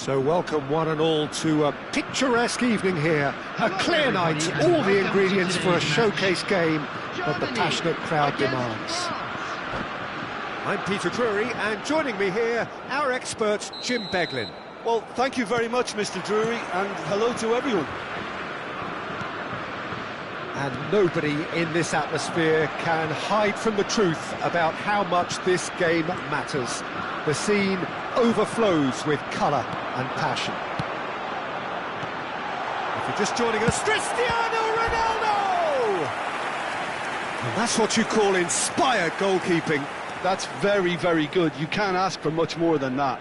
So welcome one and all to a picturesque evening here. A clear night, all the ingredients for a showcase game that the passionate crowd demands. I'm Peter Drury, and joining me here, our expert Jim Beglin. Well, thank you very much, Mr. Drury, and hello to everyone. And nobody in this atmosphere can hide from the truth about how much this game matters. The scene overflows with colour and passion. If you're just joining us, Cristiano Ronaldo! And that's what you call inspired goalkeeping. That's very, very good. You can't ask for much more than that.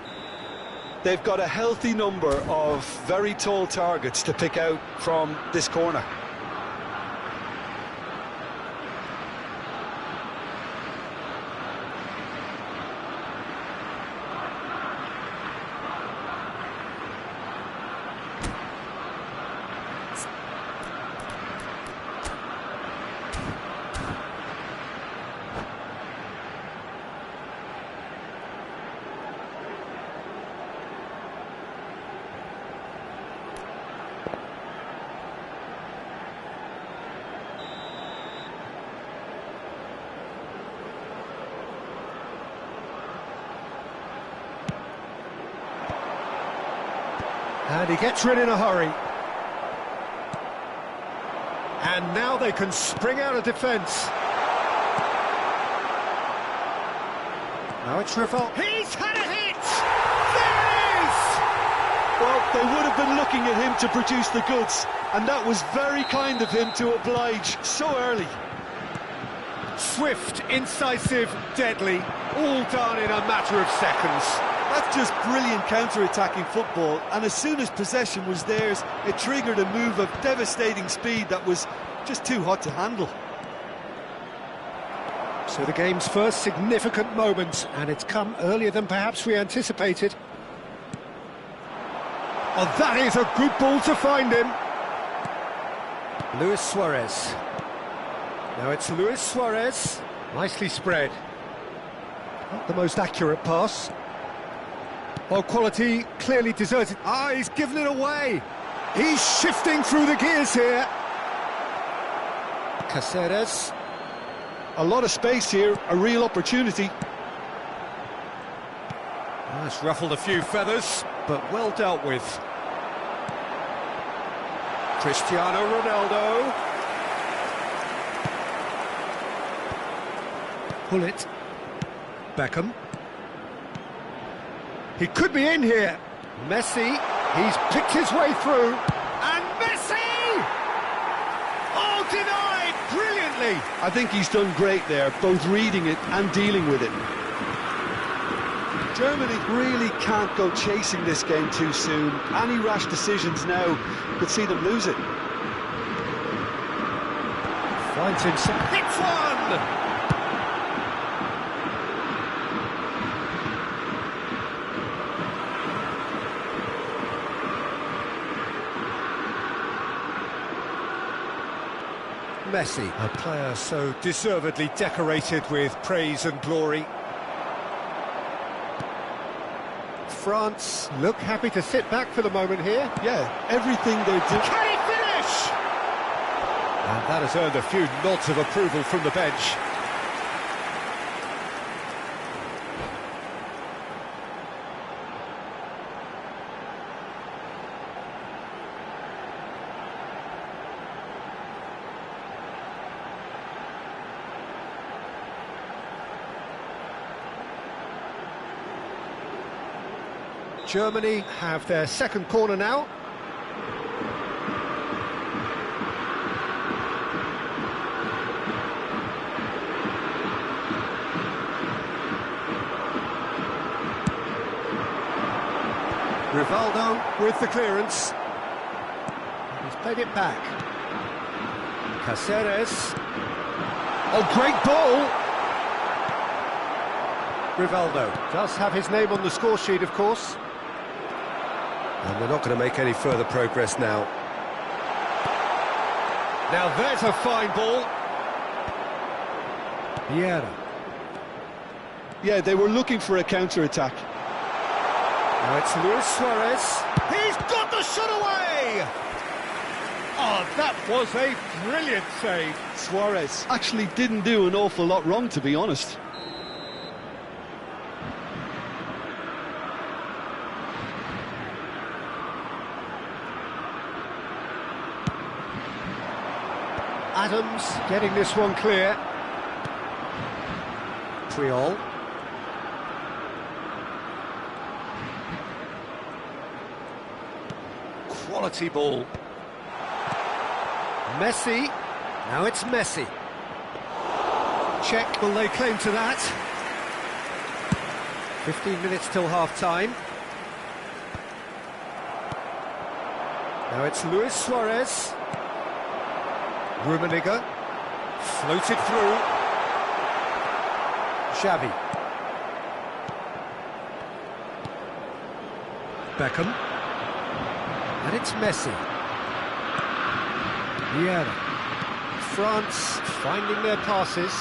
They've got a healthy number of very tall targets to pick out from this corner. And he gets rid in a hurry. And now they can spring out of defence. Now it's Riffle. He's had a hit! There it is! Well, they would have been looking at him to produce the goods, and that was very kind of him to oblige so early. Swift, incisive, deadly, all done in a matter of seconds. That's just brilliant counter-attacking football, and as soon as possession was theirs, it triggered a move of devastating speed that was just too hot to handle. So the game's first significant moment, and it's come earlier than perhaps we anticipated. Oh, that is a good ball to find him. Luis Suarez. Now it's Luis Suarez. Nicely spread. Not the most accurate pass. Oh, quality clearly deserted. Ah, he's given it away. He's shifting through the gears here. Caceres. A lot of space here, a real opportunity. Oh, it's ruffled a few feathers, but well dealt with. Cristiano Ronaldo. Pull it. Beckham. He could be in here. Messi, he's picked his way through. And Messi! Oh, denied brilliantly. I think he's done great there, both reading it and dealing with it. Germany really can't go chasing this game too soon. Any rash decisions now could see them lose it. Finds himself. Hits one! Messi, a player so deservedly decorated with praise and glory. France look happy to sit back for the moment here. Yeah, everything they're doing. Can he finish? And that has earned a few nods of approval from the bench. Germany have their second corner now. Rivaldo with the clearance. He's played it back. Caceres. Oh, great ball! Rivaldo does have his name on the score sheet, of course. And they're not going to make any further progress now. Now there's a fine ball. Vieira. Yeah, they were looking for a counter-attack. Now it's Luis Suarez. He's got the shot away! Oh, that was a brilliant save. Suarez actually didn't do an awful lot wrong, to be honest. Adams getting this one clear. Triol. Quality ball. Messi. Now it's Messi. Check, will they claim to that? 15 minutes till half-time. Now it's Luis Suarez. Rummenigge. Floated through. Xavi. Beckham. And it's Messi. Vieira. France finding their passes.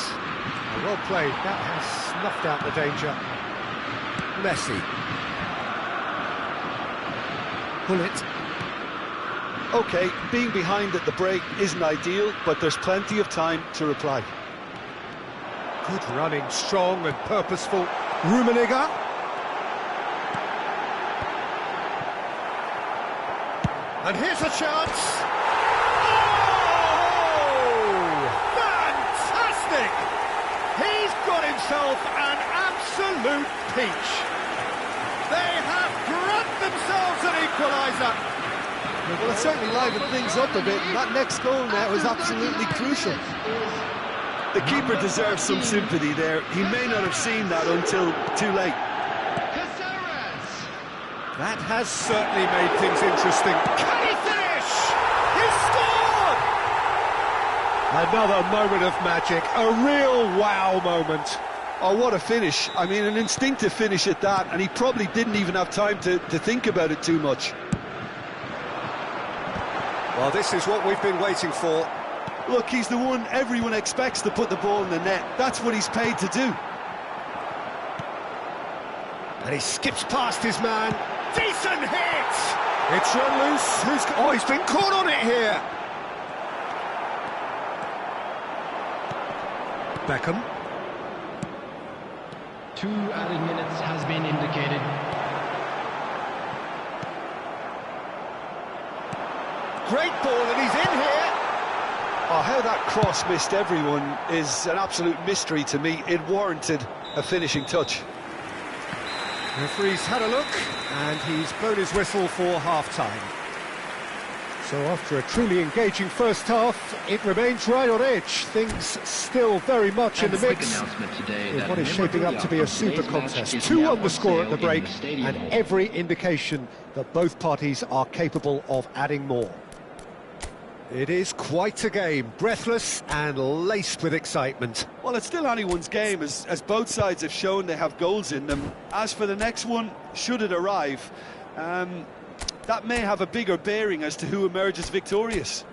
Well played, that has snuffed out the danger. Messi. Bullet. OK, being behind at the break isn't ideal, but there's plenty of time to reply. Good running, strong and purposeful. Rummenigge. And here's a chance. Oh! Fantastic! He's got himself an absolute peach. They have grabbed themselves an equaliser. Well, it certainly livened things up a bit, and that next goal now is absolutely crucial. The keeper deserves some sympathy there. He may not have seen that until too late. That has certainly made things interesting. Can he finish? He's scored! Another moment of magic, a real wow moment. Oh, what a finish. I mean, an instinctive finish at that, and he probably didn't even have time to think about it too much. Well, this is what we've been waiting for. Look, he's the one everyone expects to put the ball in the net. That's what he's paid to do. And he skips past his man. Decent hit! It's run loose. Oh, he's been caught on it here. Beckham. 2 added minutes has been indicated. Great ball, and he's in here. Oh, how that cross missed everyone is an absolute mystery to me. It warranted a finishing touch. The referee's had a look, and he's blown his whistle for half-time. So after a truly engaging first half, it remains right on edge. Things still very much in the mix. With what is shaping up to be a super contest. 2 on the score at the break, and every indication that both parties are capable of adding more. It is quite a game, breathless and laced with excitement. Well, it's still anyone's game, as both sides have shown they have goals in them. As for the next one, should it arrive, that may have a bigger bearing as to who emerges victorious.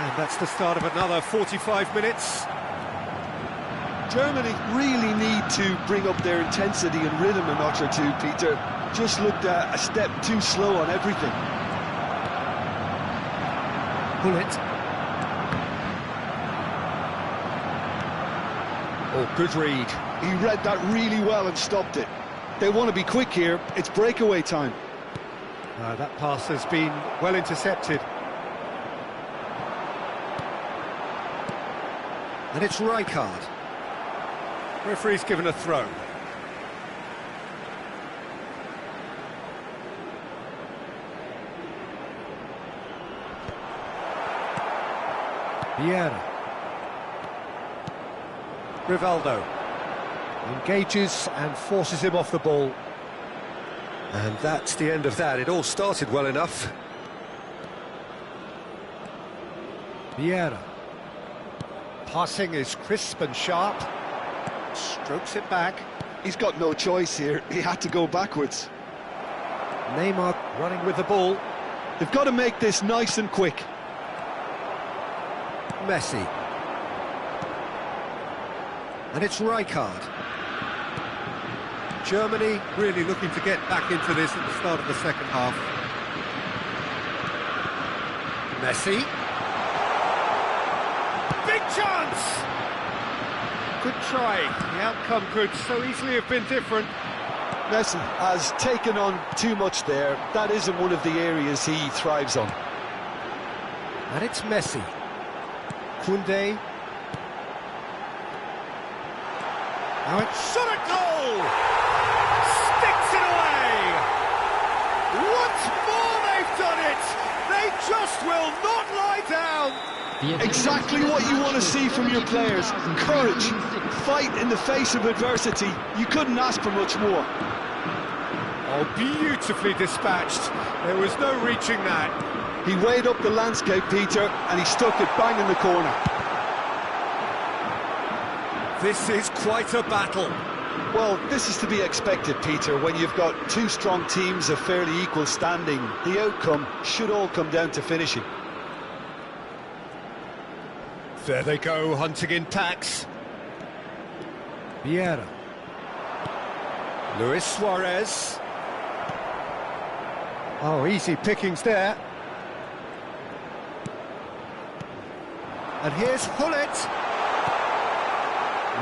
And that's the start of another 45 minutes. Germany really need to bring up their intensity and rhythm a notch or two, Peter. Just looked a step too slow on everything. Bullet. Oh, good read. He read that really well and stopped it. They want to be quick here. It's breakaway time. That pass has been well intercepted. And it's Rijkaard. Referee's given a throw. Vieira. Rivaldo. Engages and forces him off the ball. And that's the end of that. It all started well enough. Vieira. Passing is crisp and sharp. Strokes it back. He's got no choice here. He had to go backwards. Neymar running with the ball. They've got to make this nice and quick. Messi. And it's Rijkaard. Germany really looking to get back into this at the start of the second half. Messi. Big chance! Good try. The outcome could so easily have been different. Messi has taken on too much there. That isn't one of the areas he thrives on. And it's Messi. Koundé. Now it's shot at goal! Sticks it away! Once more they've done it! They just will not lie down! Exactly what you want to see from your players. Courage, fight in the face of adversity. You couldn't ask for much more. Oh, beautifully dispatched. There was no reaching that. He weighed up the landscape, Peter, and he stuck it bang in the corner. This is quite a battle. Well, this is to be expected, Peter, when you've got two strong teams of fairly equal standing. The outcome should all come down to finishing. There they go, hunting in packs. Vieira. Luis Suarez. Oh, easy pickings there. And here's Hullet.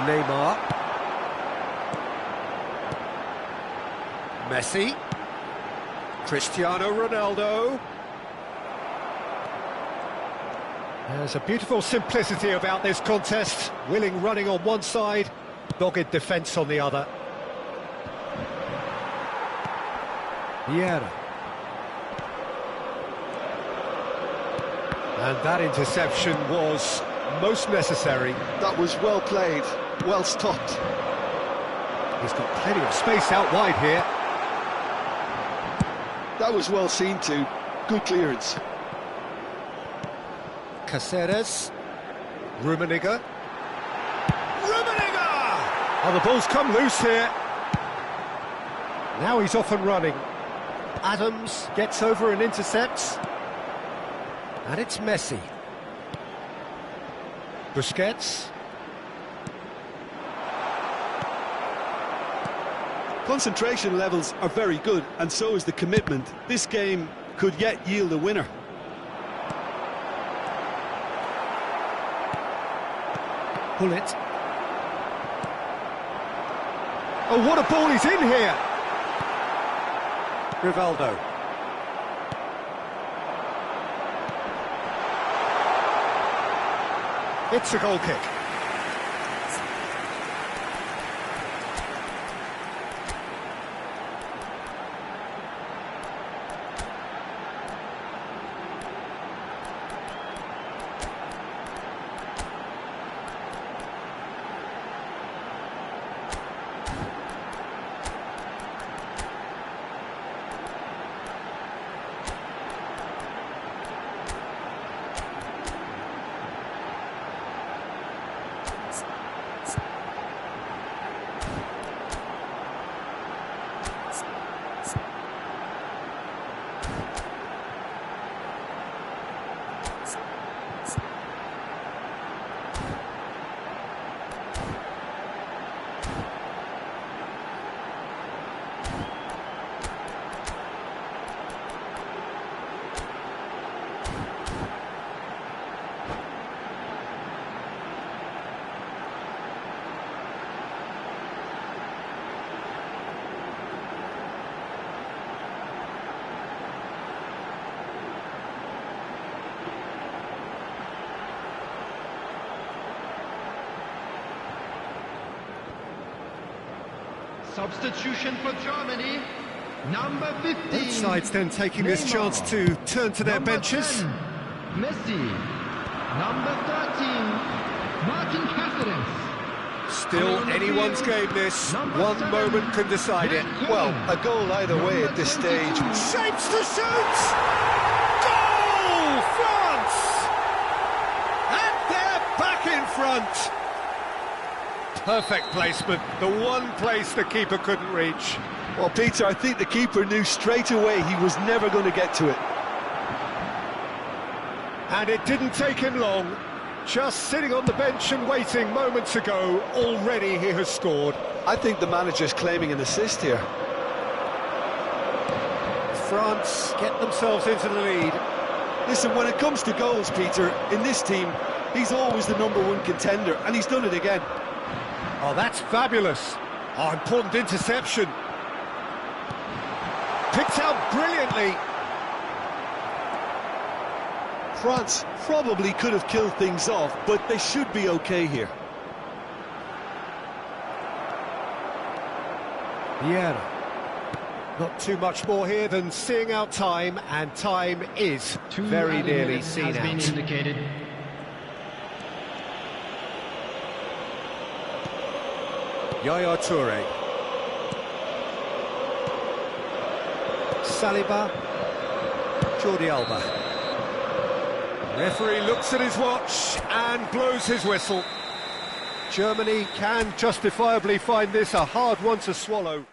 Neymar. Messi. Cristiano Ronaldo. There's a beautiful simplicity about this contest. Willing running on one side, dogged defence on the other. Vieira. And that interception was most necessary. That was well played, well stopped. He's got plenty of space out wide here. That was well seen too. Good clearance. Caceres. Rummenigge. Rummenigge! Oh, the ball's come loose here. Now he's off and running. Adams gets over and intercepts. And it's Messi. Busquets. Concentration levels are very good, and so is the commitment. This game could yet yield a winner. Hullet. Oh, what a ball he's in here! Rivaldo. It's a goal kick. Substitution for Germany, number 15. Both sides then taking this chance to turn to their Number benches. 10, Messi. Number 13, Martin Cáceres. Still anyone's game, this. One moment can decide it. Well, a goal either way at this stage. Shapes to shoot! Goal! France! And they're back in front! Perfect placement, the one place the keeper couldn't reach. Well, Peter, I think the keeper knew straight away he was never going to get to it. And it didn't take him long. Just sitting on the bench and waiting moments ago, already he has scored. I think the manager's claiming an assist here. France get themselves into the lead. Listen, when it comes to goals, Peter, in this team, he's always the #1 contender, and he's done it again. Oh, that's fabulous. Oh, important interception. Picked out brilliantly. France probably could have killed things off, but they should be okay here. Vieira. Not too much more here than seeing out time, and time is very nearly seen out. Indicated. Yaya Toure. Saliba. Jordi Alba. Referee looks at his watch and blows his whistle. Germany can justifiably find this a hard one to swallow.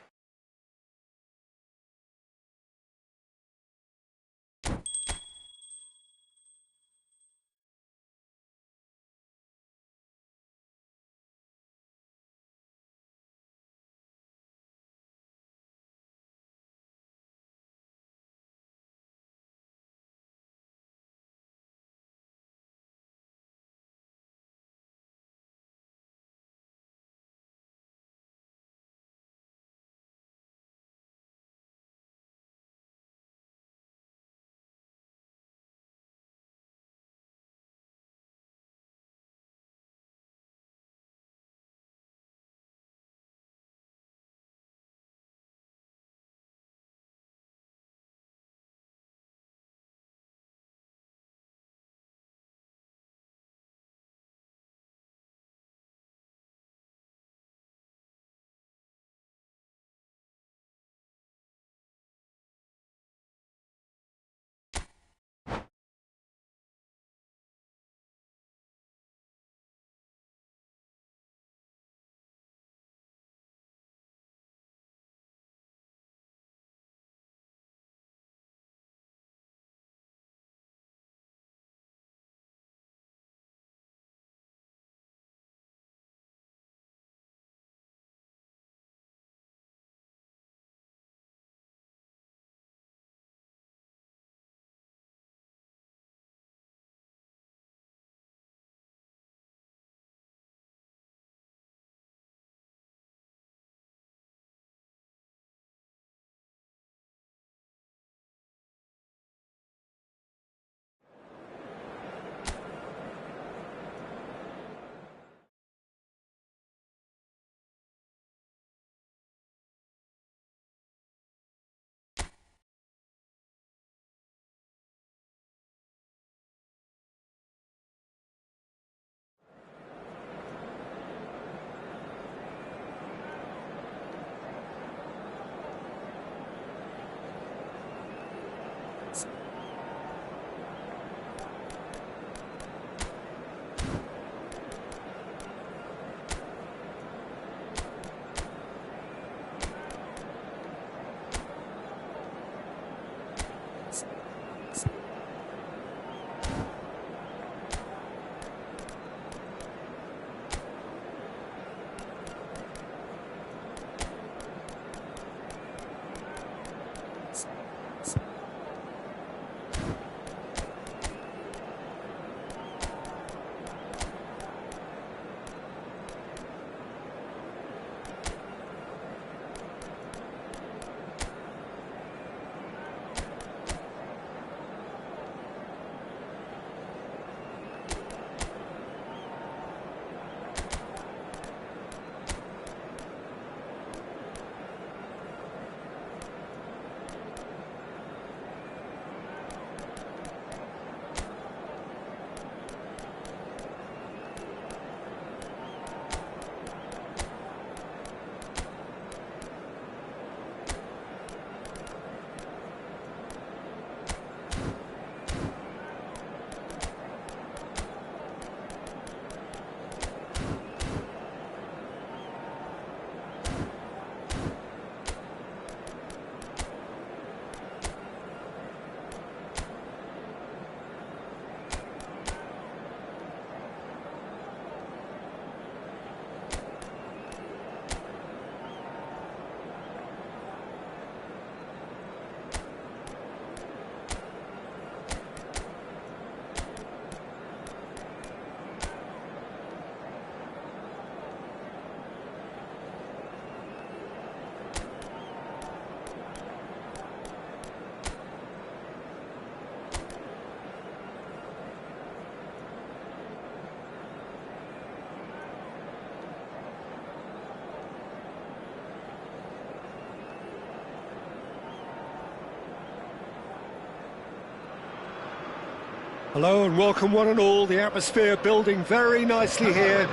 Hello and welcome one and all. The atmosphere building very nicely here.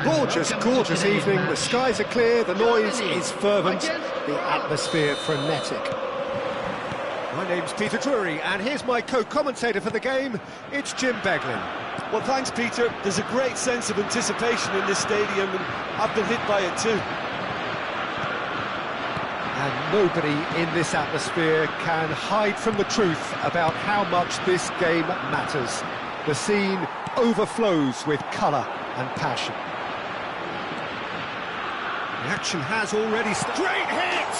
Gorgeous, gorgeous evening. The skies are clear, the noise is fervent, the atmosphere frenetic. My name's Peter Drury and here's my co-commentator for the game. It's Jim Beglin. Well, thanks, Peter. There's a great sense of anticipation in this stadium, and I've been hit by it too. And nobody in this atmosphere can hide from the truth about how much this game matters. The scene overflows with colour and passion. The action has already started. Great hit!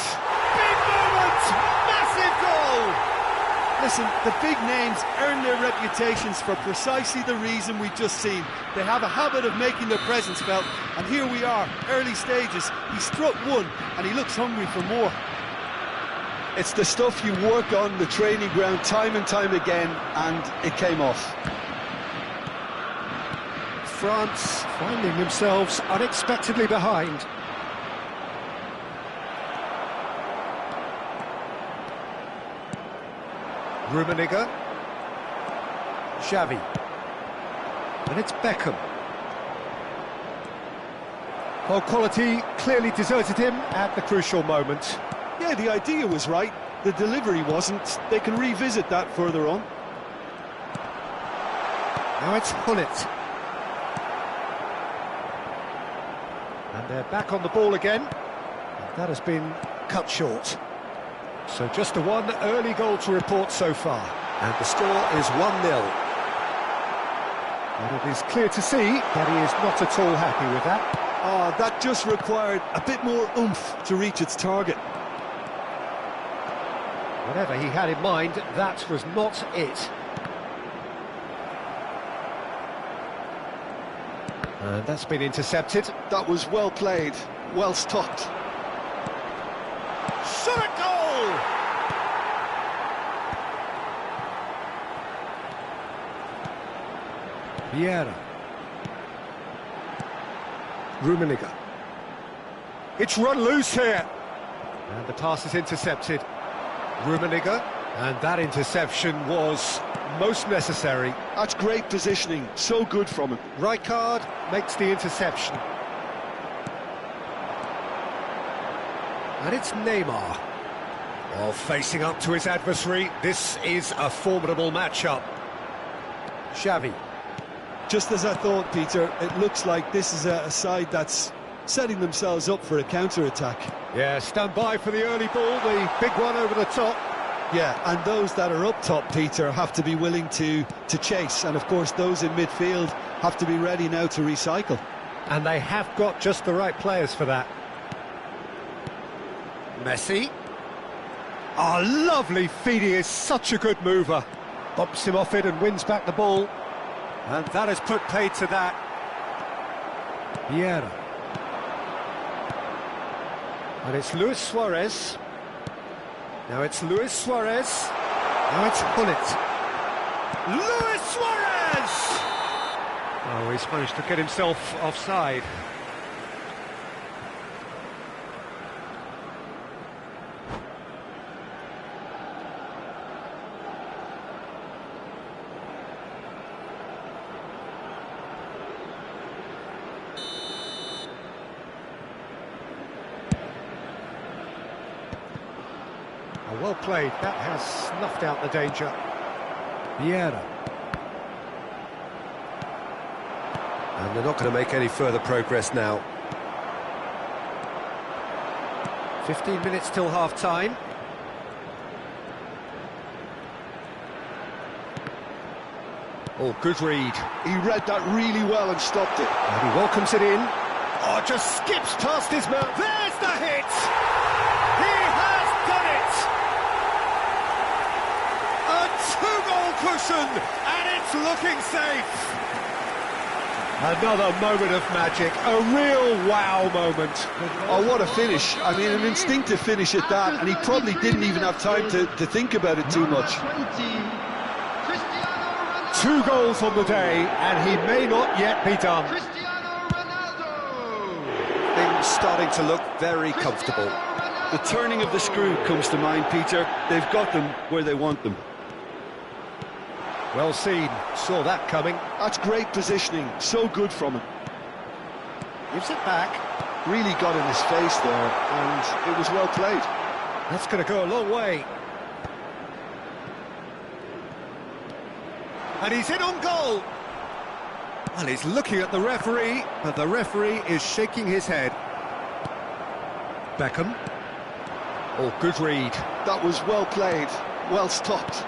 Big moment! Massive goal! Listen, the big names earn their reputations for precisely the reason we've just seen. They have a habit of making their presence felt, and here we are, early stages. He struck one, and he looks hungry for more. It's the stuff you work on the training ground time and time again, and it came off. France finding themselves unexpectedly behind. Rummenigge, Xavi, and it's Beckham. Well, quality clearly deserted him at the crucial moment. Yeah, the idea was right, the delivery wasn't. They can revisit that further on. Now it's Hullet. And they're back on the ball again. And that has been cut short. So just the one early goal to report so far. And the score is 1-0. And it is clear to see that he is not at all happy with that. Oh, that just required a bit more oomph to reach its target. Whatever he had in mind, that was not it. And that's been intercepted. That was well played, well stopped. Shot at goal! Vieira. Rummenigge. It's run loose here. And the pass is intercepted. Rummenigge. And that interception was most necessary. That's great positioning, so good from him. Rijkaard makes the interception. And it's Neymar. Well, facing up to his adversary, this is a formidable matchup. Xavi. Just as I thought, Peter, it looks like this is a side that's setting themselves up for a counter-attack. Yeah, stand by for the early ball, the big one over the top. Yeah, and those that are up top, Peter, have to be willing to chase. And, of course, those in midfield have to be ready now to recycle. And they have got just the right players for that. Messi. Oh, lovely feed, he is such a good mover. Bumps him off it and wins back the ball. And that has put paid to that. Vieira. And it's Luis Suarez. Now it's Luis Suarez. Now it's Hullet. Luis Suarez! Oh, he's managed to get himself offside. Well played, that has snuffed out the danger. Vieira. And they're not going to make any further progress now. 15 minutes till half-time. Oh, good read. He read that really well and stopped it. And he welcomes it in. Oh, just skips past his man. There's the hit! He has done it! A two-goal cushion, and it's looking safe. Another moment of magic, a real wow moment. Oh, what a finish. I mean, an instinctive finish at that, and he probably didn't even have time to think about it too much. 2 goals on the day, and he may not yet be done. Things starting to look very comfortable. The turning of the screw comes to mind, Peter. They've got them where they want them. Well seen, saw that coming. That's great positioning, so good from him. Gives it back. Really got in his face there, and it was well played. That's going to go a long way. And he's in on goal. Well, he's looking at the referee, but the referee is shaking his head. Beckham. Oh, good read. That was well played, well stopped.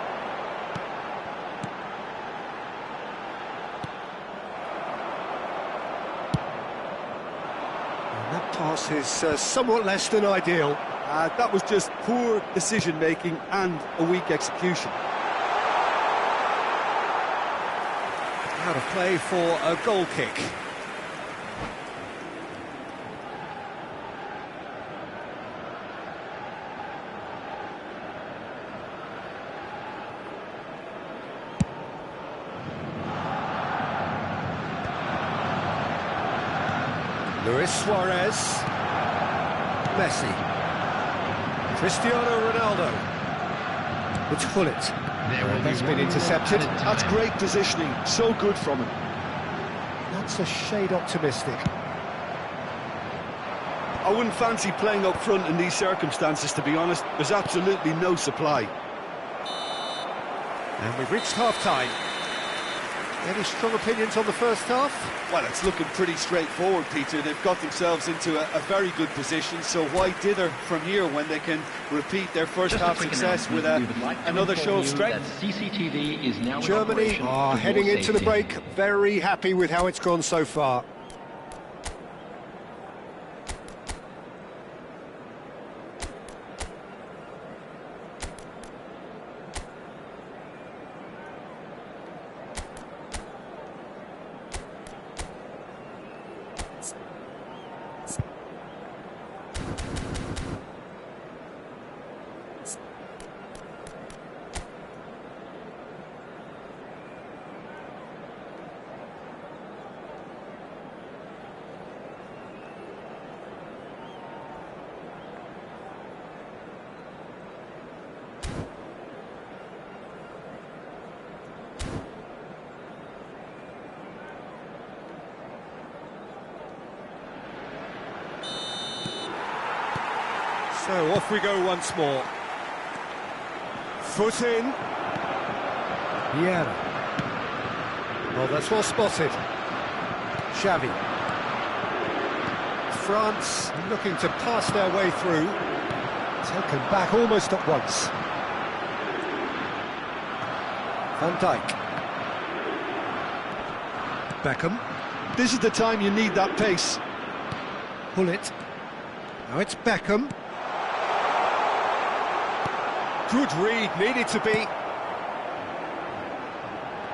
And that pass is somewhat less than ideal. That was just poor decision-making and a weak execution. Out of play for a goal kick. Luis Suarez. Messi. Cristiano Ronaldo. It's Hullet. That's been intercepted. That's great positioning, so good from him. That's a shade optimistic. I wouldn't fancy playing up front in these circumstances, to be honest. There's absolutely no supply. And we've reached half-time. Any strong opinions on the first half? Well, it's looking pretty straightforward, Peter. They've got themselves into a very good position, so why dither from here when they can repeat their first half success with another show of strength? CCTV is now Germany are heading into the break, very happy with how it's gone so far. So off we go once more. Foot in. Vieira. Well, that's well spotted. Xavi. France looking to pass their way through. Taken back almost at once. Van Dijk. Beckham. This is the time you need that pace. Hullet. Now it's Beckham. Good read, needed to be.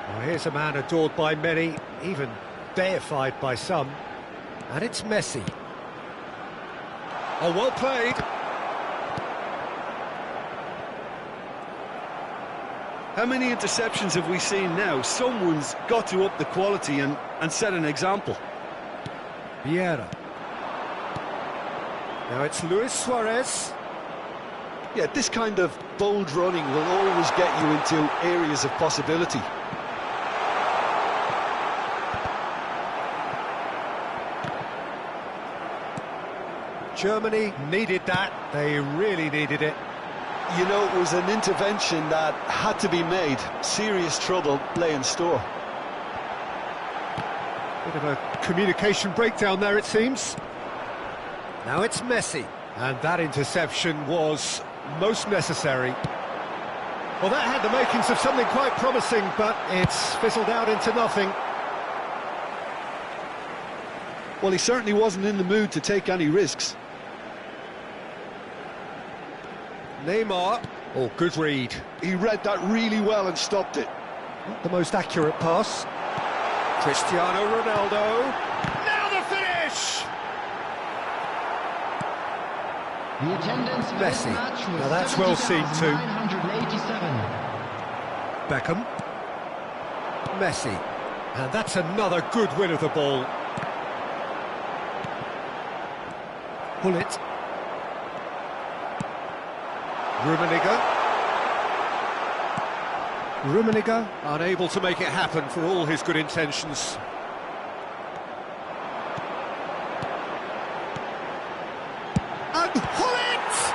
Well, here's a man adored by many, even deified by some. And it's Messi. Oh, well played. How many interceptions have we seen now? Someone's got to up the quality and set an example. Vieira. Now it's Luis Suarez. Yeah, this kind of bold running will always get you into areas of possibility. Germany needed that. They really needed it. You know, it was an intervention that had to be made. Serious trouble lay in store. Bit of a communication breakdown there, it seems. Now it's Messi. And that interception was most necessary. Well, that had the makings of something quite promising, but it's fizzled out into nothing. Well, he certainly wasn't in the mood to take any risks. Neymar. Oh, good read. He read that really well and stopped it. Not the most accurate pass. Cristiano Ronaldo. Now the finish! The attendance for this Messi. match was Now that's well seen too. 70,987. Beckham. Messi. And that's another good win of the ball. Hullet. Rummenigge. Rummenigge unable to make it happen for all his good intentions. And Hullet!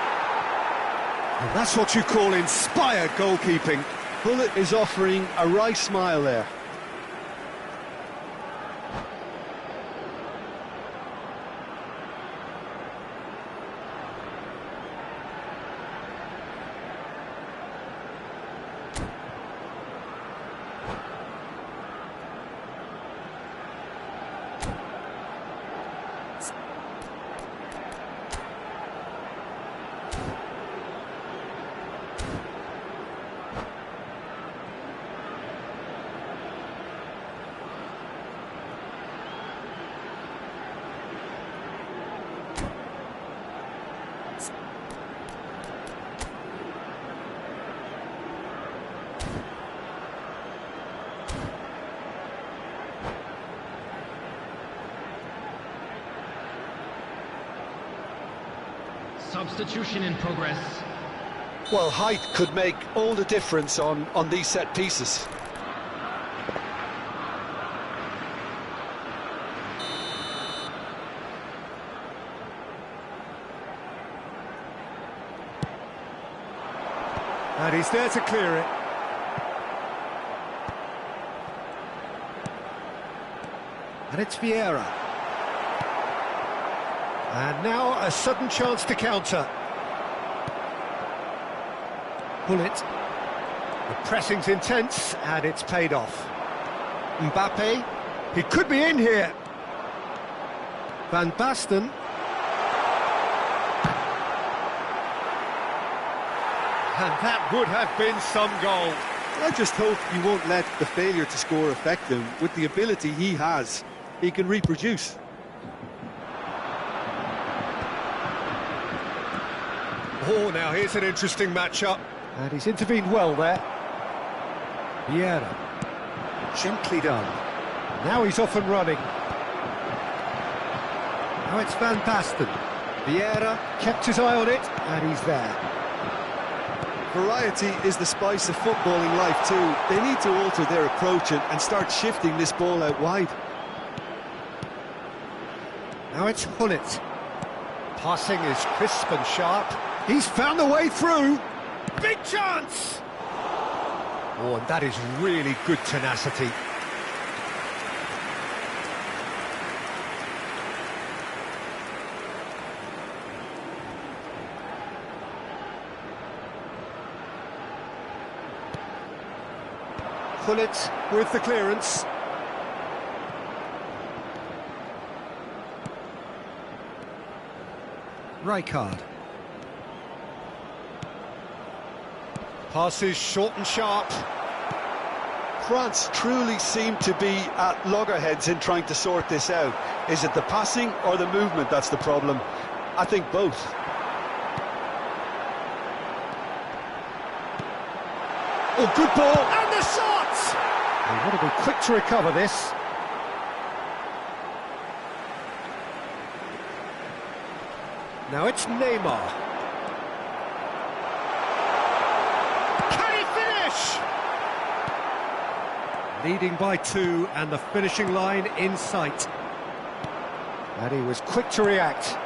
And that's what you call inspired goalkeeping. Hullet is offering a wry smile there. Substitution in progress. Well, height could make all the difference on these set pieces. And he's there to clear it. And it's Vieira. And now a sudden chance to counter. Hullet. The pressing's intense, and it's paid off. Mbappe. He could be in here. Van Basten. And that would have been some goal. I just hope you won't let the failure to score affect him. With the ability he has, he can reproduce. Oh, now here's an interesting matchup. And he's intervened well there. Vieira. Gently done. Now he's off and running. Now it's Van Basten. Vieira kept his eye on it, and he's there. Variety is the spice of footballing life too. They need to alter their approach and start shifting this ball out wide. Now it's Hullet. Passing is crisp and sharp. He's found the way through. Big chance! Oh, and that is really good tenacity. Hullet with the clearance. Rijkaard. Passes short and sharp. France truly seem to be at loggerheads in trying to sort this out. Is it the passing or the movement that's the problem? I think both. Oh, good ball! And the shot! They want to be quick to recover this. Now it's Neymar. Can he finish? Leading by 2 and the finishing line in sight. And he was quick to react.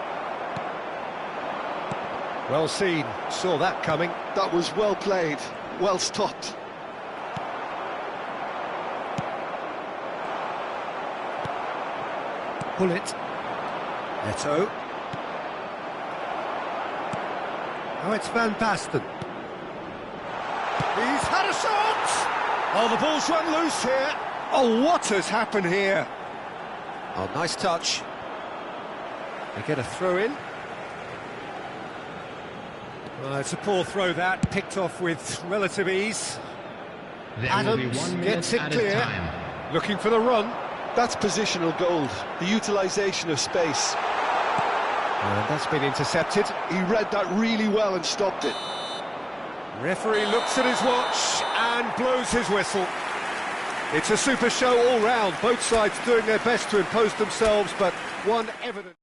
Well seen, saw that coming. That was well played, well stopped. Hullet. Neto. Now it's Van Basten. He's had a shot! Oh, the ball's run loose here. Oh, what has happened here? Oh, nice touch. They get a throw in. Well, it's a poor throw that, picked off with relative ease. Adams gets it clear. Looking for the run. That's positional gold, the utilisation of space. And that's been intercepted. He read that really well and stopped it. Referee looks at his watch and blows his whistle. It's a super show all round, both sides doing their best to impose themselves, but one evident...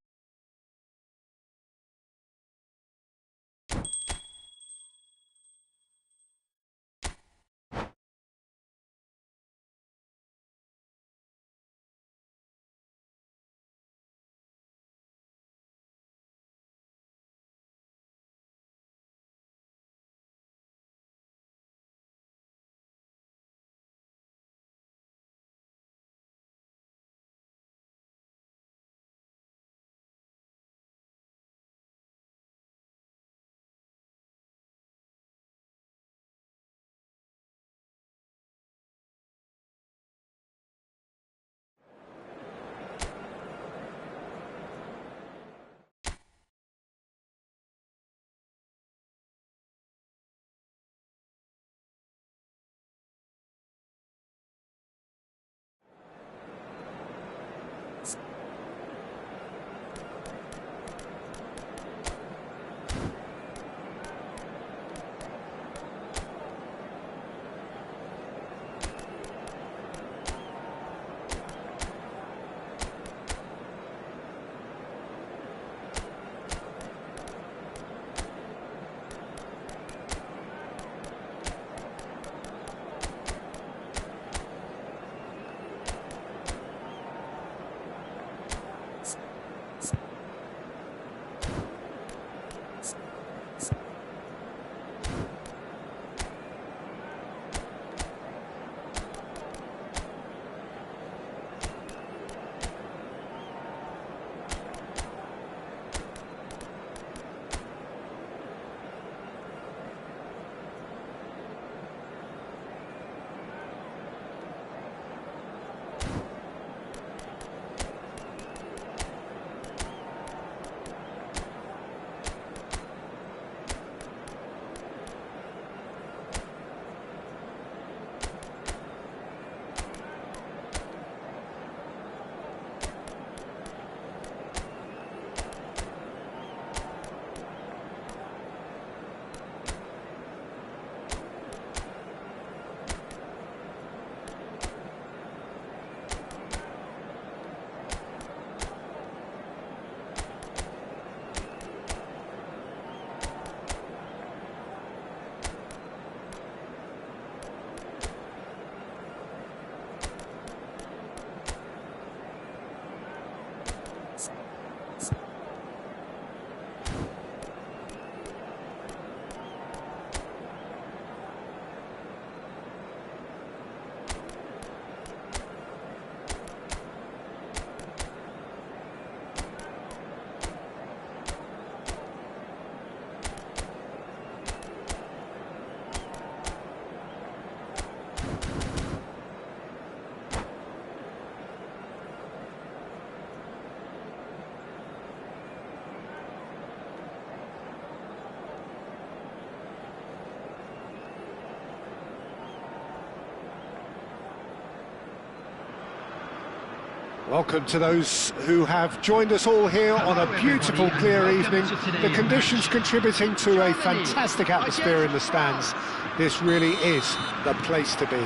Welcome to those who have joined us all here on a beautiful, clear evening. The conditions contributing to a fantastic atmosphere in the stands. This really is the place to be.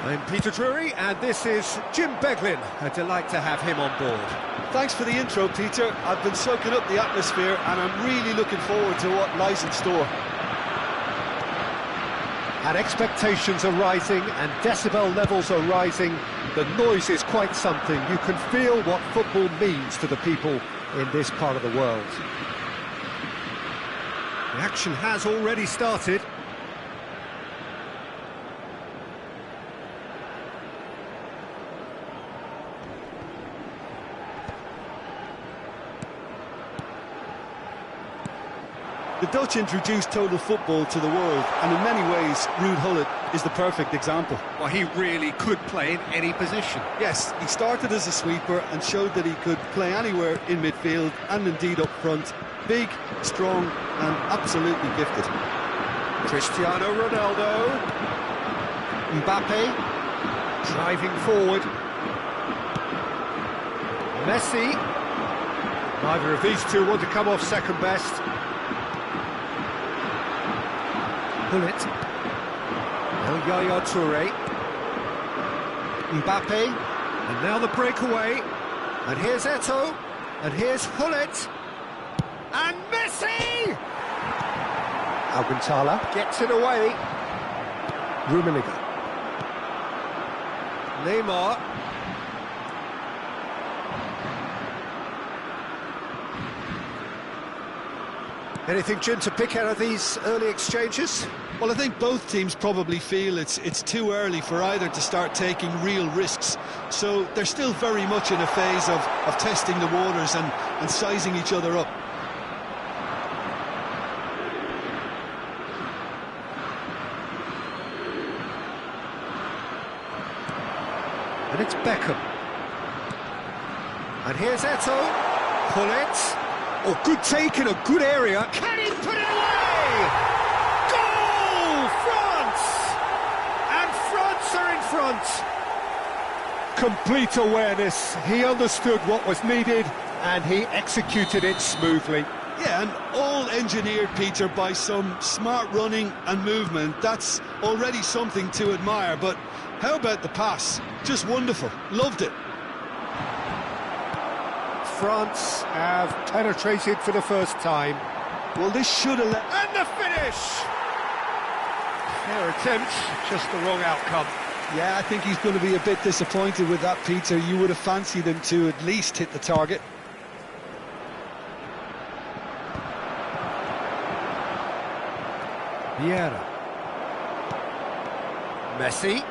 I'm Peter Drury, and this is Jim Beglin. A delight to have him on board. Thanks for the intro, Peter. I've been soaking up the atmosphere, and I'm really looking forward to what lies in store. And expectations are rising, and decibel levels are rising. The noise is quite something. You can feel what football means to the people in this part of the world. The action has already started. The Dutch introduced total football to the world, and in many ways, Ruud Gullit is the perfect example. Well, he really could play in any position. Yes, he started as a sweeper and showed that he could play anywhere in midfield and indeed up front. Big, strong and absolutely gifted. Cristiano Ronaldo. Mbappe. Driving forward. Messi. Neither of these two want to come off second best. Gullit. Now Yaya Toure. Mbappe. And now the breakaway. And here's Eto'o. And here's Gullit. And Messi! Alcantara gets it away. Rummenigge. Neymar. Anything, Jim, to pick out of these early exchanges? Well, I think both teams probably feel it's too early for either to start taking real risks. So they're still very much in a phase of testing the waters and sizing each other up. And it's Beckham. And here's Eto'o. Gullit. Oh, good take in a good area. Can he put it away? Goal! France! And France are in front. Complete awareness. He understood what was needed and he executed it smoothly. Yeah, and all engineered, Peter, by some smart running and movement. That's already something to admire, but how about the pass? Just wonderful. Loved it. France have penetrated for the first time. Well, this should have... And the finish! Their attempt, just the wrong outcome. Yeah, I think he's going to be a bit disappointed with that, Peter. You would have fancied him to at least hit the target. Vieira. Messi.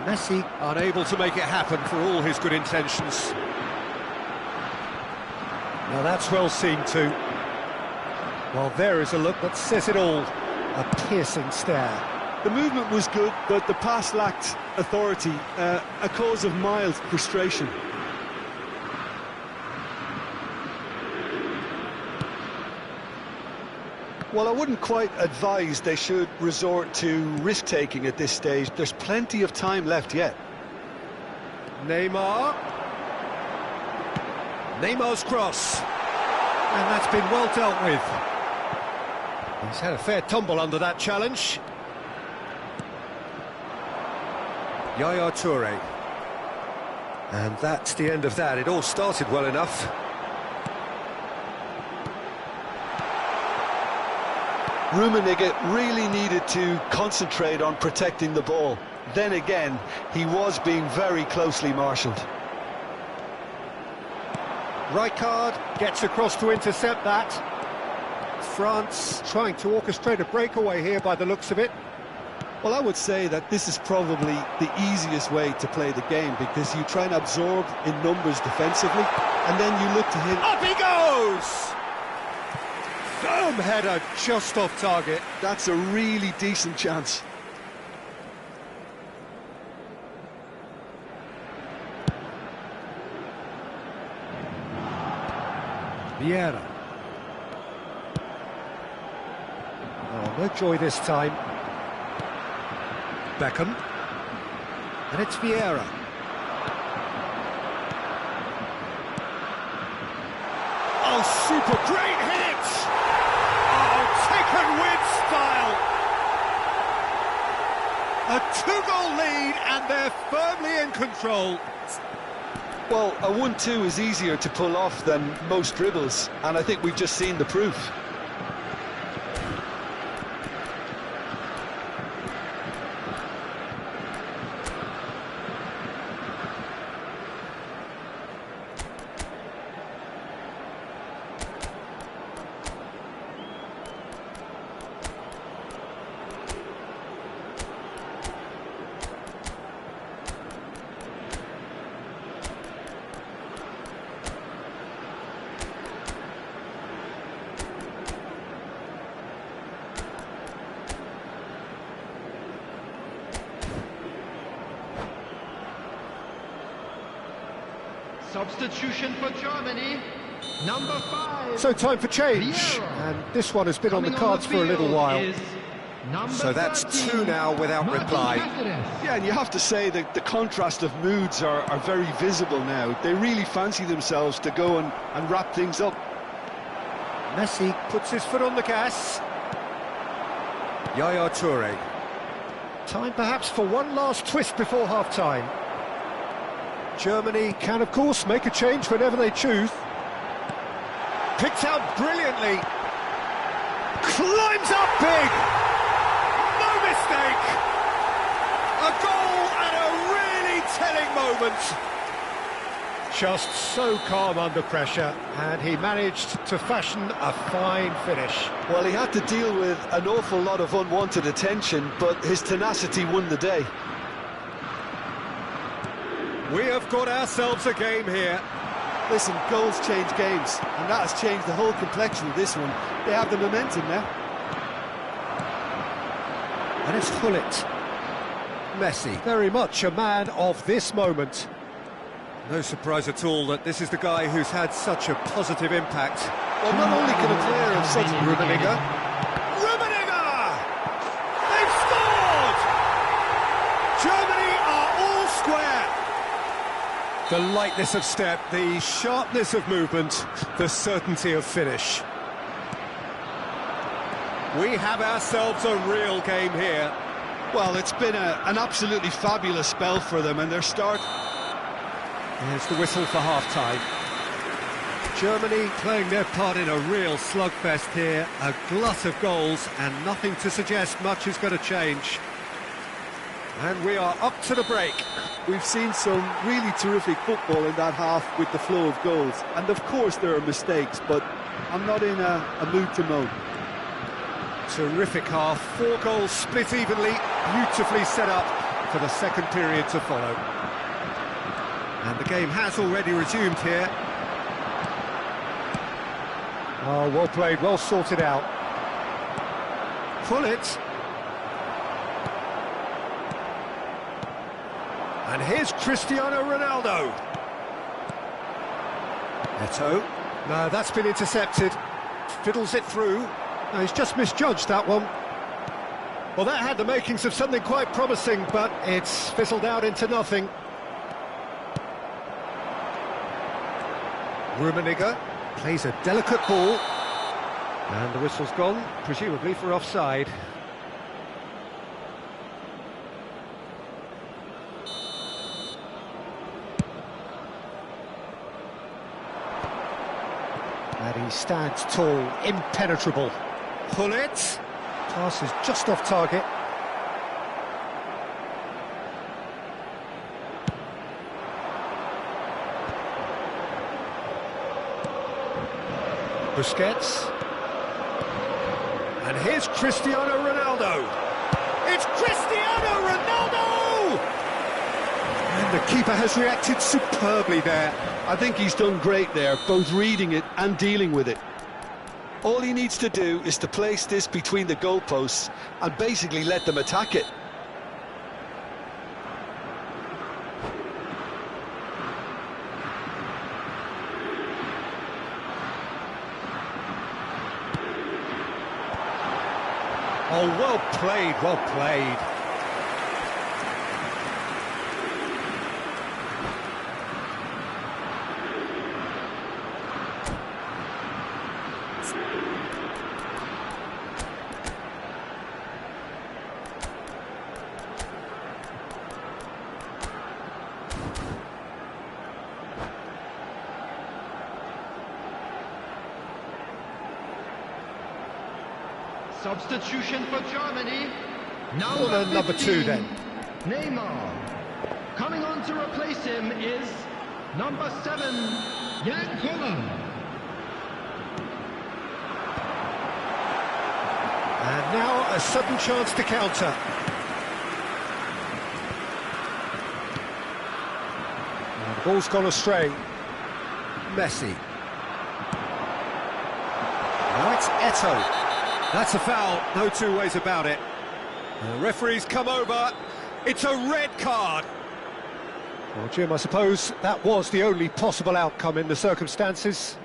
Messi unable to make it happen for all his good intentions. Now that's well seen too. Well, there is a look that says it all. A piercing stare. The movement was good, but the pass lacked authority, a cause of mild frustration. Well, I wouldn't quite advise they should resort to risk-taking at this stage. There's plenty of time left yet. Neymar. Neymar's cross. And that's been well dealt with. He's had a fair tumble under that challenge. Yaya Toure. And that's the end of that. It all started well enough. Rummenigge really needed to concentrate on protecting the ball. Then again, he was being very closely marshalled. Rijkaard gets across to intercept that. France trying to orchestrate a breakaway here by the looks of it. Well, I would say that this is probably the easiest way to play the game, because you try and absorb in numbers defensively, and then you look to hit... Up he goes! Firm header just off target. That's a really decent chance. Vieira. Oh, no joy this time. Beckham. And it's Vieira. Oh, super great hit! Oh, taken with style! A 2-goal lead and they're firmly in control. Well, a 1-2 is easier to pull off than most dribbles, and I think we've just seen the proof. Substitution for Germany, number 5. So time for change, Vieira. and this one has been on the Coming cards for a little field while. is number So that's 13, 2 now without Martin reply. Cáceres. Yeah, and you have to say that the contrast of moods are very visible now. They really fancy themselves to go and wrap things up. Messi puts his foot on the gas. Yaya Toure. Time perhaps for one last twist before half-time. Germany can, of course, make a change whenever they choose. Picked out brilliantly. Climbs up big. No mistake. A goal at a really telling moment. Just so calm under pressure, and he managed to fashion a fine finish. Well, he had to deal with an awful lot of unwanted attention, but his tenacity won the day. We have got ourselves a game here. Listen, goals change games, and that has changed the whole complexion of this one. They have the momentum now. And it's Gullit. Messi, very much a man of this moment. No surprise at all that this is the guy who's had such a positive impact. Well, not only can a player of such... Rummenigge. They've scored! Germany are all square. The lightness of step, the sharpness of movement, the certainty of finish. We have ourselves a real game here. Well, it's been an absolutely fabulous spell for them, and their start... Here's the whistle for half-time. Germany playing their part in a real slugfest here. A glut of goals and nothing to suggest much is going to change. And we are up to the break. We've seen some really terrific football in that half with the flow of goals. And of course there are mistakes, but I'm not in a mood to moan. Terrific half. 4 goals split evenly, beautifully set up for the second period to follow. And the game has already resumed here. Oh, well played, well sorted out. Gullit. And here's Cristiano Ronaldo. Eto'o. No, that's been intercepted. Fiddles it through. No, he's just misjudged that one. Well, that had the makings of something quite promising, but it's fizzled out into nothing. Rummenigge plays a delicate ball. And the whistle's gone, presumably for offside. And he stands tall, impenetrable. Gullit. Pass is just off target. Busquets. And here's Cristiano Ronaldo. It's Cristiano Ronaldo! And the keeper has reacted superbly there. I think he's done great there, both reading it and dealing with it. All he needs to do is to place this between the goalposts and basically let them attack it. Oh, well played, well played. Substitution for Germany. Corner number 2 then. Neymar. Coming on to replace him is number 7, Jan Koller. And now a sudden chance to counter. And the ball's gone astray. Messi. Now it's Eto'o. That's a foul, no two ways about it. The referee's come over. It's a red card. Well, Jim, I suppose that was the only possible outcome in the circumstances.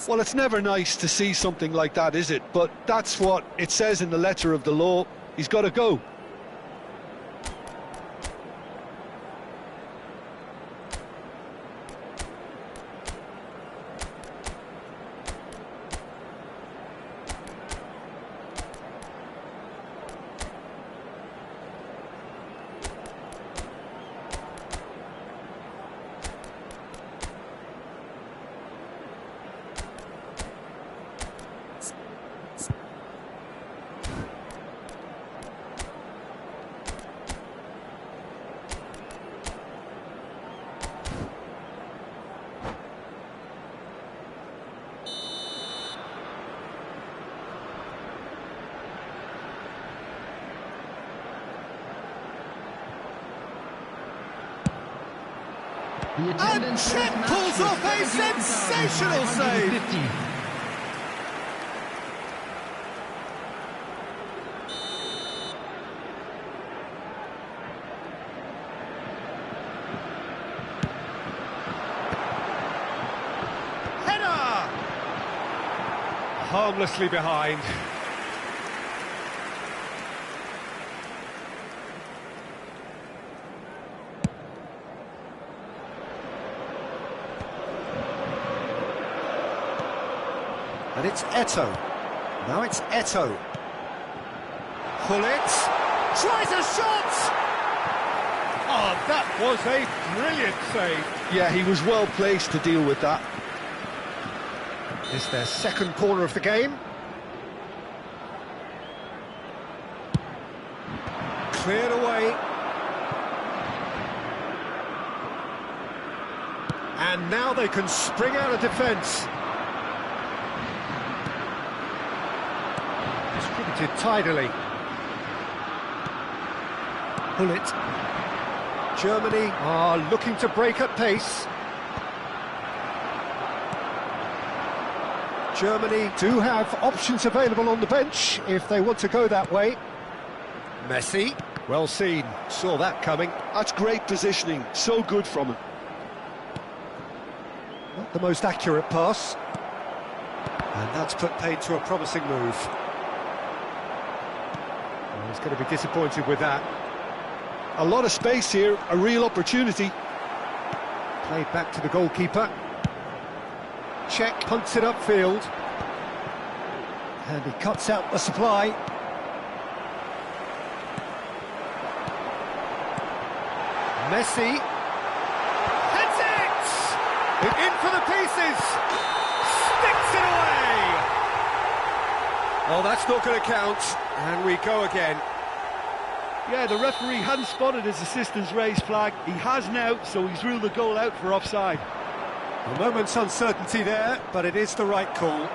Well, it's never nice to see something like that, is it? But that's what it says in the letter of the law. He's got to go. And Chet pulls off a sensational save. Header! Harmlessly behind. And it's Eto'o. Now it's Eto'o. Hullet tries a shot! Oh, that was a brilliant save. Yeah, he was well placed to deal with that. It's their second corner of the game. Cleared away. And now they can spring out of defence. Distributed tidily. Hullet. Germany are looking to break at pace. Germany do have options available on the bench if they want to go that way. Messi, well seen, saw that coming. That's great positioning, so good from him. Not the most accurate pass. And that's put paid to a promising move. Well, he's going to be disappointed with that. A lot of space here, a real opportunity. Played back to the goalkeeper. Czech punts it upfield. And he cuts out the supply. Messi. Heads it! In for the pieces! Sticks it away! Oh, that's not going to count. And we go again. Yeah, the referee hadn't spotted his assistant's raised flag. He has now, so he's ruled the goal out for offside. A moment's uncertainty there, but it is the right call.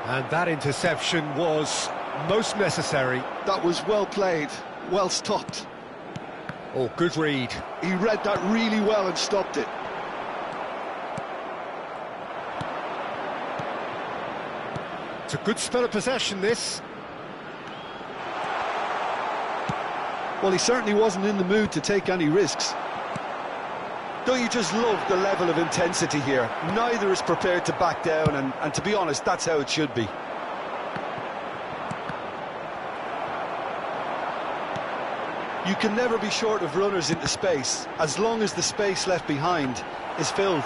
And that interception was most necessary. That was well played, well stopped. Oh, good read. He read that really well and stopped it. It's a good spell of possession, this. Well, he certainly wasn't in the mood to take any risks. Don't you just love the level of intensity here? Neither is prepared to back down, and to be honest, that's how it should be. You can never be short of runners into space, as long as the space left behind is filled.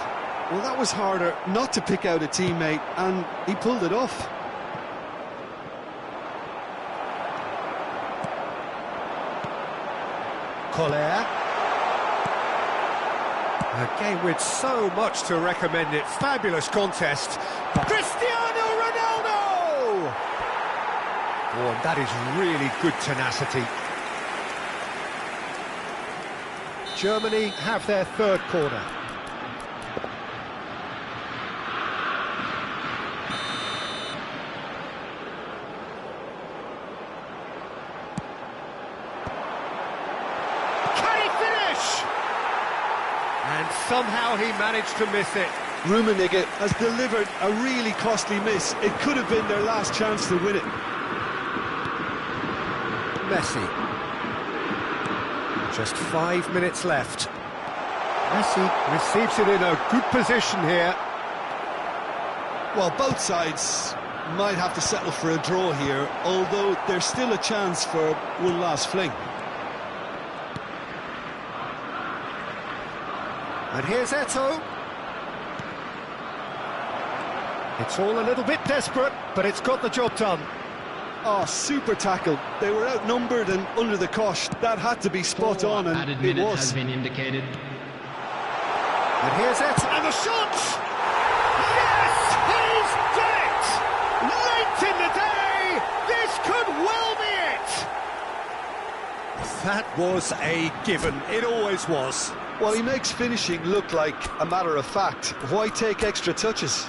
Well, that was harder not to pick out a teammate, and he pulled it off. Koller. A game with so much to recommend it. Fabulous contest. Cristiano Ronaldo! Oh, and that is really good tenacity. Germany have their third corner. Can he finish? And somehow he managed to miss it. Rummenigge has delivered a really costly miss. It could have been their last chance to win it. Messi. Just 5 minutes left. Messi receives it in a good position here. Well, both sides might have to settle for a draw here, although there's still a chance for one last fling. And here's Eto'o. It's all a little bit desperate, but it's got the job done. Oh, super tackle. They were outnumbered and under the cosh. That had to be spot on, and added it minute was. has been indicated. And here's Eto'o, and the shot! Yes, he's done it! Late in the day, this could well be it! That was a given, it always was. Well, he makes finishing look like a matter of fact. Why take extra touches?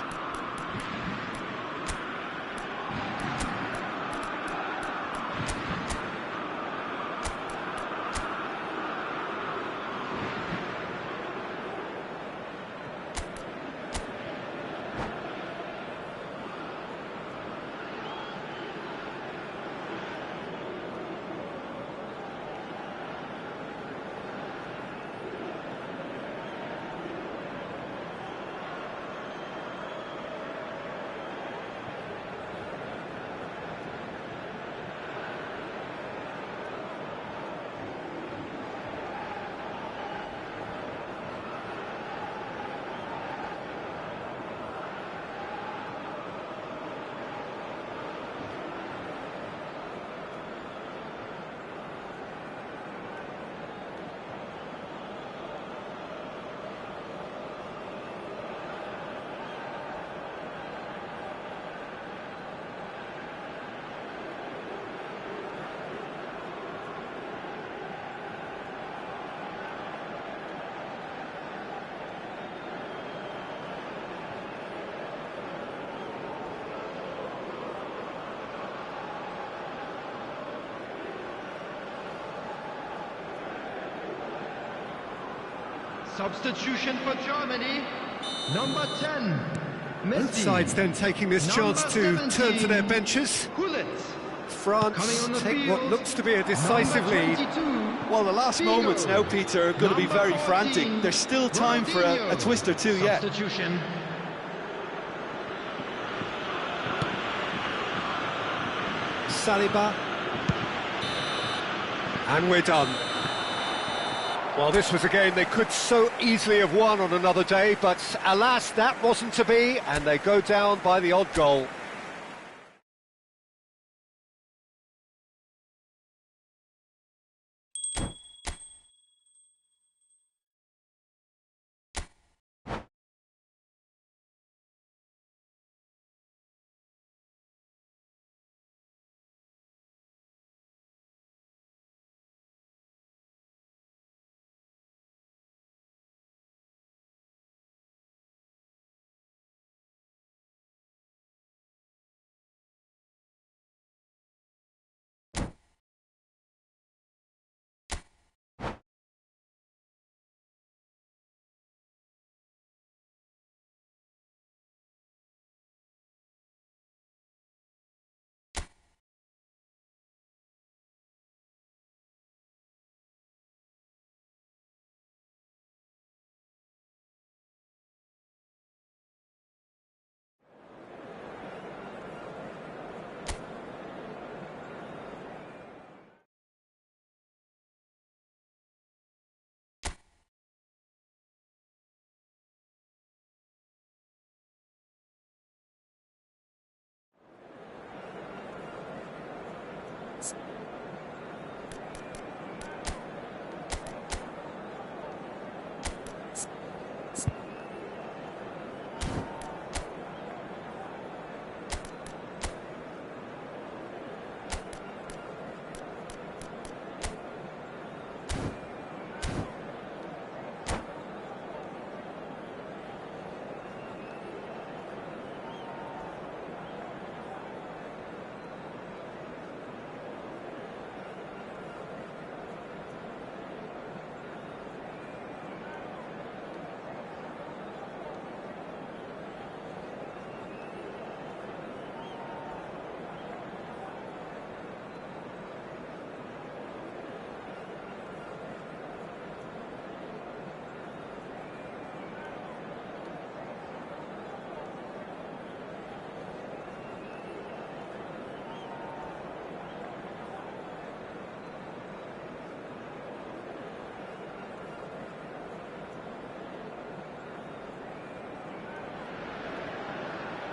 Substitution for Germany, number 10, Messi. Both sides then taking this chance to turn to their benches. Gullit. France take what looks to be a decisive lead. Well, the last moments now, Peter, are going to be very frantic. There's still time for a twist or two yet. Substitution. Saliba. And we're done. Well, this was a game they could so easily have won on another day, but alas, that wasn't to be, and they go down by the odd goal.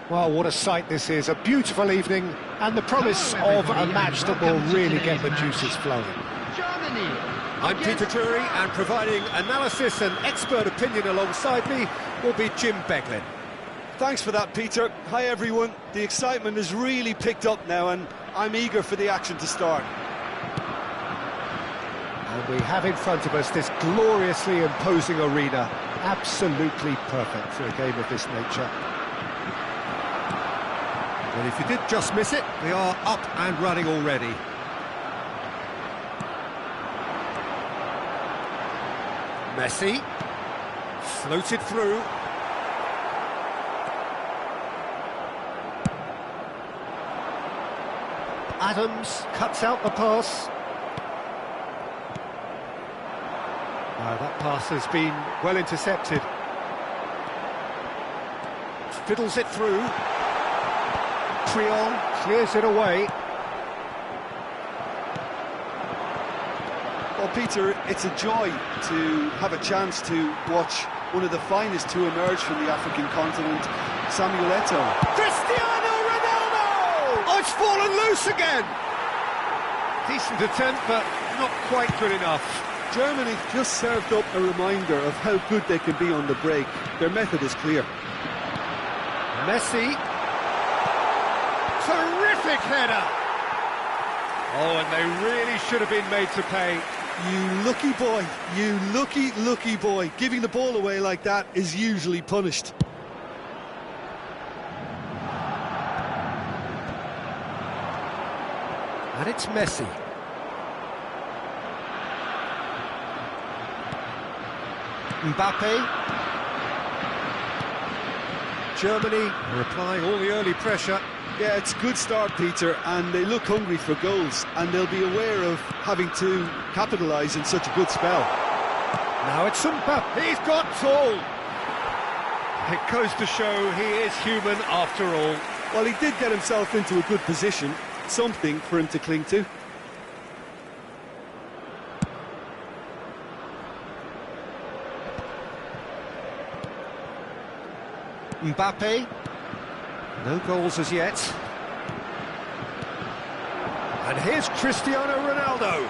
Well, what a sight this is, a beautiful evening, and the promise of a match that will really get the juices flowing. Germany. I'm Peter Drury, and providing analysis and expert opinion alongside me will be Jim Beglin. Thanks for that, Peter. Hi, everyone. The excitement has really picked up now, and I'm eager for the action to start. And we have in front of us this gloriously imposing arena, absolutely perfect for a game of this nature. Well, if you did just miss it, we are up and running already. Messi, floated through. Adams cuts out the pass. That pass has been well intercepted. Fiddles it through. Triol clears it away. Well, Peter, it's a joy to have a chance to watch one of the finest to emerge from the African continent, Samuel Eto'o. Cristiano Ronaldo! Oh, it's fallen loose again! Decent attempt, but not quite good enough. Germany just served up a reminder of how good they can be on the break. Their method is clear. Messi. Terrific header! Oh, and they really should have been made to pay. You lucky boy, you lucky boy. Giving the ball away like that is usually punished. And it's Messi. Mbappe. Germany are applying all the early pressure. Yeah, it's a good start, Peter, and they look hungry for goals, and they'll be aware of having to capitalise in such a good spell. Now it's Mbappe. He's got tall. It goes to show he is human after all. Well, he did get himself into a good position, something for him to cling to. Mbappe. No goals as yet. And here's Cristiano Ronaldo.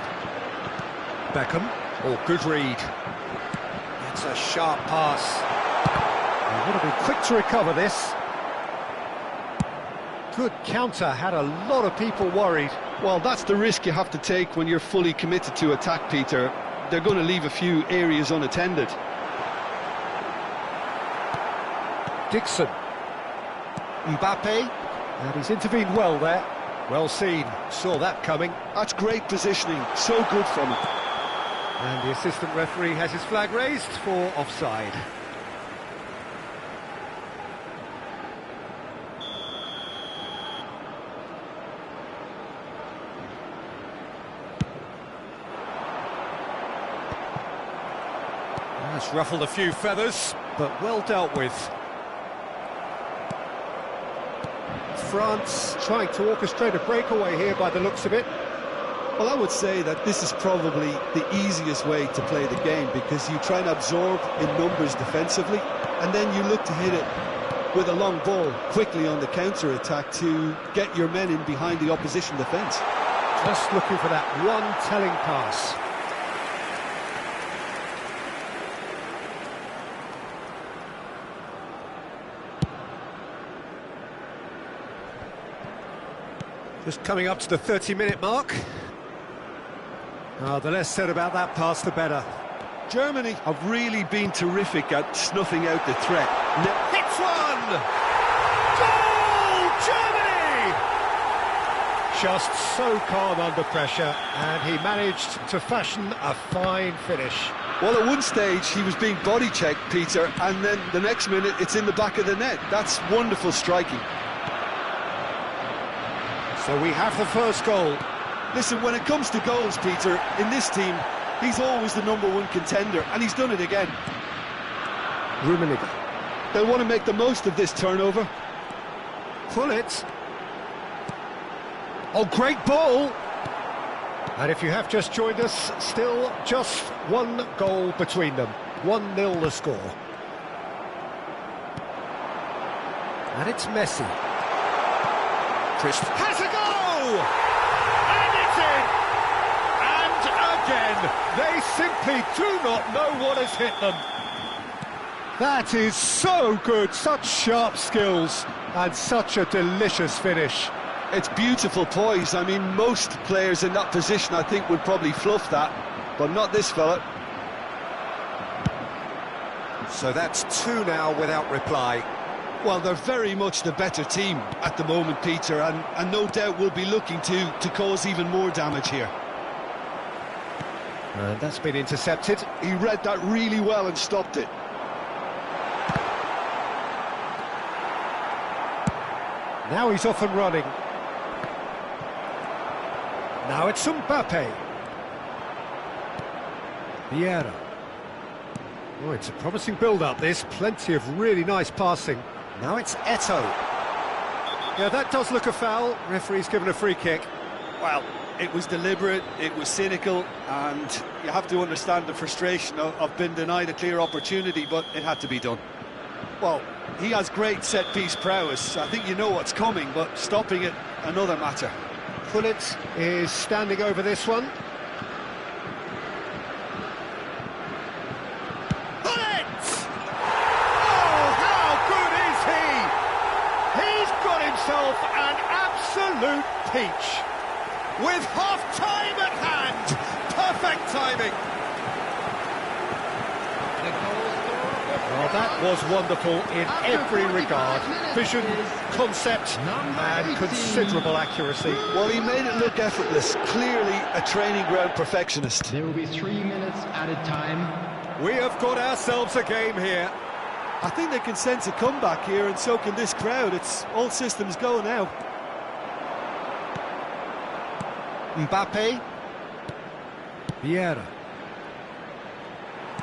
Beckham. Oh, good read. That's a sharp pass. They would have been quick to recover this. Good counter, had a lot of people worried. Well, that's the risk you have to take when you're fully committed to attack, Peter. They're going to leave a few areas unattended. Dixon. Mbappe, and he's intervened well there. Well seen, saw that coming. That's great positioning, so good from him. And the assistant referee has his flag raised for offside. That's ruffled a few feathers, but well dealt with. France trying to orchestrate a breakaway here by the looks of it. Well, I would say that this is probably the easiest way to play the game, because you try and absorb in numbers defensively, and then you look to hit it with a long ball quickly on the counter-attack to get your men in behind the opposition defence. Just looking for that one telling pass. Just coming up to the 30-minute mark. The less said about that pass, the better. Germany have really been terrific at snuffing out the threat. Hits one! Goal! Germany! Just so calm under pressure, and he managed to fashion a fine finish. Well, at one stage he was being body-checked, Peter, and then the next minute it's in the back of the net. That's wonderful striking. So we have the first goal. Listen, when it comes to goals, Peter, in this team, he's always the #1 contender, and he's done it again. Rummenigge. They'll want to make the most of this turnover. Pull it. Oh, great ball! And if you have just joined us, still just one goal between them. 1-0 the score. And it's Messi. Crisp has a go! And it's in! And again, they simply do not know what has hit them. That is so good, such sharp skills, and such a delicious finish. It's beautiful poise. I mean, most players in that position, I think, would probably fluff that, but not this fella. So that's 2 now without reply. Well, they're very much the better team at the moment, Peter, and no doubt will be looking to cause even more damage here. And that's been intercepted. He read that really well and stopped it. Now he's off and running. Now it's Mbappe. Vieira. Oh, it's a promising build-up, this. Plenty of really nice passing. Now it's Eto'o. Yeah, that does look a foul. Referee's given a free kick. Well, it was deliberate, it was cynical, and you have to understand the frustration of being denied a clear opportunity, but it had to be done. Well, he has great set-piece prowess. I think you know what's coming, but stopping it, another matter. Gullit is standing over this one. Gullit! Oh, how good is he? He's got himself an absolute peach. With half-time at hand. Perfect timing. Well, that was wonderful in every regard. Vision, concept, and considerable accuracy. Well, he made it look effortless. Clearly a training ground perfectionist. There will be 3 minutes added time. We have got ourselves a game here. I think they can sense a comeback here, and so can this crowd. It's all systems go now. Mbappe. Vieira.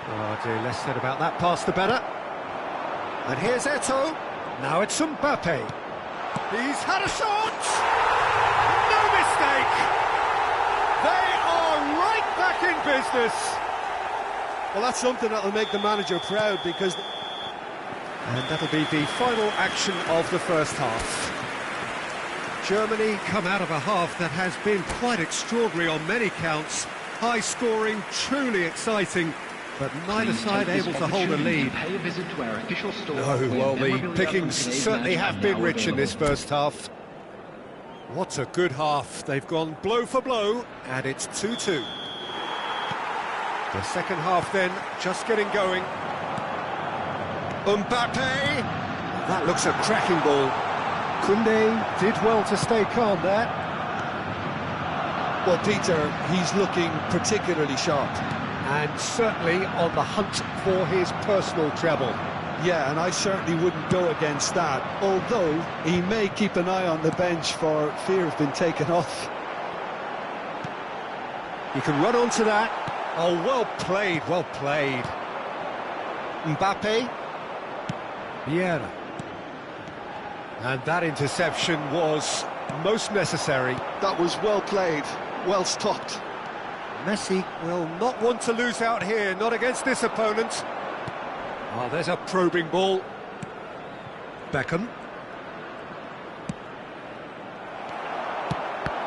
Oh dear, less said about that pass the better. And here's Eto'o. Now it's Mbappe. He's had a shot! No mistake! They are right back in business! Well, that's something that'll make the manager proud, because... And that'll be the final action of the first half. Germany come out of a half that has been quite extraordinary on many counts. High scoring, truly exciting. But neither side able to hold a lead. No, well, the pickings certainly have been rich in this first half. What a good half. They've gone blow for blow, and it's 2-2. The second half then, just getting going. Mbappe! That looks a cracking ball. Koundé did well to stay calm there. Well, Peter, he's looking particularly sharp. And certainly on the hunt for his personal treble. Yeah, and I certainly wouldn't go against that, although he may keep an eye on the bench for fear of being taken off. He can run onto that. Oh, well played, well played. Mbappe. Vieira. And that interception was most necessary. That was well played, well stopped. Messi will not want to lose out here, not against this opponent. Oh, there's a probing ball. Beckham.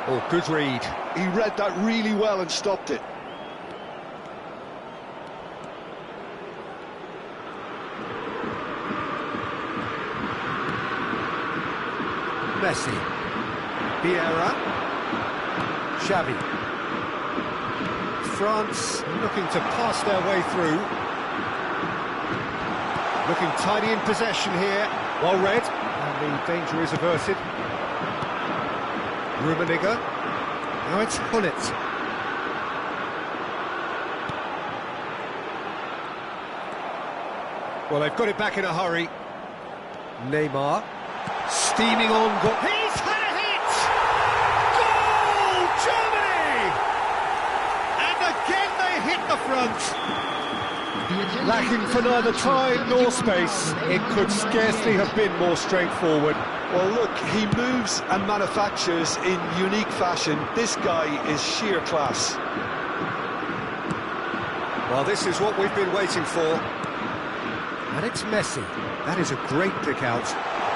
Oh, good read. He read that really well and stopped it. Messi. Vieira. Xavi. France looking to pass their way through. Looking tidy in possession here. Well read, and the danger is averted. Rummenigge. Now it's Gullit. Well, they've got it back in a hurry. Neymar. Steaming on. He's had a hit! Goal! Germany! And again they hit the front. Lacking for neither time nor space. It could scarcely have been more straightforward. Well, look, he moves and manufactures in unique fashion. This guy is sheer class. Well, this is what we've been waiting for. And it's Messi. That is a great pick out.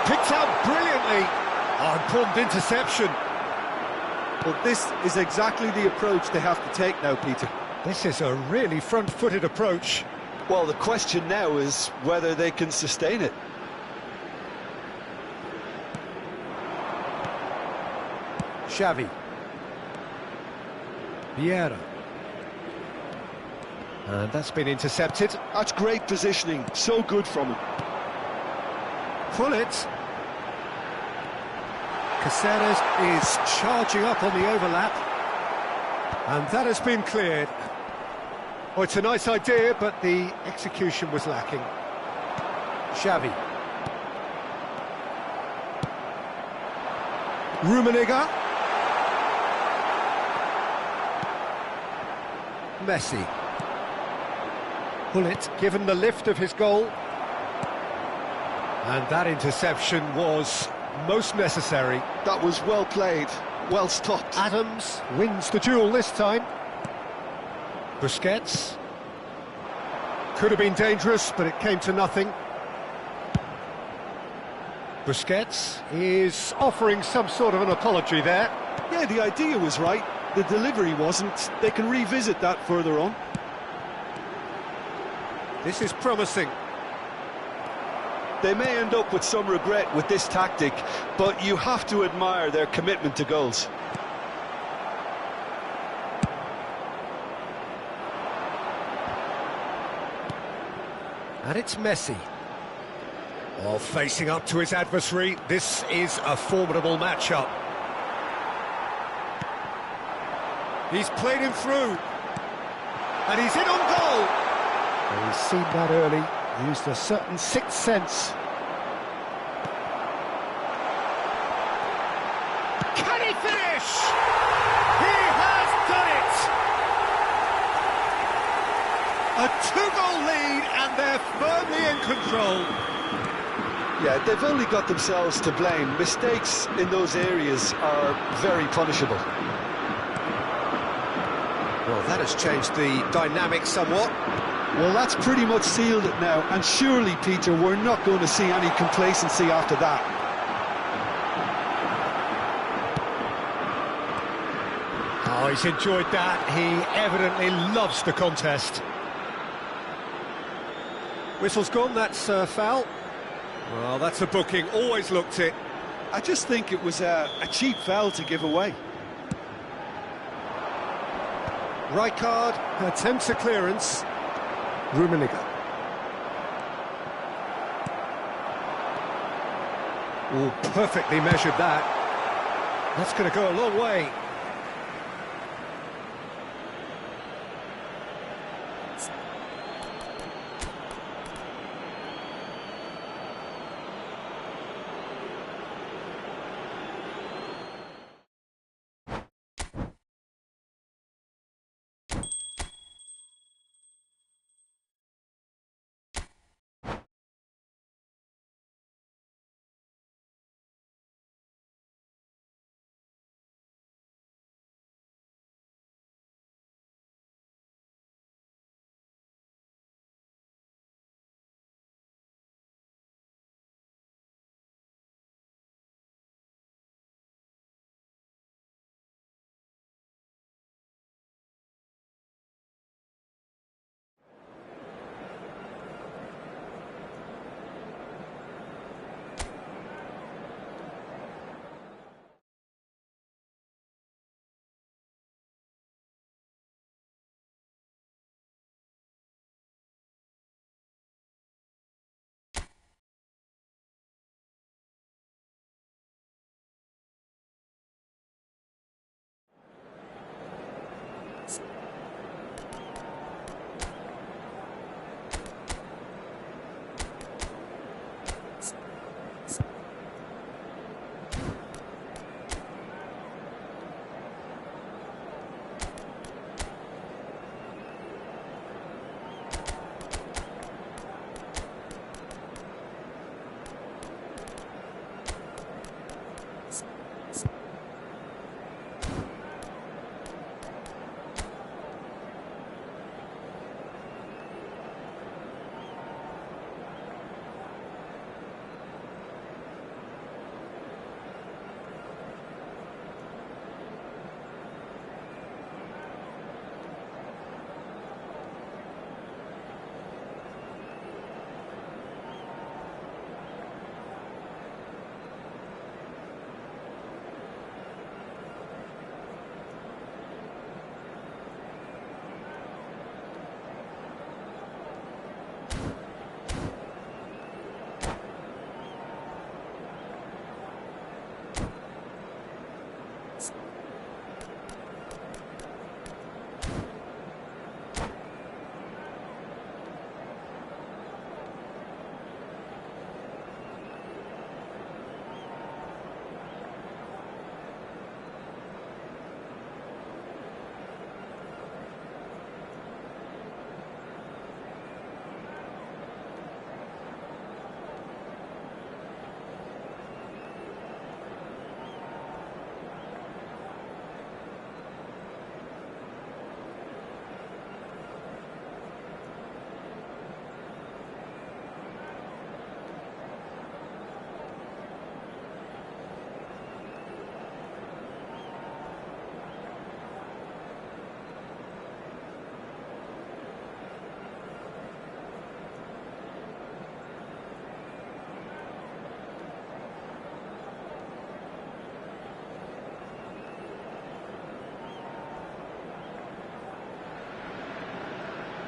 picked out brilliantly. Oh, important interception. Well, this is exactly the approach they have to take now, Peter. This is a really front-footed approach. Well, the question now is whether they can sustain it. Xavi. Vieira. And that's been intercepted. That's great positioning, so good from him. Pull it. Caceres is charging up on the overlap. And that has been cleared. Oh, it's a nice idea, but the execution was lacking. Xavi. Rummenigge. Messi. Pullet, given the lift of his goal. And that interception was most necessary. That was well played, well stopped. Adams wins the duel this time. Busquets. Could have been dangerous, but it came to nothing. Busquets is offering some sort of an apology there. Yeah, the idea was right. The delivery wasn't. They can revisit that further on. This is promising. They may end up with some regret with this tactic, but you have to admire their commitment to goals. And it's Messi. Oh, facing up to his adversary, this is a formidable matchup. He's played him through. And he's in on goal. And he's seen that early, used a certain sixth sense. Can he finish? He has done it! A two-goal lead, and they're firmly in control. Yeah, they've only got themselves to blame. Mistakes in those areas are very punishable. Well, that has changed the dynamic somewhat. Well, that's pretty much sealed it now, and surely, Peter, we're not going to see any complacency after that. Oh, he's enjoyed that. He evidently loves the contest. Whistle's gone, that's foul. Well, that's a booking, always looked it. I just think it was a cheap foul to give away. Rijkaard attempts a clearance. Rummenigge. Oh, perfectly measured that. That's going to go a long way.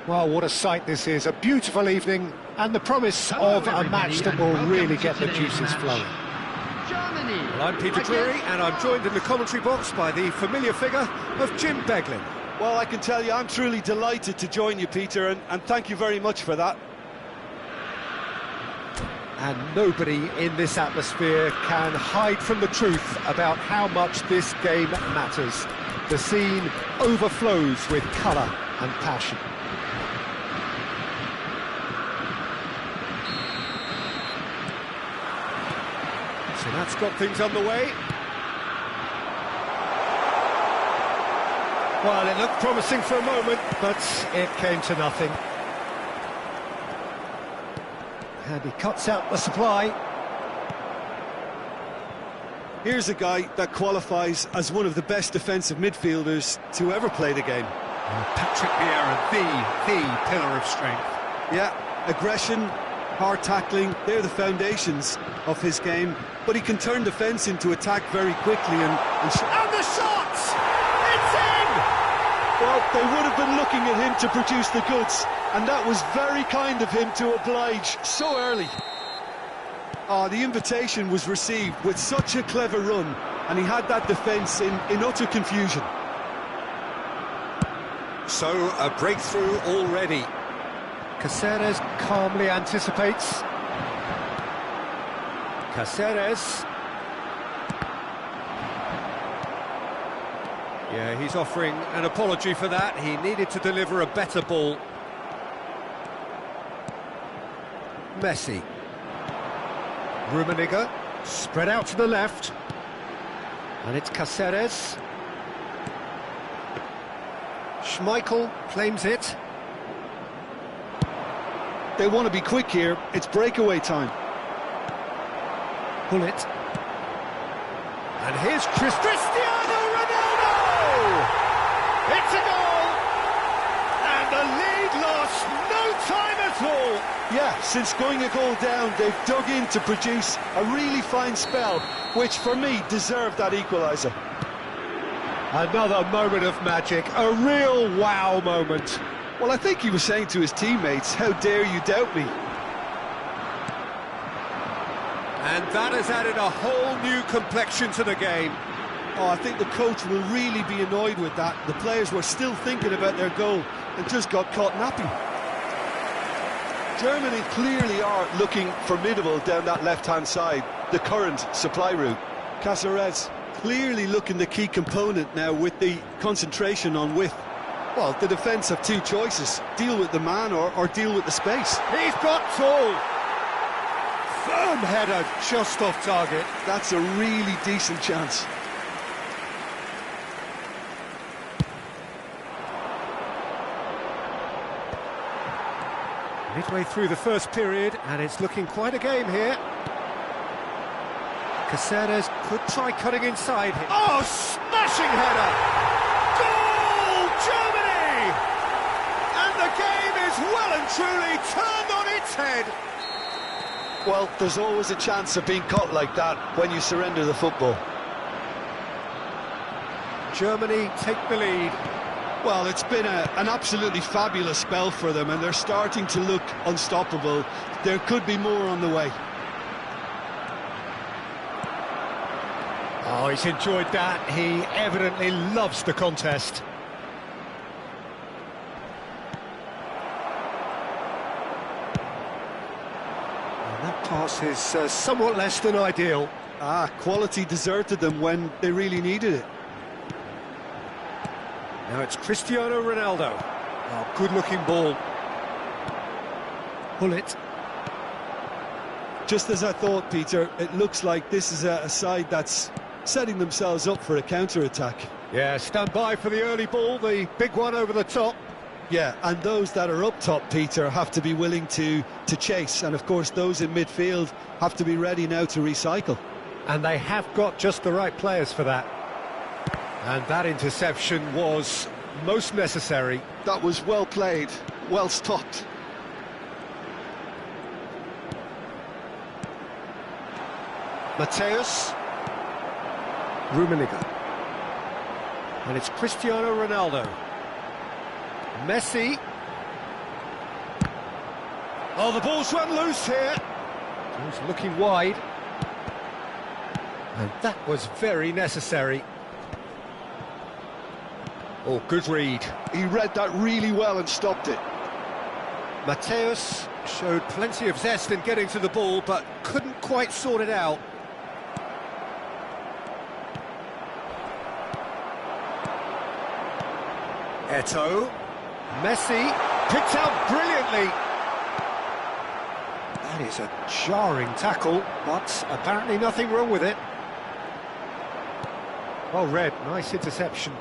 Well, what a sight this is. A beautiful evening and the promise of a match that will really get the juices flowing. Germany. Well, I'm Peter Drury, and I'm joined in the commentary box by the familiar figure of Jim Beglin. Well, I can tell you, I'm truly delighted to join you, Peter, and thank you very much for that. And nobody in this atmosphere can hide from the truth about how much this game matters. The scene overflows with colour and passion. So that's got things underway. Well, it looked promising for a moment, but it came to nothing. And he cuts out the supply. Here's a guy that qualifies as one of the best defensive midfielders to ever play the game. Patrick Vieira, the pillar of strength. Yeah, aggression, hard tackling, they're the foundations of his game. But he can turn defence into attack very quickly and the shots! It's in! Well, they would have been looking at him to produce the goods, and that was very kind of him to oblige so early. The invitation was received with such a clever run, and he had that defence in utter confusion. So, a breakthrough already. Caceres calmly anticipates. Caceres. Yeah, he's offering an apology for that. He needed to deliver a better ball. Messi. Rummenigge, spread out to the left. And it's Caceres. Schmeichel claims it. They want to be quick here, it's breakaway time. Pull it. And here's Cristiano Ronaldo! It's a goal! And the lead lost no time at all! Yeah, since going a goal down, they've dug in to produce a really fine spell, which for me deserved that equaliser. Another moment of magic, a real wow moment. Well, I think he was saying to his teammates, how dare you doubt me? And that has added a whole new complexion to the game. I think the coach will really be annoyed with that. The players were still thinking about their goal and just got caught napping. Germany clearly are looking formidable down that left-hand side, the current supply route. Caceres clearly looking the key component now with the concentration on width. Well, the defence have two choices, deal with the man or deal with the space. He's got two! Firm header, just off target. That's a really decent chance. Midway through the first period, and it's looking quite a game here. Caceres could try cutting inside here. Oh, smashing header! Goal, Germany! And the game is well and truly turned on its head. Well, there's always a chance of being caught like that when you surrender the football. Germany take the lead. Well, it's been an absolutely fabulous spell for them, and they're starting to look unstoppable. There could be more on the way. Oh, he's enjoyed that. He evidently loves the contest. And that pass is somewhat less than ideal. Quality deserted them when they really needed it. Now it's Cristiano Ronaldo. Oh, good-looking ball. Pull it. Just as I thought, Peter, it looks like this is a side that's setting themselves up for a counter-attack. Yeah, stand by for the early ball, the big one over the top. Yeah, and those that are up top, Peter, have to be willing to chase. And, of course, those in midfield have to be ready now to recycle. And they have got just the right players for that. And that interception was most necessary. That was well played, well stopped. Mateus. Rummenigge. And it's Cristiano Ronaldo. Messi. Oh, the ball's run loose here. He's looking wide. And that was very necessary. Oh, good read. He read that really well and stopped it. Mateus showed plenty of zest in getting to the ball, but couldn't quite sort it out. Eto'o. Messi picked out brilliantly. That is a jarring tackle, but apparently nothing wrong with it. Well read, nice interception.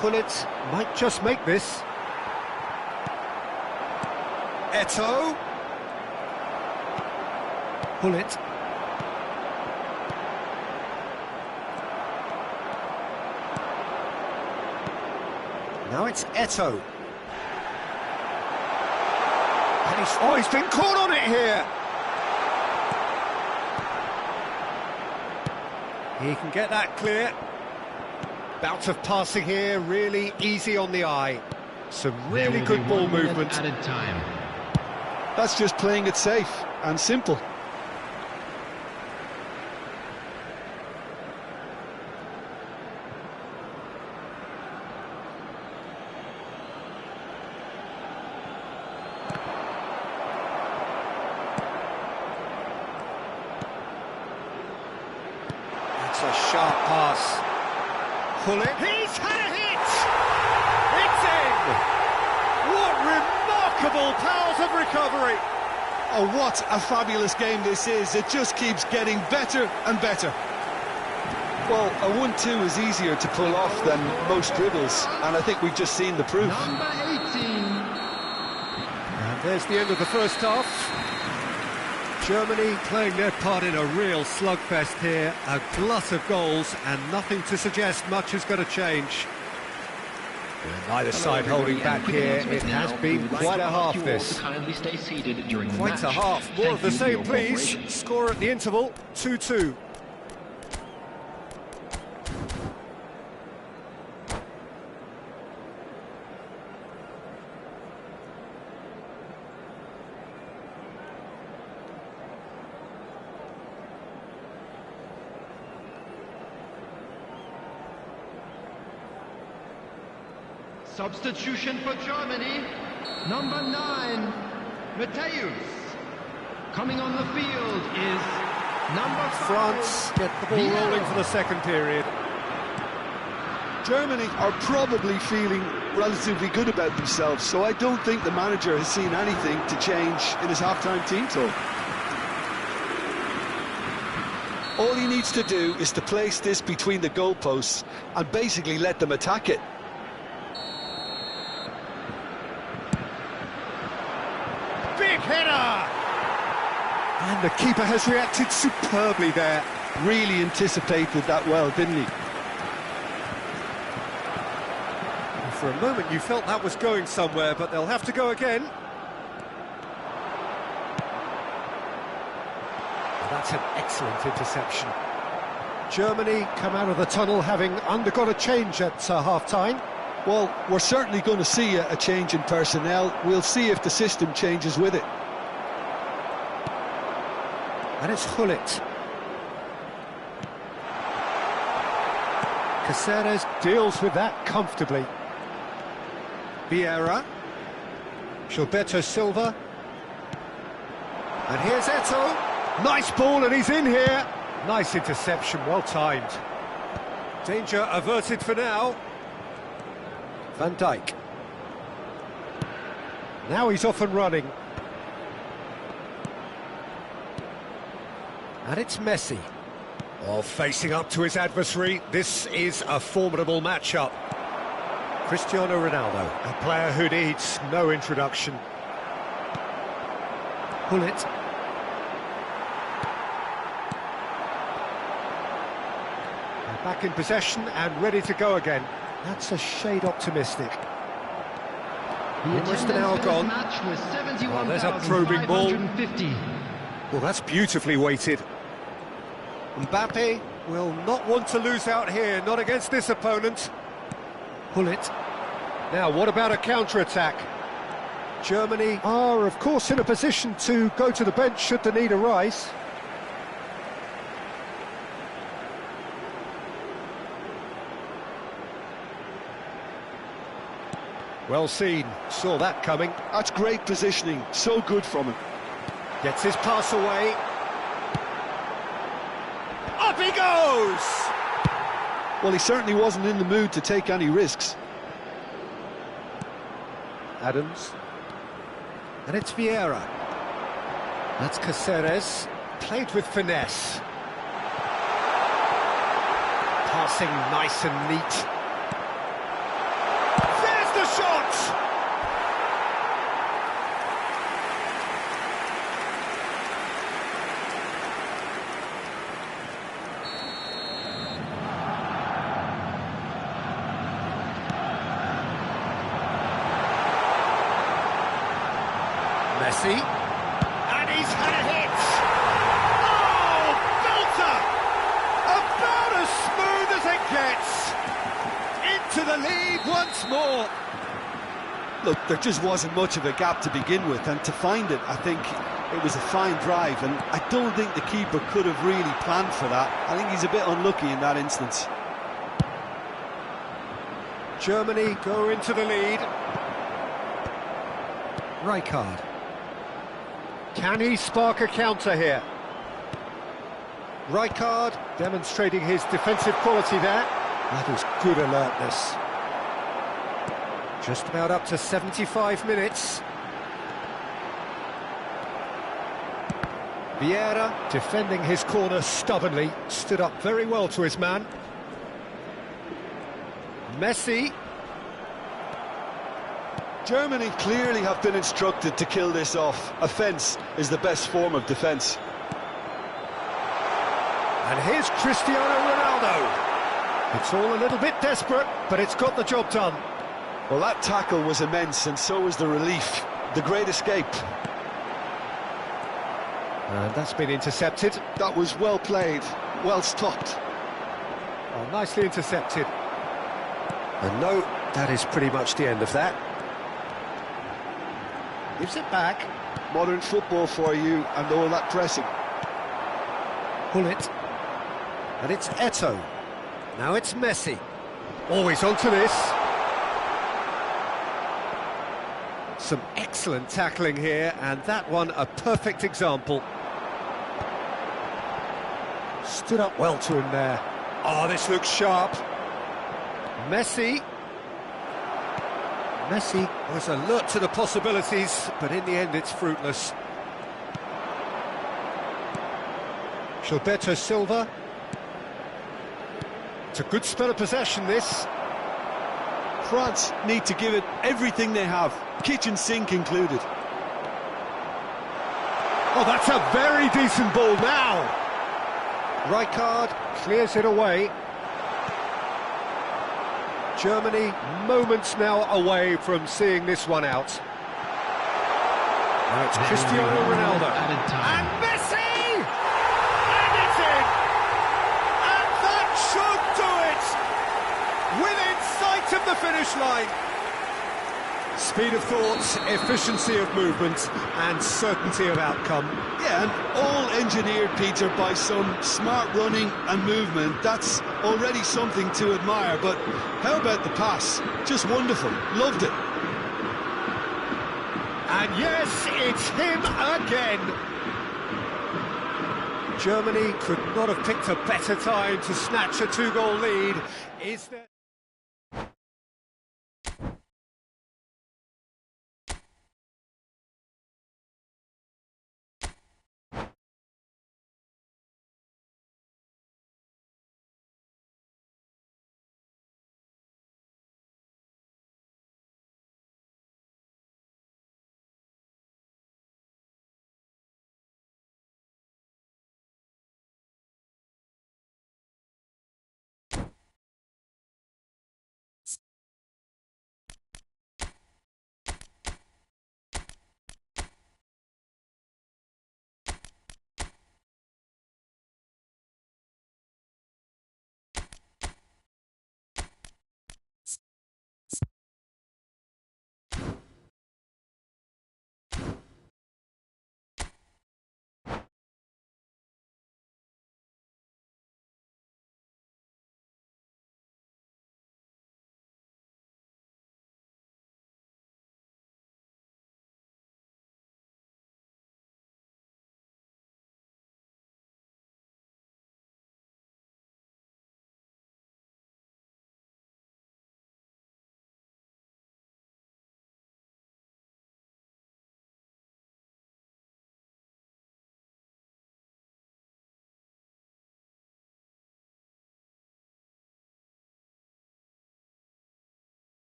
Gullit might just make this. Eto'o. Gullit. Now it's Eto'o. And he's been caught on it here. He can get that clear. Bout of passing here, really easy on the eye. Some really good ball movement. Added time. That's just playing it safe and simple. That's a sharp pass. Pull it. He's had a hit! It's in! What remarkable powers of recovery! Oh, what a fabulous game this is. It just keeps getting better and better. Well, a 1-2 is easier to pull off than most dribbles, and I think we've just seen the proof. Number 18. And there's the end of the first half. Germany playing their part in a real slugfest here, a glut of goals, and nothing to suggest much is going to change. And neither side holding back here. It has been quite a half, this. Quite a half. More of the same, please. Score at the interval, 2-2. Substitution for Germany, number 9, Mateus. Coming on the field is number 5. France get the ball rolling for the second period. Germany are probably feeling relatively good about themselves, so I don't think the manager has seen anything to change in his half-time team talk. All he needs to do is to place this between the goalposts and basically let them attack it. Big header! And the keeper has reacted superbly there. Really anticipated that well, didn't he? For a moment you felt that was going somewhere, but they'll have to go again. That's an excellent interception. Germany come out of the tunnel having undergone a change at half-time. Well, we're certainly going to see a change in personnel. We'll see if the system changes with it. And it's Gullit. Caceres deals with that comfortably. Vieira. Gilberto Silva. And here's Eto'o. Nice ball, and he's in here. Nice interception, well timed. Danger averted for now. Van Dijk. Now he's off and running. And it's Messi. Oh, facing up to his adversary. This is a formidable matchup. Cristiano Ronaldo, a player who needs no introduction. Gullit. Back in possession and ready to go again. That's a shade optimistic. Almost an hour gone. Oh, there's a probing ball. Well, that's beautifully weighted. Mbappe will not want to lose out here, not against this opponent. Pull it. Now, what about a counter-attack? Germany are, of course, in a position to go to the bench should the need arise. Well seen, saw that coming. That's great positioning, so good from him. Gets his pass away. Up he goes! Well, he certainly wasn't in the mood to take any risks. Adams. And it's Vieira. That's Caceres. Played with finesse. Passing nice and neat. There's the shot! Messi, and he's had a hit! Oh, belter! About as smooth as it gets! Into the lead once more! Look, there just wasn't much of a gap to begin with, and to find it, I think it was a fine drive, and I don't think the keeper could have really planned for that. I think he's a bit unlucky in that instance. Germany go into the lead. Rijkaard. Can he spark a counter here? Rijkaard demonstrating his defensive quality there. That is good alertness. Just about up to 75 minutes. Vieira defending his corner stubbornly, stood up very well to his man. Messi. Germany clearly have been instructed to kill this off. Offence is the best form of defence. And here's Cristiano Ronaldo. It's all a little bit desperate, but it's got the job done. Well, that tackle was immense, and so was the relief. The great escape. And that's been intercepted. That was well played, well stopped. Oh, nicely intercepted. And no, that is pretty much the end of that. Gives it back. Modern football for you, and all that pressing. Pull it. And it's Eto'o. Now it's Messi. Always onto this. Some excellent tackling here, and that one a perfect example. Stood up well to him there. Oh, this looks sharp. Messi. Messi was alert to the possibilities, but in the end it's fruitless. Gilberto Silva. It's a good spell of possession, this. France need to give it everything they have, kitchen sink included. Oh, that's a very decent ball now. Rijkaard clears it away. Germany moments now away from seeing this one out. Now it's Cristiano Ronaldo. And Messi! And it's in! And that should do it! Within sight of the finish line. Speed of thought, efficiency of movement, and certainty of outcome. Yeah, and all engineered, Peter, by some smart running and movement. That's already something to admire, but how about the pass? Just wonderful, loved it. And yes, it's him again. Germany could not have picked a better time to snatch a two-goal lead. Is there...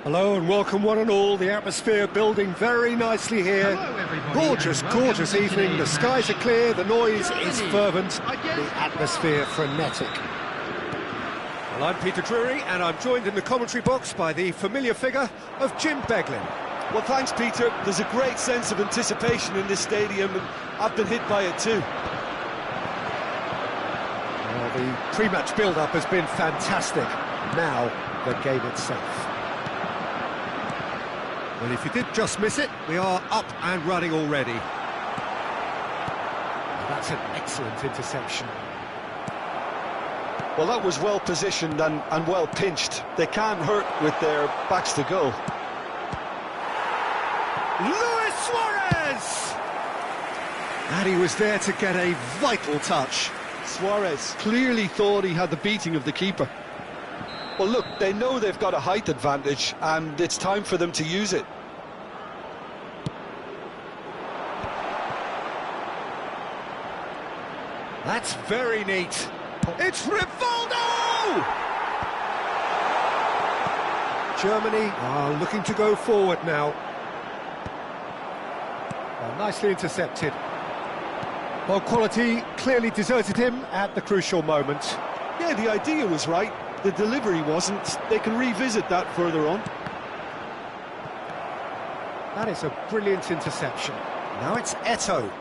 Hello and welcome one and all. The atmosphere building very nicely here. Hello, everybody, Gorgeous, and welcome gorgeous to evening. The today's skies are match. clear, the noise is Germany fervent, against the atmosphere frenetic. Well, I'm Peter Drury and I'm joined in the commentary box by the familiar figure of Jim Beglin. Well, thanks, Peter. There's a great sense of anticipation in this stadium, and I've been hit by it too. Well, the pre-match build-up has been fantastic. Now, the game itself. Well, if you did just miss it, we are up and running already. That's an excellent interception. Well, that was well positioned and well pinched. They can't hurt with their backs to goal. Luis Suarez! And he was there to get a vital touch. Suarez clearly thought he had the beating of the keeper. Well, look, they know they've got a height advantage, and it's time for them to use it. That's very neat. It's Rivaldo! Germany are looking to go forward now. Well, nicely intercepted. Well, quality clearly deserted him at the crucial moment. Yeah, the idea was right. The delivery wasn't. They can revisit that further on. That is a brilliant interception. Now it's Eto'o.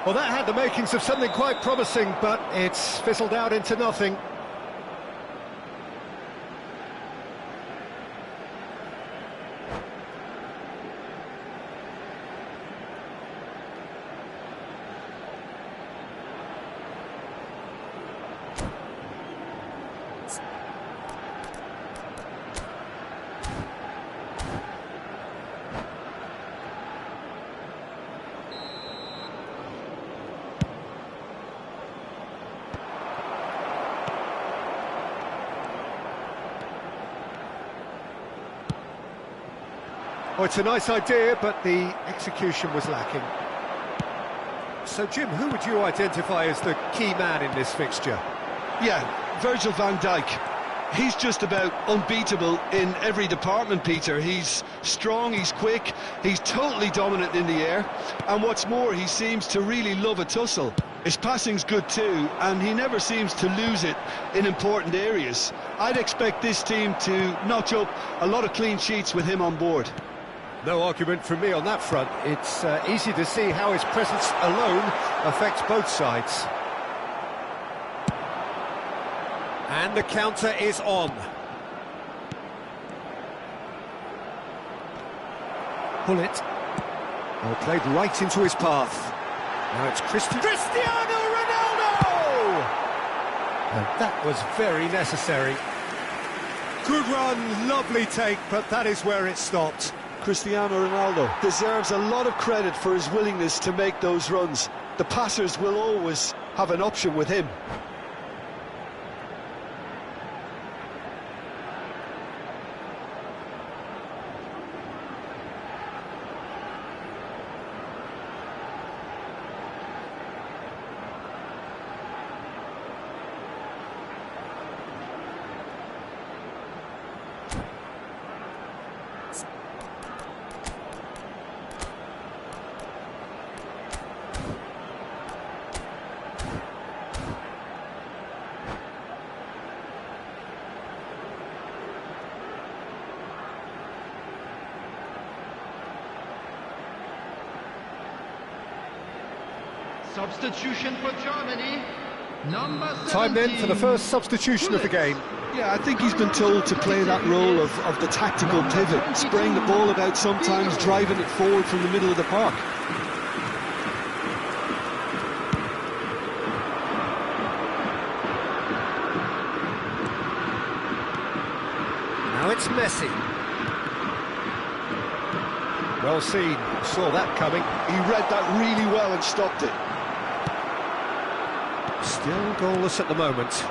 Well, that had the makings of something quite promising, but it's fizzled out into nothing. Oh, it's a nice idea, but the execution was lacking. So, Jim, who would you identify as the key man in this fixture? Yeah, Virgil van Dijk. He's just about unbeatable in every department, Peter. He's strong, he's quick, he's totally dominant in the air, and what's more, he seems to really love a tussle. His passing's good too, and he never seems to lose it in important areas. I'd expect this team to notch up a lot of clean sheets with him on board. No argument from me on that front. It's easy to see how his presence alone affects both sides. And the counter is on. Pullet. Well, played right into his path. Now it's Cristiano Ronaldo! And that was very necessary. Good run, lovely take, but that is where it stopped. Cristiano Ronaldo deserves a lot of credit for his willingness to make those runs. The passers will always have an option with him. Substitution for Germany, number 17. Time then for the first substitution of the game. Yeah, I think he's been told to play that role of the tactical pivot, spraying the ball about sometimes, driving it forward from the middle of the park. Now it's Messi. Well seen, saw that coming. He read that really well and stopped it. Still goalless at the moment.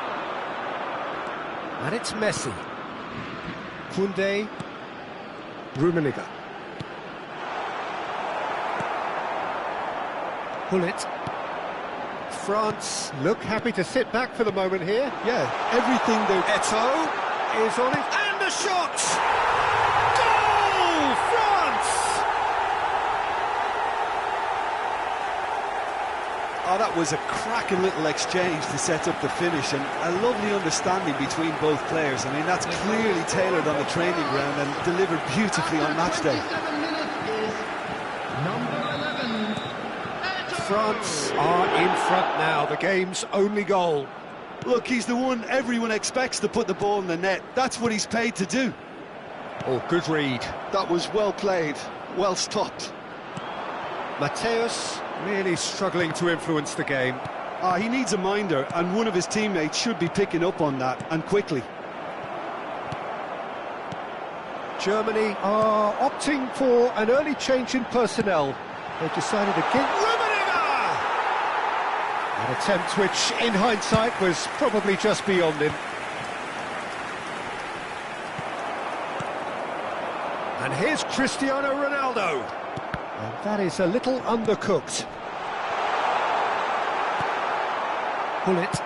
And it's Messi. Koundé. Rummenigge. Pullet. France look happy to sit back for the moment here. Yeah, everything they're... Eto'o is on it, and a shot! Oh, that was a cracking little exchange to set up the finish, and a lovely understanding between both players. I mean, that's clearly tailored on the training ground and delivered beautifully on match day. France are in front now, the game's only goal. Look, he's the one everyone expects to put the ball in the net. That's what he's paid to do. Oh, good read. That was well played, well stopped. Mateus really struggling to influence the game. He needs a minder, and one of his teammates should be picking up on that, and quickly. Germany are opting for an early change in personnel. They've decided to give an attempt which, in hindsight, was probably just beyond him. And here's Cristiano Ronaldo. And that is a little undercooked. Pull it.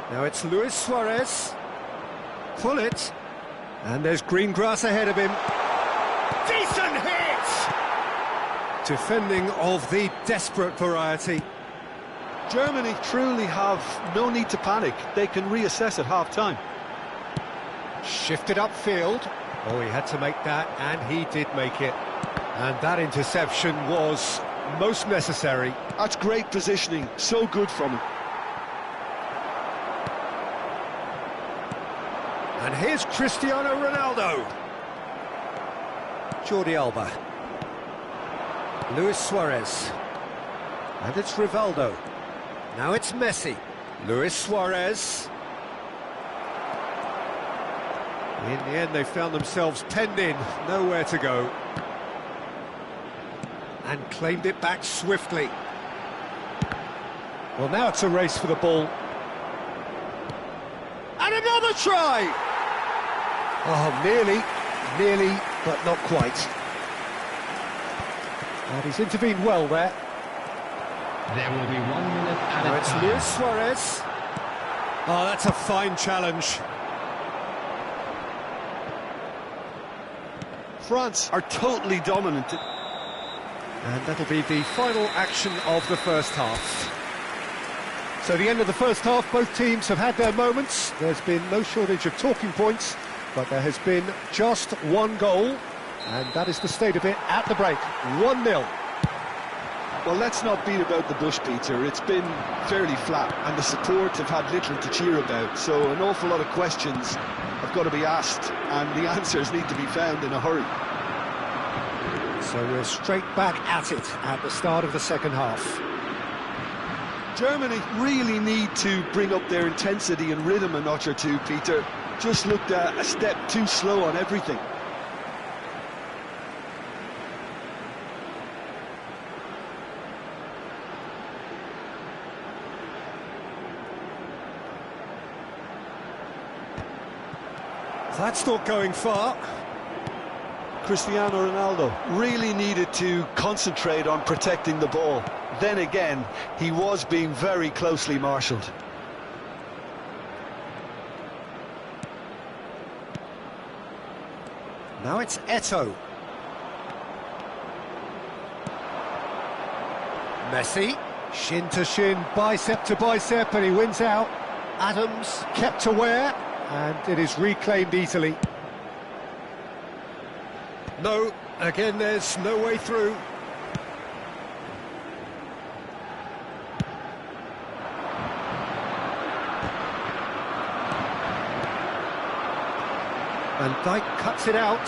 Now it's Luis Suarez. Pull it. And there's green grass ahead of him. Decent hit! Defending of the desperate variety. Germany truly have no need to panic. They can reassess at half-time. Shifted upfield. Oh, he had to make that, and he did make it. And that interception was most necessary. That's great positioning. So good from him. And here's Cristiano Ronaldo. Jordi Alba. Luis Suarez. And it's Rivaldo. Now it's Messi. Luis Suarez. In the end, they found themselves penned in, nowhere to go. And claimed it back swiftly. Well, now it's a race for the ball. And another try! Oh, nearly, but not quite. And he's intervened well there. There will be 1 minute at Now a it's time. Luis Suarez. Oh, that's a fine challenge. France are totally dominant. And that'll be the final action of the first half. So the end of the first half, both teams have had their moments. There's been no shortage of talking points, but there has been just one goal, and that is the state of it at the break. 1-0. Well, let's not beat about the bush, Peter. It's been fairly flat, and the support have had little to cheer about. So an awful lot of questions have got to be asked, and the answers need to be found in a hurry. So we're straight back at it at the start of the second half. Germany really need to bring up their intensity and rhythm a notch or two, Peter. Just looked a step too slow on everything. That's not going far. Cristiano Ronaldo really needed to concentrate on protecting the ball. Then again, he was being very closely marshalled. Now it's Eto'o. Messi, shin to shin, bicep to bicep, and he wins out. Adams kept aware, and it is reclaimed easily. No, again there's no way through. Van Dijk cuts it out.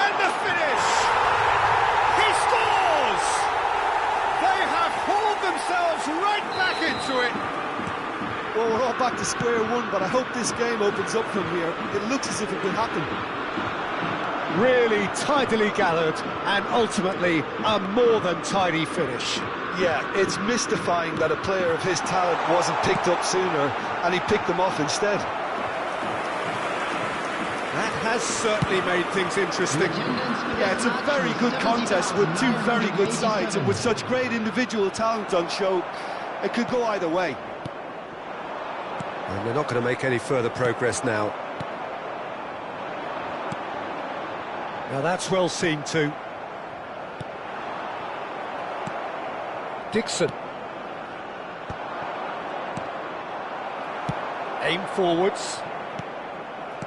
And the finish! He scores! They have hauled themselves right back into it. Well, we're all back to square one, but I hope this game opens up from here. It looks as if it could happen. Really tidily gathered, and ultimately a more than tidy finish. Yeah, it's mystifying that a player of his talent wasn't picked up sooner, and he picked them off instead. That has certainly made things interesting. Yeah, it's a very good contest with two very good sides, and with such great individual talent on show, it could go either way. And they're not going to make any further progress now. Now that's well seen too. Dixon. Aim forwards.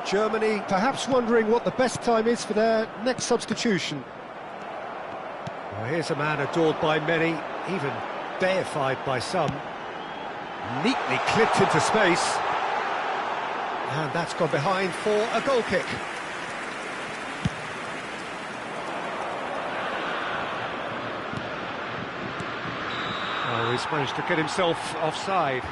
Germany perhaps wondering what the best time is for their next substitution. Well, here's a man adored by many, even deified by some. Neatly clipped into space. And that's gone behind for a goal kick. Oh, he's managed to get himself offside.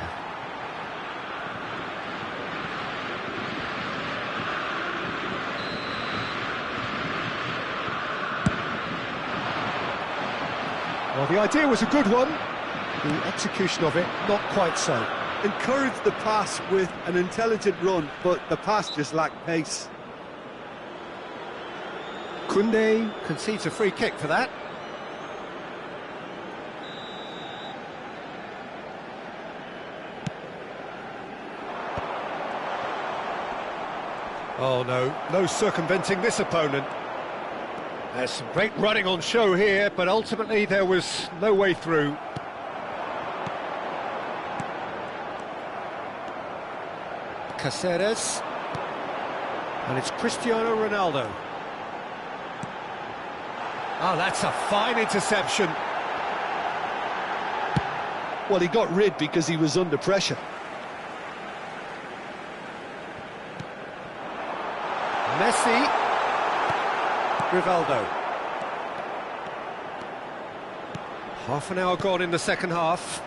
Well, the idea was a good one. The execution of it, not quite so. Encouraged the pass with an intelligent run, but the pass just lacked pace. Koundé concedes a free kick for that. Oh no, no circumventing this opponent. There's some great running on show here, but ultimately there was no way through. Caceres. And it's Cristiano Ronaldo. Oh, that's a fine interception. Well, he got rid because he was under pressure. Messi. Rivaldo. Half an hour gone in the second half.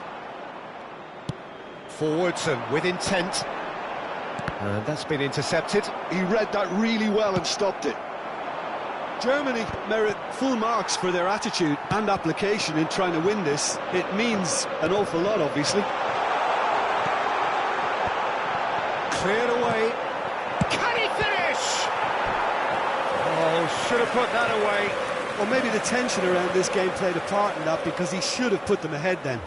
Forwards and with intent. And that's been intercepted. He read that really well and stopped it. Germany merit full marks for their attitude and application in trying to win this. It means an awful lot, obviously. Cleared away. Can he finish? Oh, should have put that away. Well, maybe the tension around this game played a part in that, because he should have put them ahead then.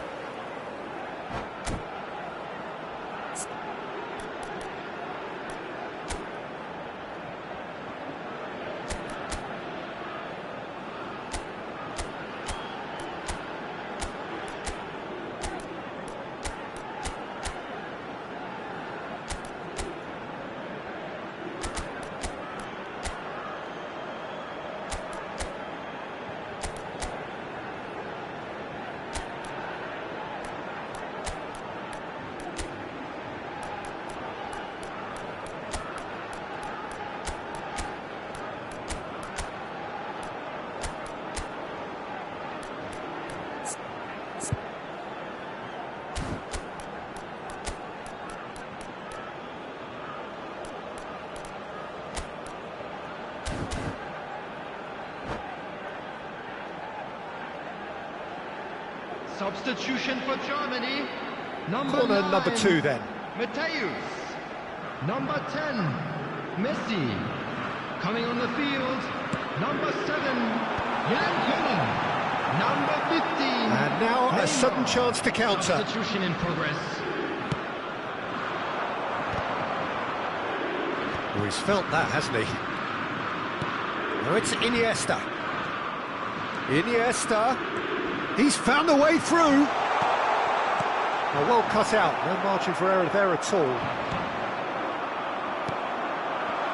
Substitution for Germany. Corner number 2 then. Matthäus. Number 10, Messi. Coming on the field, number 7, Yang. Number 15. And now a sudden chance to counter. Substitution in progress. Oh, he's felt that, hasn't he? Now it's Iniesta. Iniesta. He's found a way through. Oh, well cut out. No margin for error there at all.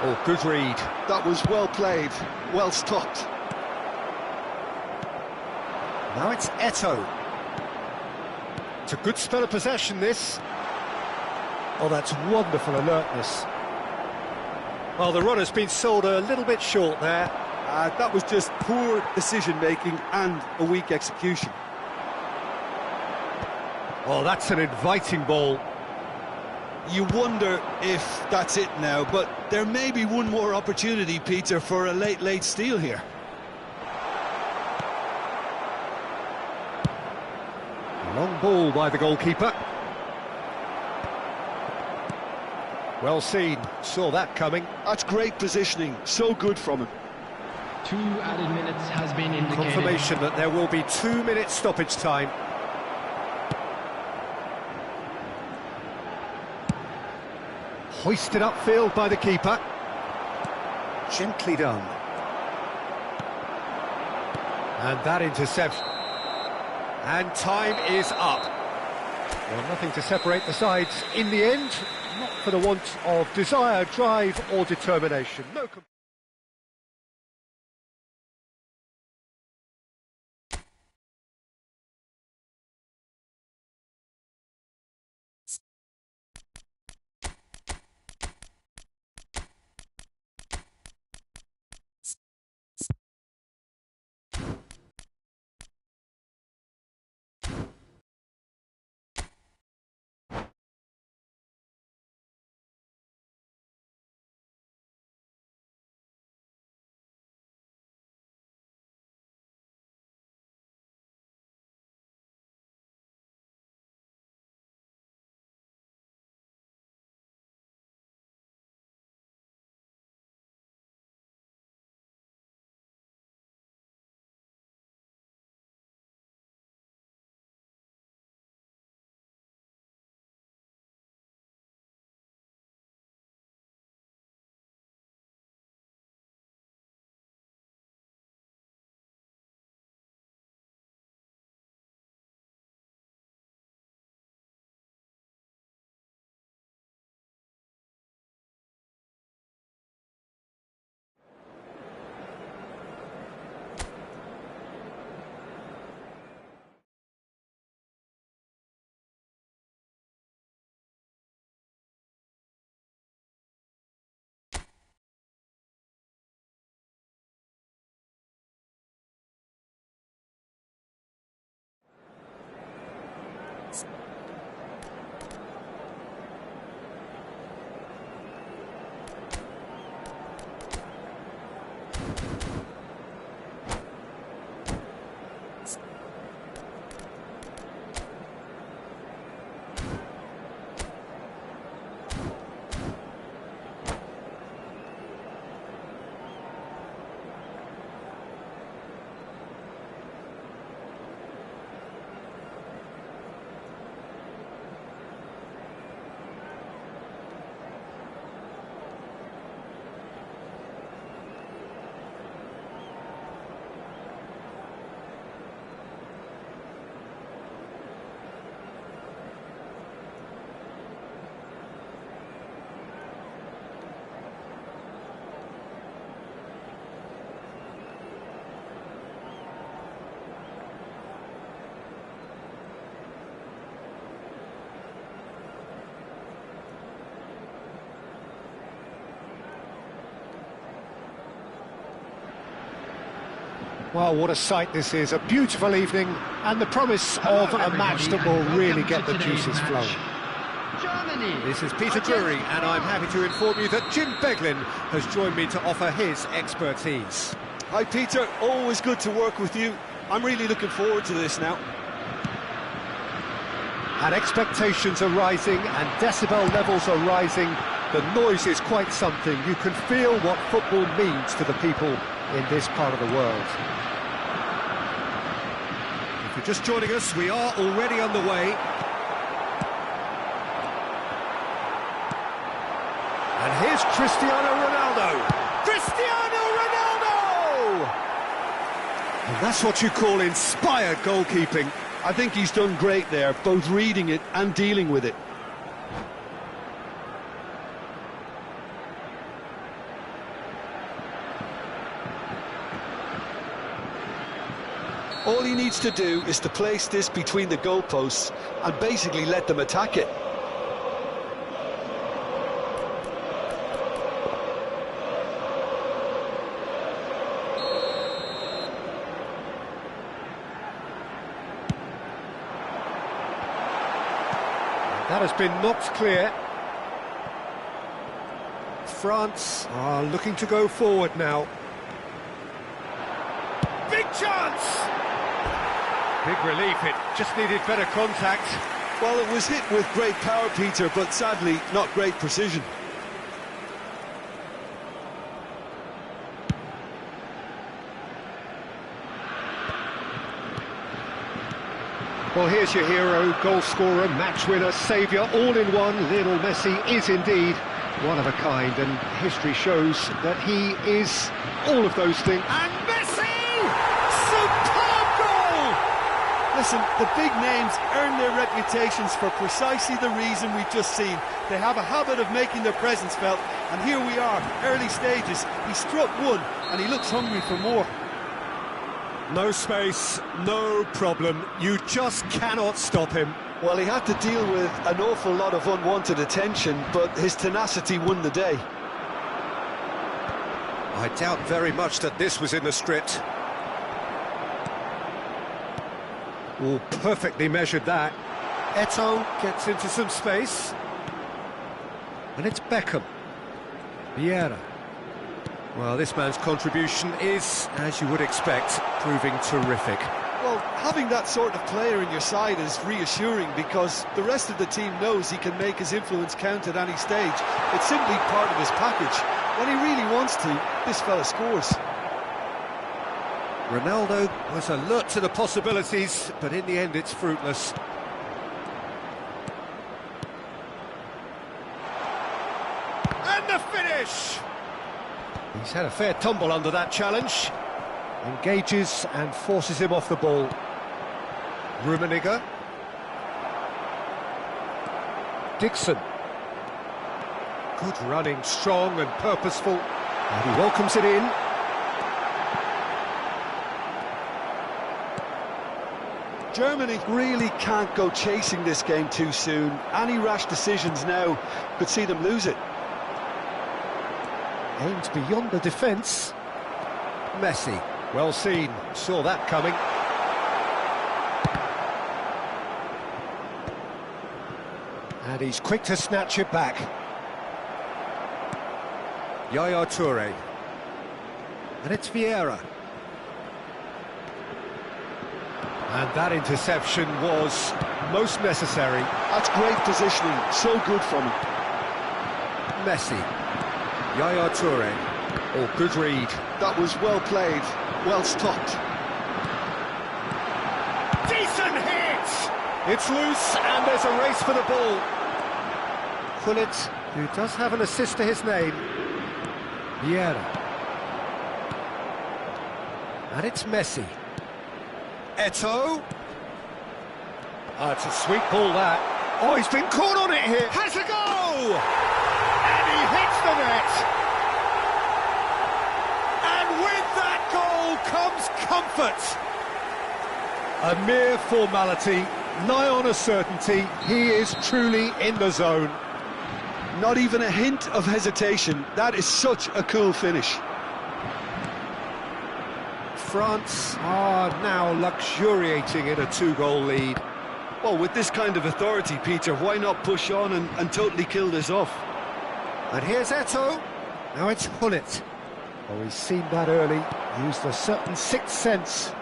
Oh, good read. That was well played, well stopped. Now it's Eto'o. It's a good spell of possession, this. Oh, that's wonderful alertness. Well, the runner's been sold a little bit short there. That was just poor decision-making and a weak execution. Oh, that's an inviting ball. You wonder if that's it now, but there may be one more opportunity, Peter, for a late steal here. Long ball by the goalkeeper. Well seen, saw that coming. That's great positioning, so good from him. 2 added minutes has been indicated. Confirmation that there will be 2 minutes stoppage time. Hoisted upfield by the keeper. Gently done. And that interception. And time is up. Well, nothing to separate the sides in the end, not for the want of desire, drive or determination. No. Well, what a sight this is, a beautiful evening, and the promise of a match that will really get the juices flowing. This is Peter Drury, and I'm happy to inform you that Jim Beglin has joined me to offer his expertise. Hi Peter, always good to work with you. I'm really looking forward to this now. And expectations are rising, and decibel levels are rising. The noise is quite something. You can feel what football means to the people in this part of the world. If you're just joining us, we are already underway. And here's Cristiano Ronaldo. Cristiano Ronaldo! And that's what you call inspired goalkeeping. I think he's done great there, both reading it and dealing with it. All he needs to do is to place this between the goalposts and basically let them attack it. That has been knocked clear. France are looking to go forward now. Big chance! Big relief, it just needed better contact. Well, it was hit with great power, Peter, but sadly not great precision. Well, here's your hero, goal scorer, match winner, saviour, all in one. Lionel Messi is indeed one of a kind, and history shows that he is all of those things. And Messi! Superb! Listen, the big names earn their reputations for precisely the reason we've just seen. They have a habit of making their presence felt, and here we are, early stages. He struck one, and he looks hungry for more. No space, no problem. You just cannot stop him. Well, he had to deal with an awful lot of unwanted attention, but his tenacity won the day. I doubt very much that this was in the script. Oh, perfectly measured that. Eto'o gets into some space. And it's Beckham. Vieira. Well, this man's contribution is, as you would expect, proving terrific. Well, having that sort of player in your side is reassuring because the rest of the team knows he can make his influence count at any stage. It's simply part of his package. When he really wants to, this fella scores. Ronaldo was alert to the possibilities, but in the end it's fruitless. And the finish! He's had a fair tumble under that challenge. Engages and forces him off the ball. Rummenigge. Dixon. Good running, strong and purposeful. And he welcomes it in. Germany really can't go chasing this game too soon. Any rash decisions now could see them lose it. Aims beyond the defence. Messi. Well seen. Saw that coming. And he's quick to snatch it back. Yaya Toure. And it's Vieira. And that interception was most necessary. That's great positioning. So good from him. Messi. Yaya Toure. Oh, good read. That was well played. Well stopped. Decent hit! It's loose and there's a race for the ball. Gullit, who does have an assist to his name. Vieira. And it's Messi. Eto'o. Oh, it's a sweet ball, that. Oh, he's been caught on it here. Has a go! And he hits the net. And with that goal comes comfort. A mere formality, nigh on a certainty. He is truly in the zone. Not even a hint of hesitation. That is such a cool finish. France are now luxuriating in a 2-goal lead. Well, with this kind of authority, Peter, why not push on and totally kill this off? And here's Eto'o. Now it's Gullit. Oh, he's seen that early. Used a certain sixth sense.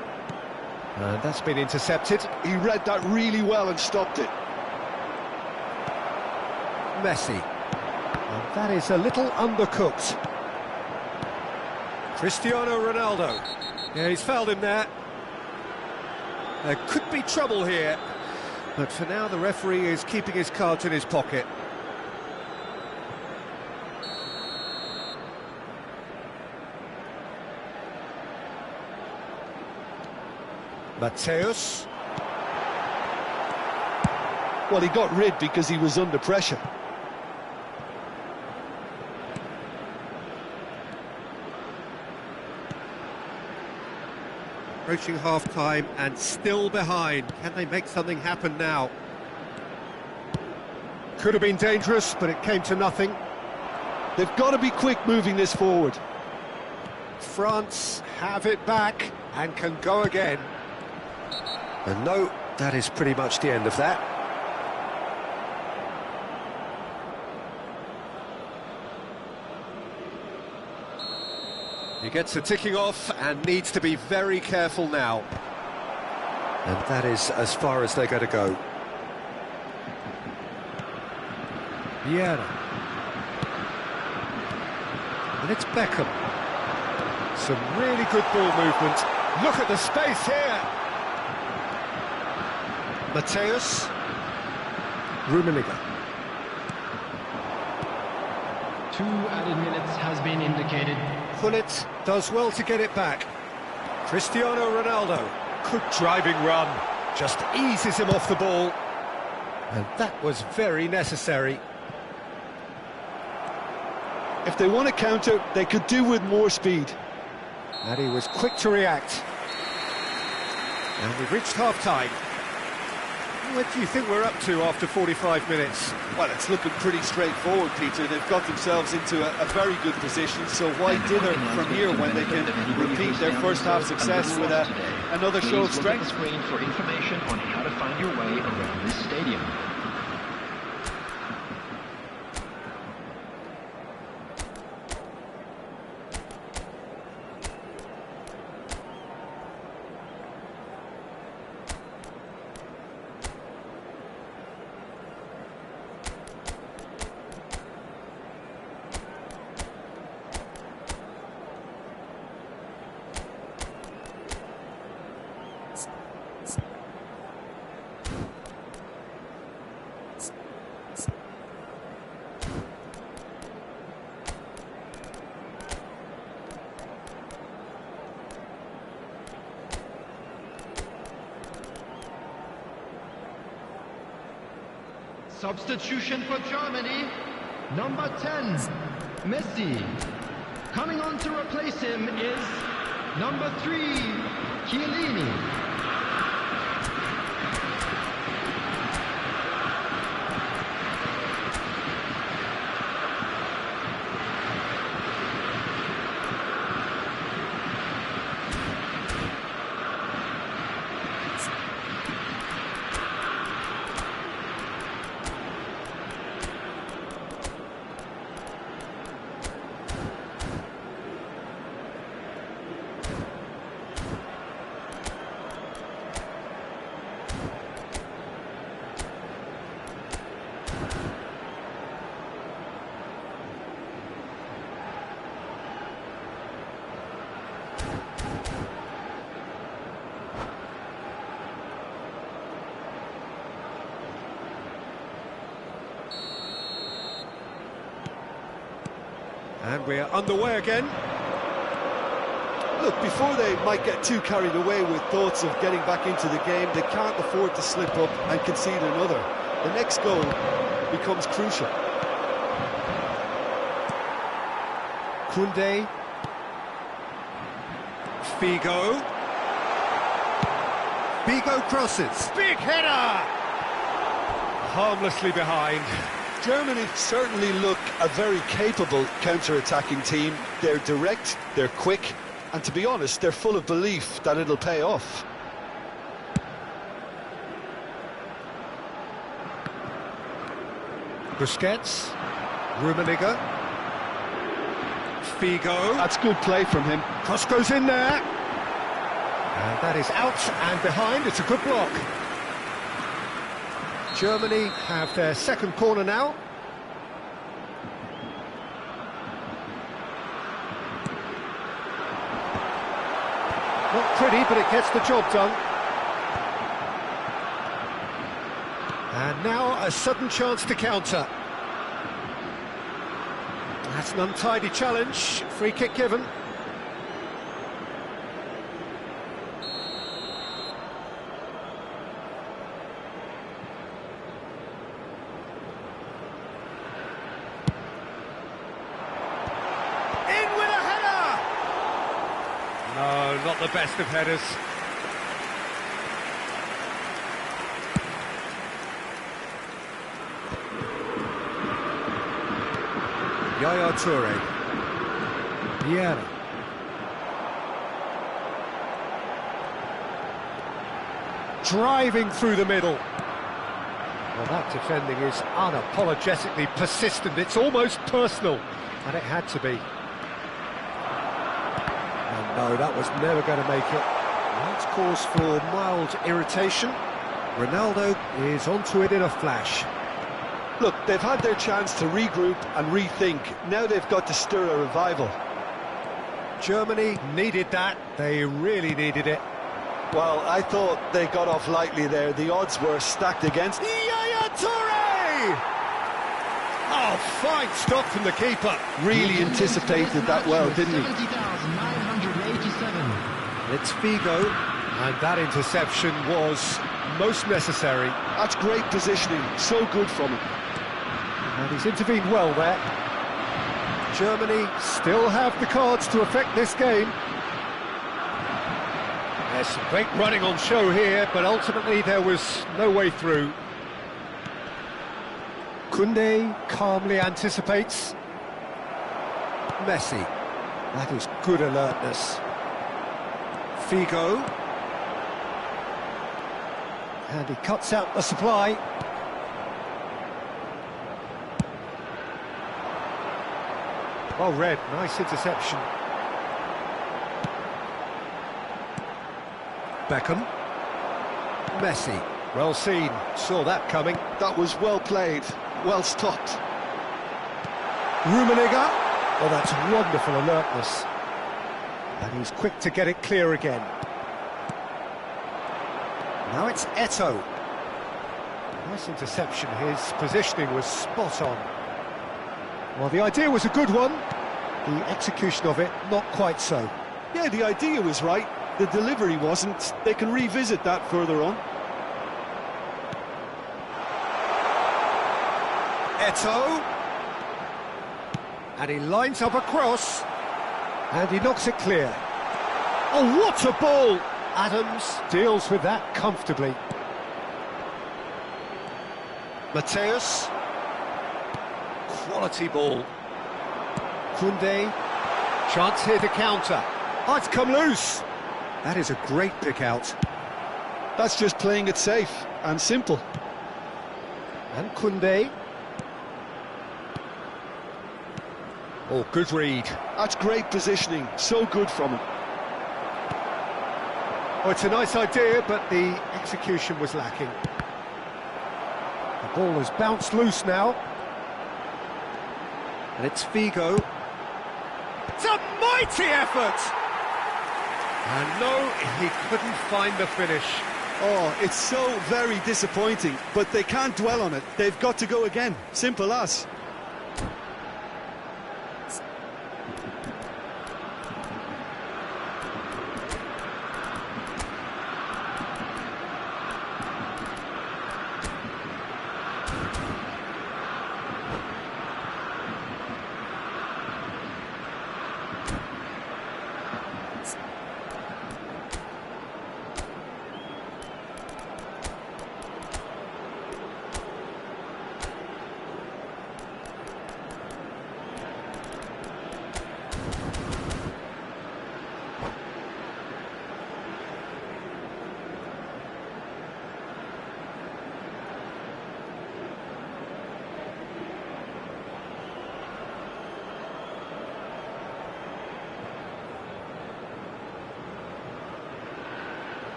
And that's been intercepted. He read that really well and stopped it. Messi. And that is a little undercooked. Cristiano Ronaldo. Yeah, he's fouled him there. There could be trouble here. But for now, the referee is keeping his cards in his pocket. Mateus. Well, he got rid because he was under pressure. Approaching half-time and still behind. Can they make something happen now? Could have been dangerous, but it came to nothing. They've got to be quick moving this forward. France have it back and can go again. And no, that is pretty much the end of that. He gets the ticking off and needs to be very careful now. And that is as far as they're going to go. Vieira. And it's Beckham. Some really good ball movement. Look at the space here. Mateus. Rummenigge. 2 added minutes has been indicated. Gullit does well to get it back. Cristiano Ronaldo. Good driving run. Just eases him off the ball. And that was very necessary. If they want to counter, they could do with more speed. And he was quick to react. And we've reached half-time. What do you think we're up to after 45 minutes? Well, it's looking pretty straightforward, Peter. They've got themselves into a very good position, so why dither from here when they can repeat their first half success with another show of strength? Please look at the screen for information on how to find your way around this stadium. Substitution for Germany, number 10, Messi. Coming on to replace him is number 3, Chiellini. And we're underway again. Look, before they might get too carried away with thoughts of getting back into the game, they can't afford to slip up and concede another. The next goal becomes crucial. Koundé. Figo. Figo crosses. Big header! Harmlessly behind. Germany certainly look a very capable counter-attacking team. They're direct, they're quick, and to be honest, they're full of belief that it'll pay off. Busquets. Rummenigge. Figo. That's good play from him. Cross goes in there. And that is out and behind. It's a good block. Germany have their second corner now. Not pretty, but it gets the job done. And now a sudden chance to counter. That's an untidy challenge. Free kick given. No, not the best of headers. Yaya Toure. Vieira. Driving through the middle. Well, that defending is unapologetically persistent. It's almost personal, and it had to be. No, that was never going to make it. That's cause for mild irritation. Ronaldo is onto it in a flash. Look, they've had their chance to regroup and rethink. Now they've got to stir a revival. Germany needed that. They really needed it. Well, I thought they got off lightly there. The odds were stacked against. Yaya Toure! Oh, fine stop from the keeper. Really anticipated that well, didn't he? 70,987. It's Figo. And that interception was most necessary. That's great positioning, so good from him. And he's intervened well there. Germany still have the cards to affect this game. There's some great running on show here, but ultimately there was no way through. Koundé calmly anticipates. Messi. That is good alertness. Figo. And he cuts out the supply. Well read, nice interception. Beckham. Messi. Well seen, saw that coming. That was well played, well stopped. Rummenigge. Oh, that's wonderful alertness. And he's quick to get it clear again. Now it's Eto'o. Nice interception, his positioning was spot on. Well, the idea was a good one, the execution of it not quite so. Yeah, the idea was right, the delivery wasn't. They can revisit that further on. Eto'o. And he lines up a cross. And he knocks it clear. Oh, what a ball! Adams deals with that comfortably. Mateus. Quality ball. Koundé. Chance here to counter. Oh, it's come loose. That is a great pick out. That's just playing it safe and simple. And Koundé. Oh, good read. That's great positioning, so good from him. Oh, it's a nice idea, but the execution was lacking. The ball has bounced loose now. And it's Figo. It's a mighty effort! And no, he couldn't find the finish. Oh, it's so very disappointing, but they can't dwell on it. They've got to go again, simple as.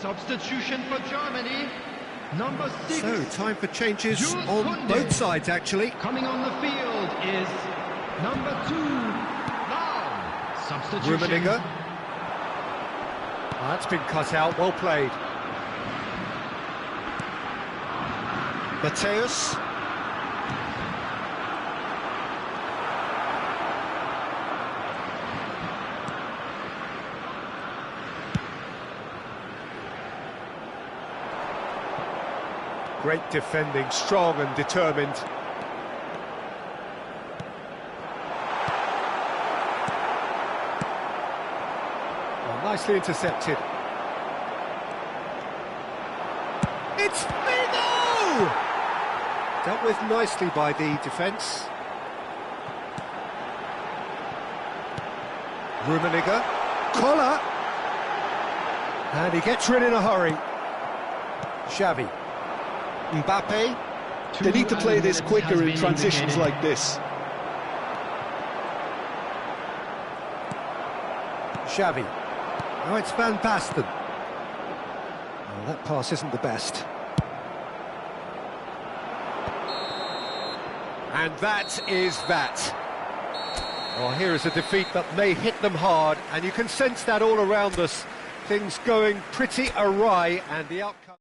Substitution for Germany, number 6. So, time for changes Jules on Koundé. both sides, actually. Coming on the field is number 2. Now, substitution. Rummenigge. That's been cut out, well played. Mateus. Great defending, strong and determined. Well, nicely intercepted. It's Figo! Dealt with nicely by the defence. Rummenigge. Collar! And he gets rid in a hurry. Xavi. Mbappe. They need to play this quicker in transitions like this. Xavi. Now it's Van Basten. Oh, that pass isn't the best. And that is that. Well, here is a defeat that may hit them hard, and you can sense that all around us. Things going pretty awry, and the outcome...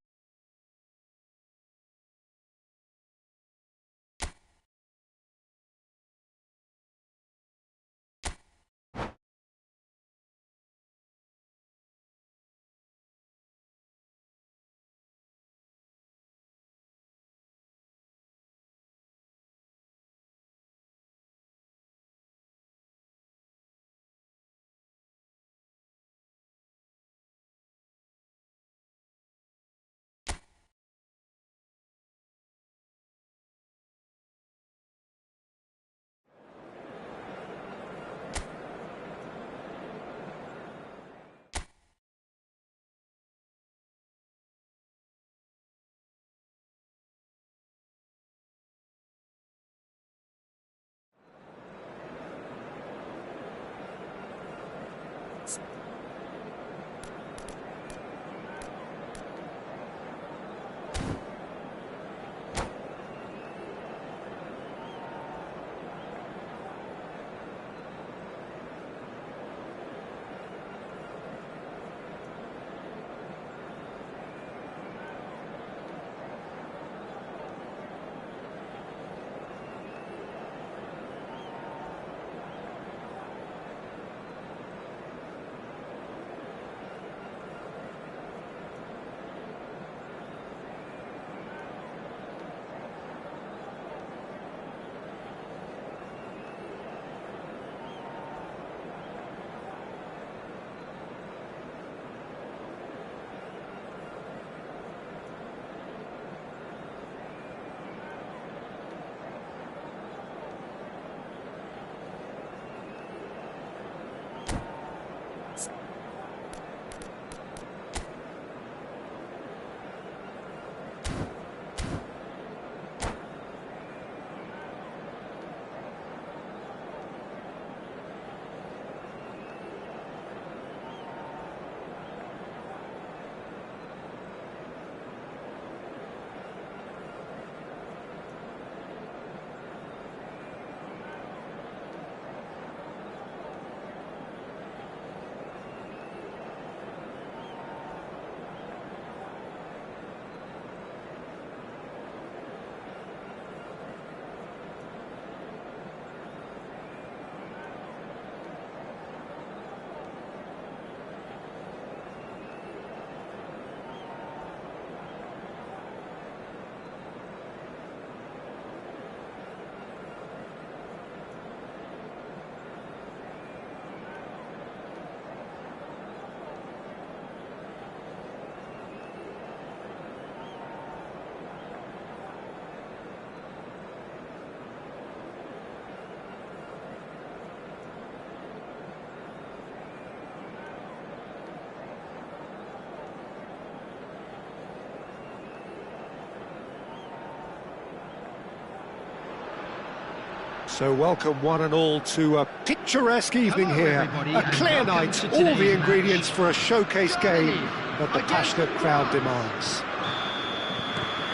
So welcome one and all to a picturesque evening here. Everybody, A clear and welcome night, to all the today's ingredients match. for a showcase game that the Against passionate crowd demands.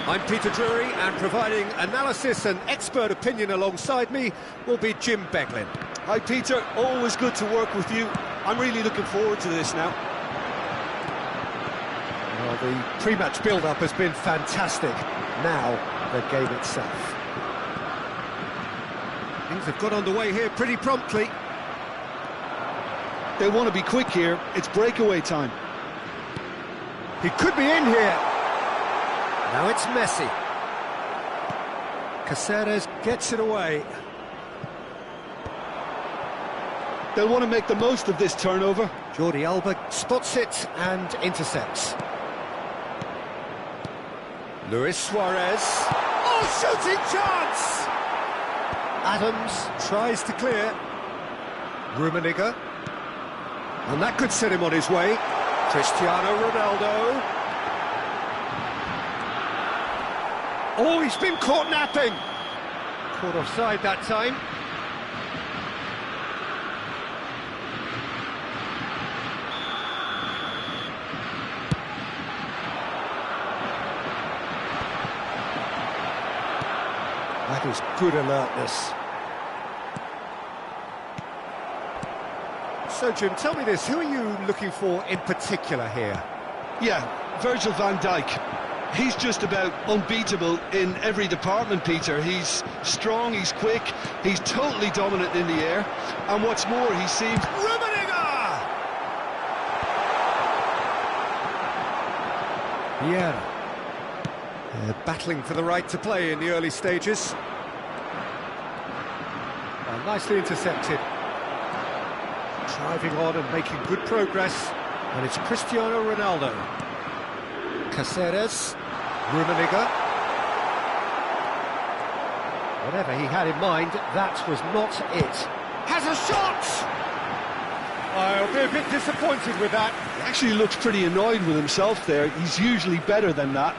I'm Peter Drury, and providing analysis and expert opinion alongside me will be Jim Beglin. Hi Peter, always good to work with you. I'm really looking forward to this now. Well, the pre-match build-up has been fantastic. Now, the game itself. Things have got underway here pretty promptly. They want to be quick here. It's breakaway time. He could be in here. Now it's Messi. Caceres gets it away. They'll want to make the most of this turnover. Jordi Alba spots it and intercepts. Luis Suarez. Oh, shooting chance! Adams tries to clear. Rummenigge. And that could set him on his way. Cristiano Ronaldo. Oh, he's been caught napping. Caught offside that time. That is good alertness. So, Jim, tell me this, who are you looking for in particular here? Yeah, Virgil van Dijk. He's just about unbeatable in every department, Peter. He's strong, he's quick, he's totally dominant in the air. And what's more, he seems... Rummenigge! Vieira. They're battling for the right to play in the early stages. Well, nicely intercepted. Driving on and making good progress. And it's Cristiano Ronaldo. Caceres. Rummenigge. Whatever he had in mind, that was not it. Has a shot! I'll be a bit disappointed with that. He actually looks pretty annoyed with himself there. He's usually better than that.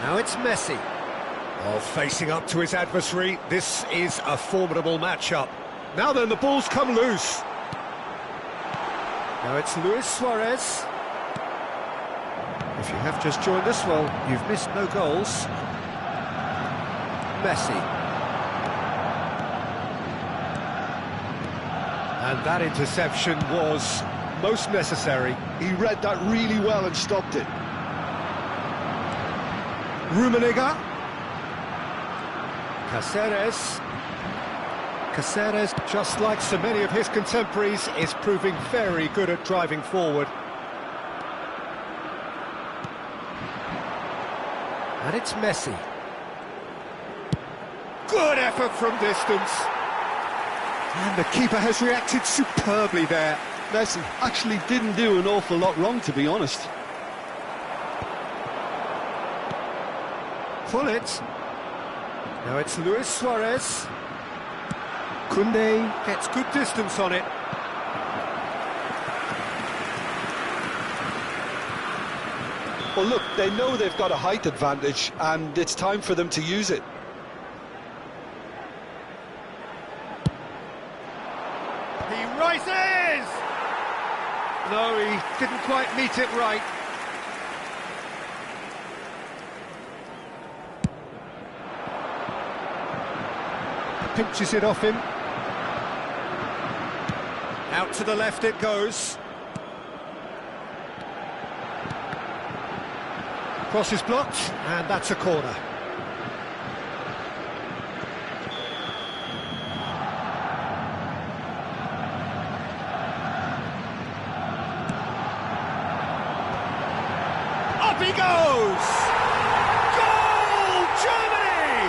Now it's Messi. Oh, facing up to his adversary, this is a formidable matchup. Now then, the ball's come loose. Now it's Luis Suarez. If you have just joined us, well, you've missed no goals. Messi. And that interception was most necessary. He read that really well and stopped it. Rummenigge. Caceres. Caceres, just like so many of his contemporaries, is proving very good at driving forward. And it's Messi. Good effort from distance. And the keeper has reacted superbly there. Messi actually didn't do an awful lot wrong, to be honest. Pull it. Now it's Luis Suarez. Koundé gets good distance on it. Well, look, they know they've got a height advantage, and it's time for them to use it. He rises! No, he didn't quite meet it right. Pinches it off him. Out to the left it goes. Cross is blocked, and that's a corner. Up he goes! Goal! Germany!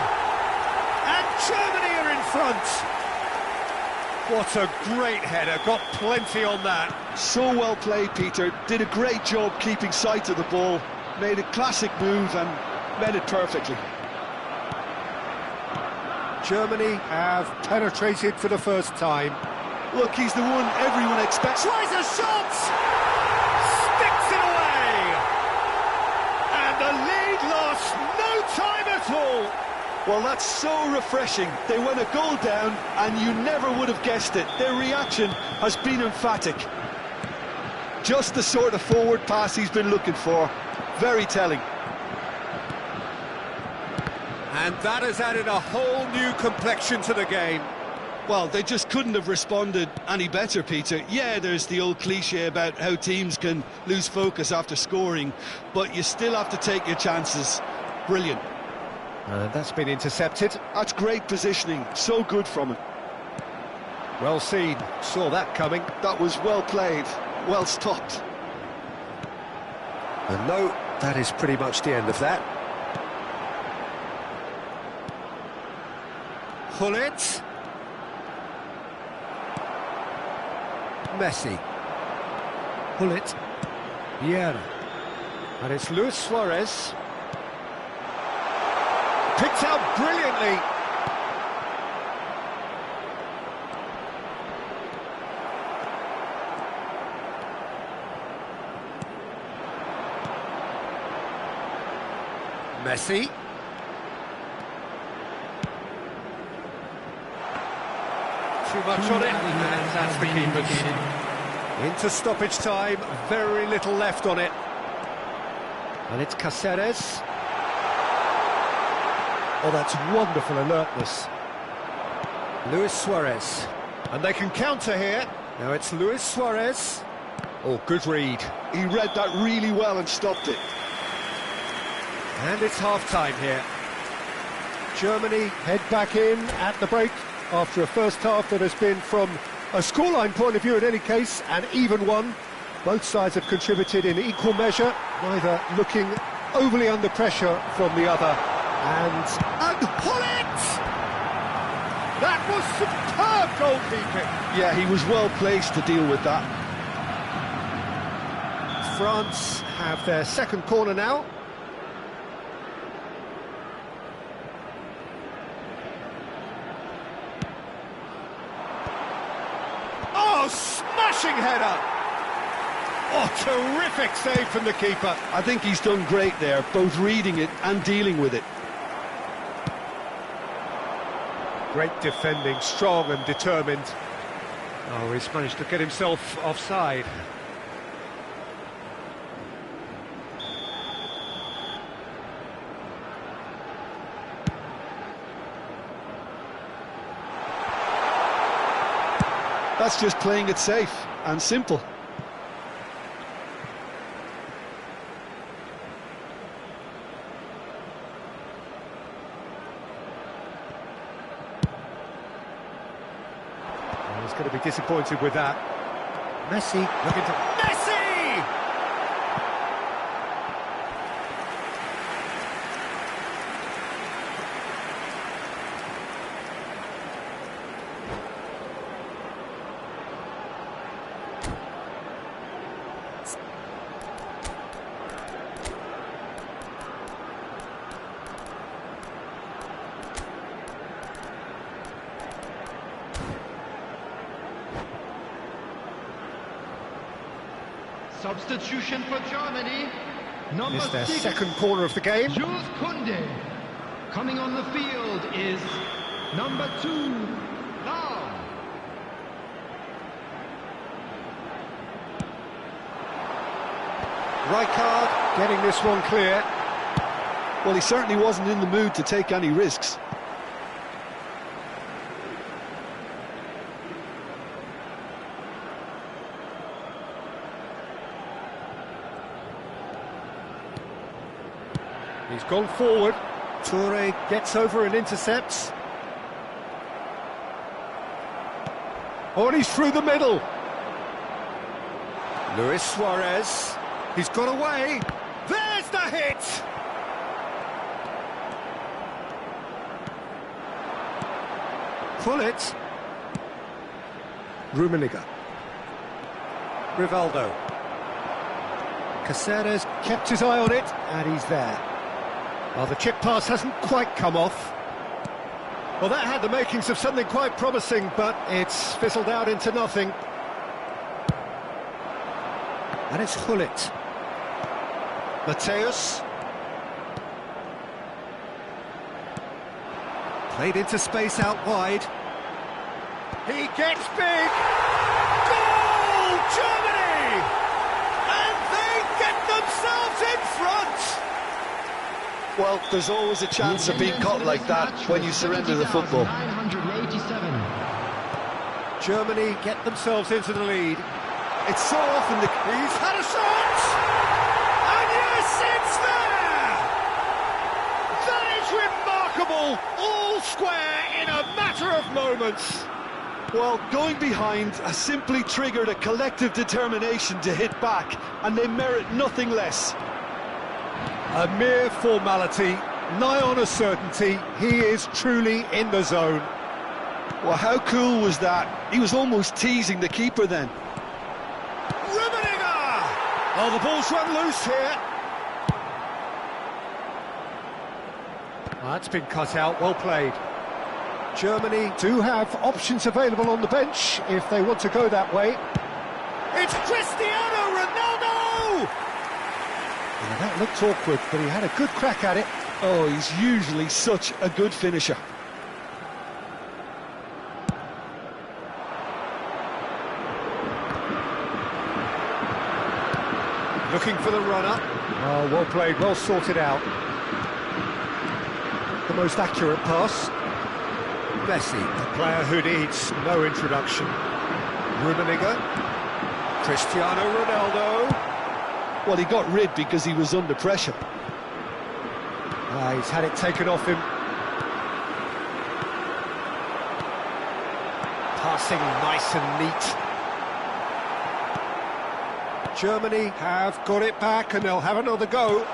And Germany are in front. What a great header, got plenty on that. So well played, Peter. Did a great job keeping sight of the ball. Made a classic move and made it perfectly. Germany have penetrated for the first time. Look, he's the one everyone expects. Tries a shot! Sticks it the lead lost, no time at all. Well, that's so refreshing. They went a goal down, and you never would have guessed it. Their reaction has been emphatic. Just the sort of forward pass he's been looking for. Very telling. And that has added a whole new complexion to the game. Well, they just couldn't have responded any better, Peter. Yeah, there's the old cliche about how teams can lose focus after scoring, but you still have to take your chances. Brilliant. That's been intercepted. That's great positioning. So good from him. Well seen. Saw that coming. That was well played. Well stopped. And no, that is pretty much the end of that. Hullet. Messi. Hullet. Vieira. And it's Luis Suarez. Picked out brilliantly. Messi. Too much on it, and that's the keepers. Into stoppage time, very little left on it. And it's Cáceres. Oh, that's wonderful alertness. Luis Suarez. And they can counter here. Now it's Luis Suarez. Oh, good read. He read that really well and stopped it. And it's half-time here. Germany head back in at the break after a first half that has been, from a scoreline point of view in any case, an even one. Both sides have contributed in equal measure, neither looking overly under pressure from the other. And Hullet! That was superb goalkeeping. Yeah, he was well placed to deal with that. France have their second corner now. Oh, smashing header! Oh, terrific save from the keeper. I think he's done great there, both reading it and dealing with it. Great defending, strong and determined. Oh, he's managed to get himself offside. That's just playing it safe and simple. He's going to be disappointed with that. Messi looking to... Messi! Substitution for Germany. Number It's their 6, second corner of the game. Jules Koundé. Coming on the field is number 2, Lau. Rijkaard getting this one clear. Well, he certainly wasn't in the mood to take any risks. He's gone forward. Touré gets over and intercepts. Oh, and he's through the middle. Luis Suarez. He's got away. There's the hit! Hullet. Rummenigge. Rivaldo. Cáceres kept his eye on it, and he's there. Well, the chip pass hasn't quite come off. Well, that had the makings of something quite promising, but it's fizzled out into nothing. And it's Hullet. Mateus. Played into space out wide. He gets big! Goal! Germany! And they get themselves in front! Well, there's always a chance of being caught like that when you surrender the football. 987. Germany get themselves into the lead. It's so often He's had a shot! And yes, it's there! That is remarkable! All square in a matter of moments. Well, going behind has simply triggered a collective determination to hit back, and they merit nothing less. A mere formality, nigh on a certainty. He is truly in the zone. Well, how cool was that? He was almost teasing the keeper then. Rummenigge! Oh, the ball's run loose here. That's been cut out, well played. Germany do have options available on the bench if they want to go that way. It's Cristiano Ronaldo! Well, that looked awkward, but he had a good crack at it. Oh, he's usually such a good finisher. Looking for the runner. Oh, well played, well sorted out. The most accurate pass. Messi, a player who needs no introduction. Rummenigge. Cristiano Ronaldo. Well, he got rid because he was under pressure. He's had it taken off him. Passing nice and neat. Germany have got it back and they'll have another go.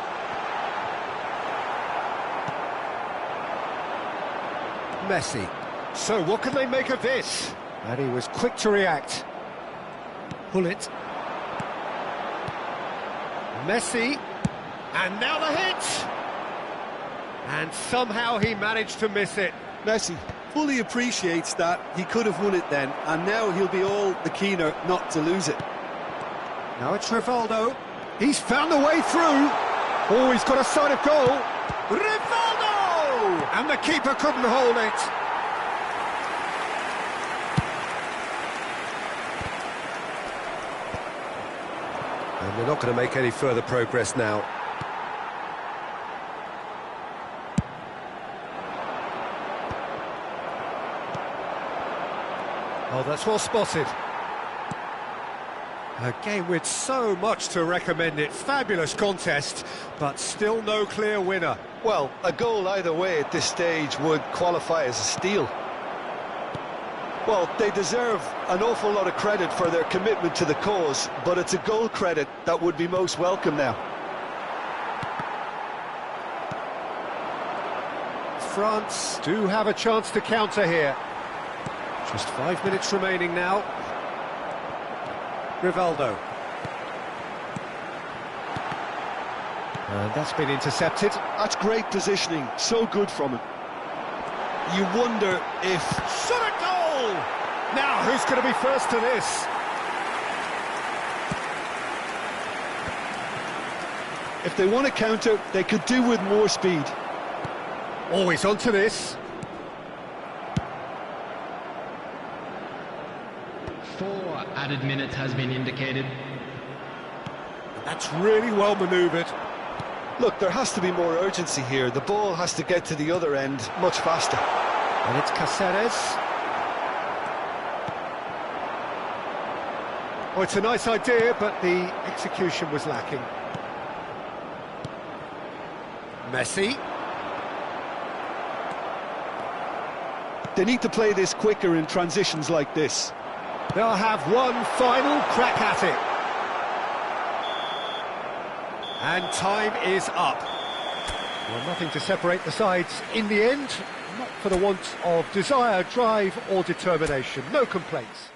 Messi. So what can they make of this? And he was quick to react. Bullet. Messi. And now the hit! And somehow he managed to miss it. Messi fully appreciates that he could have won it then, and now he'll be all the keener not to lose it. Now it's Rivaldo. He's found the way through. Oh, he's got a sight of goal. Rivaldo! And the keeper couldn't hold it. And they're not going to make any further progress now. Oh, that's well spotted. A game with so much to recommend it. Fabulous contest, but still no clear winner. Well, a goal either way at this stage would qualify as a steal. Well, they deserve an awful lot of credit for their commitment to the cause, but it's a goal credit that would be most welcome now. France do have a chance to counter here. Just 5 minutes remaining now. Rivaldo. And that's been intercepted. That's great positioning, so good from him. You wonder if... Shot a goal! Now, who's going to be first to this? If they want to counter, they could do with more speed. Always onto this. 4 added minutes has been indicated. That's really well manoeuvred. Look, there has to be more urgency here. The ball has to get to the other end much faster. And it's Cáceres. Oh, it's a nice idea, but the execution was lacking. Messi. They need to play this quicker in transitions like this. They'll have one final crack at it. And time is up. Well, nothing to separate the sides in the end, not for the want of desire, drive or determination. No complaints.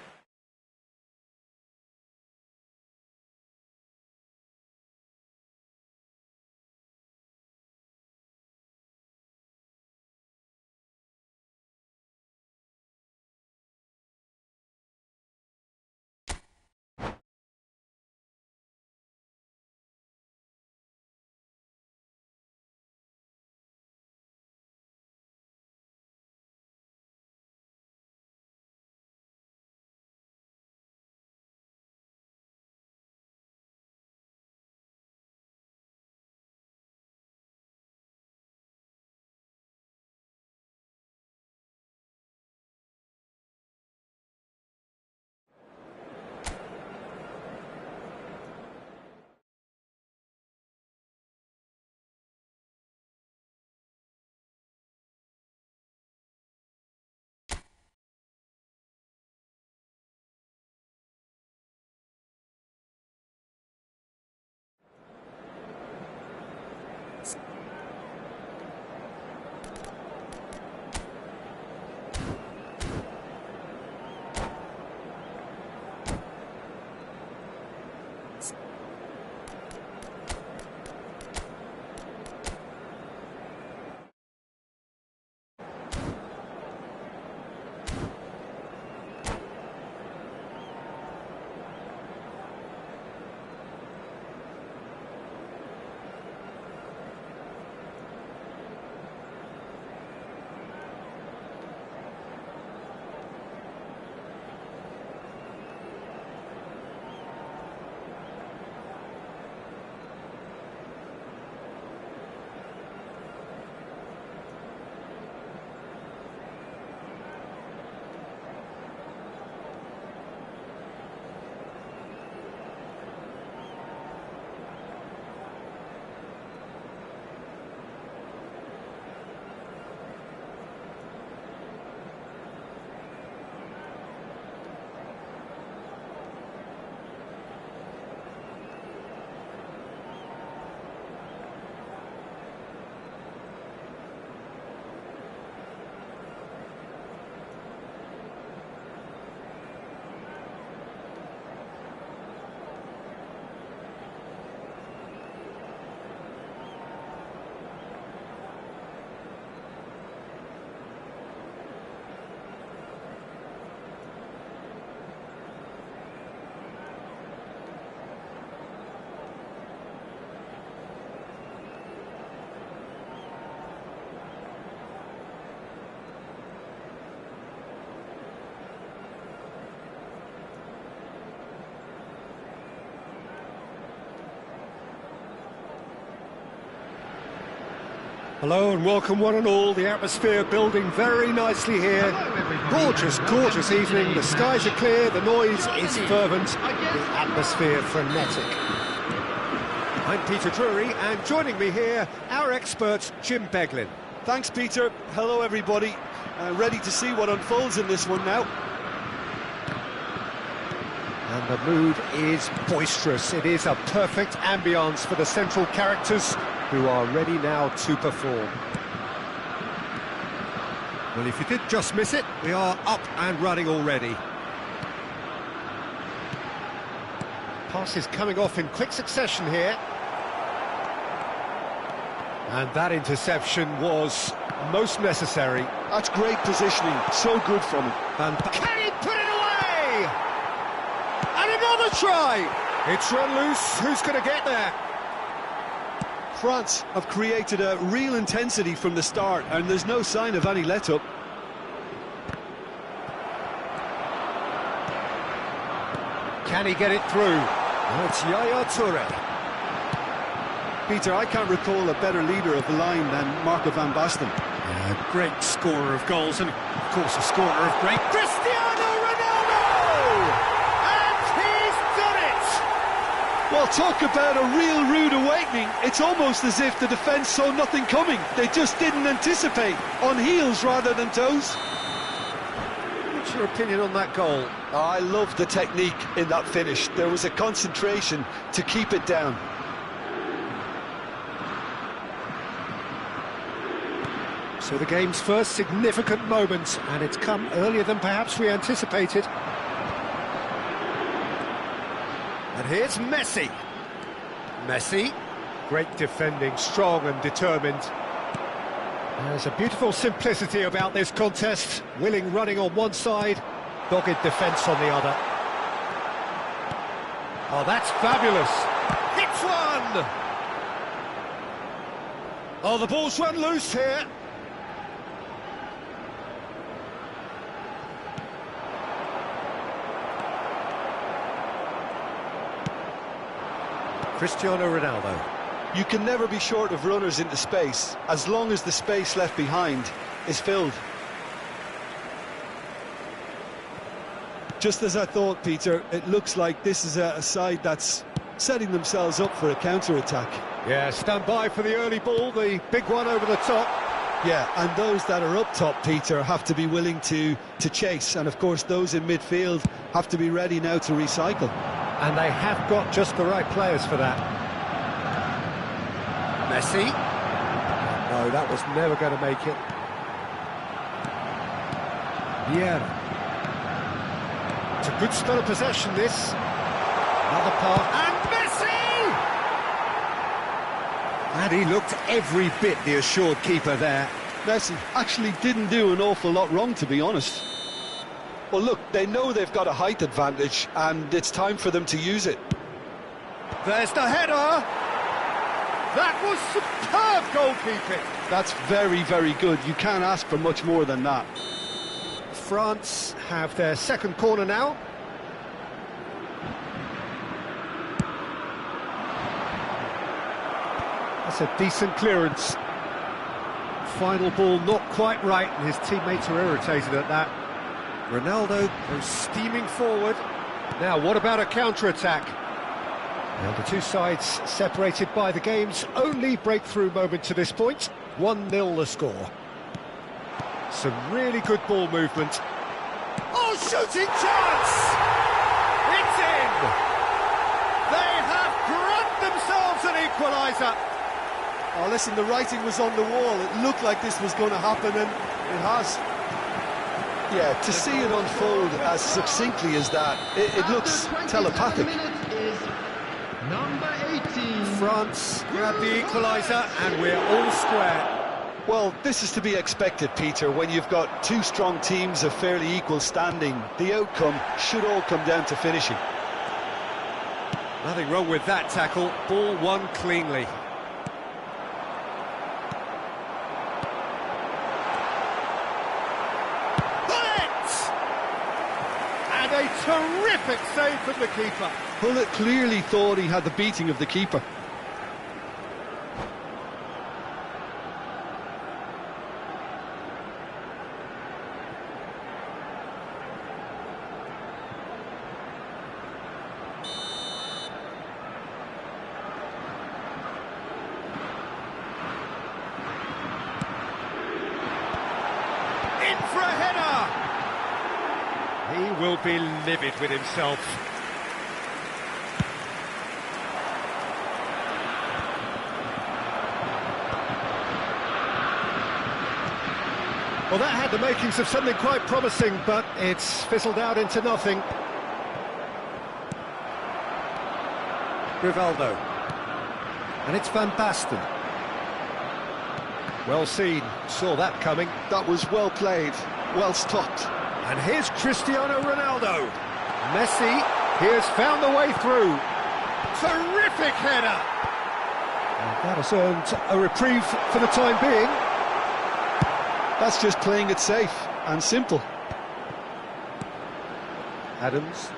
Hello and welcome one and all. The atmosphere building very nicely here. Gorgeous, gorgeous evening. The skies are clear, the noise is fervent, the atmosphere frenetic. I'm Peter Drury, and joining me here, our expert Jim Beglin. Thanks, Peter. Hello, everybody. Ready to see what unfolds in this one now. And the mood is boisterous. It is a perfect ambience for the central characters who are ready now to perform. Well, if you did just miss it, we are up and running already. Pass is coming off in quick succession here. And that interception was most necessary. That's great positioning, so good from him. And can he put it away? And another try! It's run loose, who's going to get there? France have created a real intensity from the start, and there's no sign of any let-up. Can he get it through? Oh, it's Yaya Toure. Peter, I can't recall a better leader of the line than Marco van Basten. A great scorer of goals, and of course a scorer of great... Cristiano Ronaldo! And he's done it! Well, talk about a real rude awakening. It's almost as if the defence saw nothing coming. They just didn't anticipate, on heels rather than toes. What's your opinion on that goal? I love the technique in that finish. There was a concentration to keep it down. So the game's first significant moment, and it's come earlier than perhaps we anticipated. And here's Messi. Messi, great defending, strong and determined. There's a beautiful simplicity about this contest. Willing running on one side, dogged defence on the other. Oh, that's fabulous. Hits one! Oh, the ball's run loose here. Cristiano Ronaldo. You can never be short of runners into space, as long as the space left behind is filled. Just as I thought, Peter, it looks like this is a side that's setting themselves up for a counter-attack. Yeah, stand by for the early ball, the big one over the top. Yeah, and those that are up top, Peter, have to be willing to chase, and of course those in midfield have to be ready now to recycle. And they have got just the right players for that. Messi. No, that was never going to make it. Vieira. It's a good spell of possession, this. Another pass. And Messi! And he looked every bit the assured keeper there. Messi actually didn't do an awful lot wrong, to be honest. Well, look, they know they've got a height advantage, and it's time for them to use it. There's the header! That was superb goalkeeping! That's very, very good. You can't ask for much more than that. France have their second corner now. That's a decent clearance. Final ball not quite right, and his teammates are irritated at that. Ronaldo goes steaming forward. Now, what about a counter-attack? Well, the two sides separated by the game's only breakthrough moment to this point. 1-0 the score. Some really good ball movement. Oh, shooting chance! It's in! They have grabbed themselves an equaliser. Oh, listen, the writing was on the wall. It looked like this was going to happen, and it has. Yeah, to see it unfold as succinctly as that, it looks telepathic. Number 18. France grab the equaliser, and we're all square. Well, this is to be expected, Peter, when you've got two strong teams of fairly equal standing. The outcome should all come down to finishing. Nothing wrong with that tackle. Ball won cleanly. A terrific save from the keeper. Pullet clearly thought he had the beating of the keeper. be livid with himself. Well, that had the makings of something quite promising, but it's fizzled out into nothing. Rivaldo. And it's Van Basten. Well seen, saw that coming. That was well played, well stopped. And here's Cristiano Ronaldo. Messi, he has found the way through. Terrific header! And that has earned a reprieve for the time being. That's just playing it safe and simple. Adams,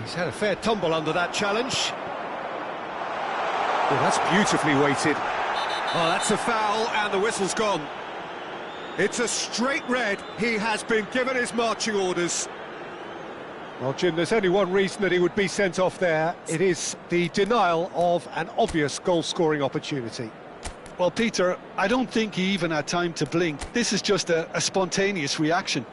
he's had a fair tumble under that challenge. Oh, that's beautifully weighted. Oh, that's a foul, and the whistle's gone. It's a straight red. He has been given his marching orders. Well, Jim, there's only one reason that he would be sent off there. It is the denial of an obvious goal-scoring opportunity. Well, Peter, I don't think he even had time to blink. This is just a spontaneous reaction.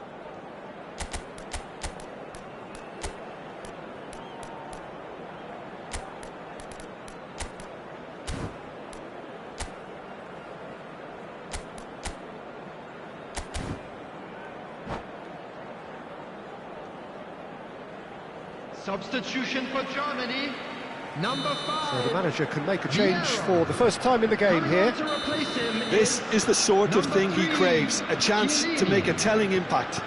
Substitution for Germany, number 5. So the manager can make a change for the first time in the game here. To replace him This is the sort of number thing he 3, craves, a chance to make a telling impact.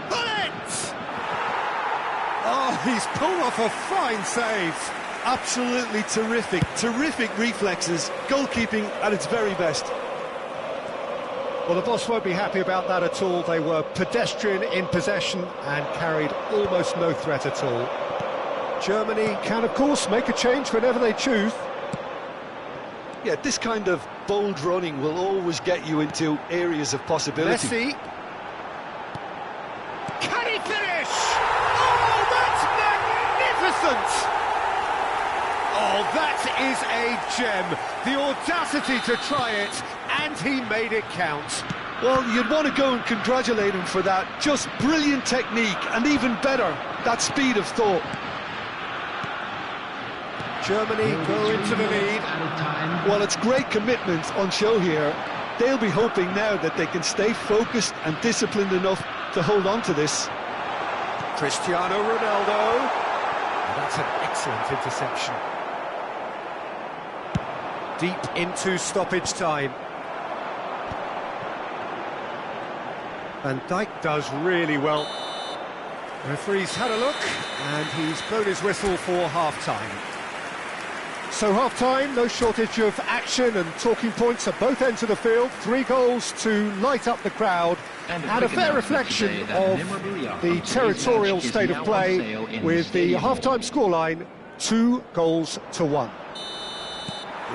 Bullet! Oh, he's pulled off a fine save. Absolutely terrific, terrific reflexes, goalkeeping at its very best. Well, the boss won't be happy about that at all. They were pedestrian in possession and carried almost no threat at all. Germany can, of course, make a change whenever they choose. Yeah, this kind of bold running will always get you into areas of possibility. Messi. Can he finish? Oh, that's magnificent! Oh, that is a gem. The audacity to try it, and he made it count. Well, you'd want to go and congratulate him for that. Just brilliant technique, and even better, that speed of thought. Germany go into the lead. Well, it's great commitment on show here. They'll be hoping now that they can stay focused and disciplined enough to hold on to this. Cristiano Ronaldo. And that's an excellent interception. Deep into stoppage time. Van Dijk does really well. The referee's had a look, and he's blown his whistle for half-time. So half-time, no shortage of action and talking points at both ends of the field. 3 goals to light up the crowd, and a fair reflection of the territorial state of play, with the half-time scoreline 2-1.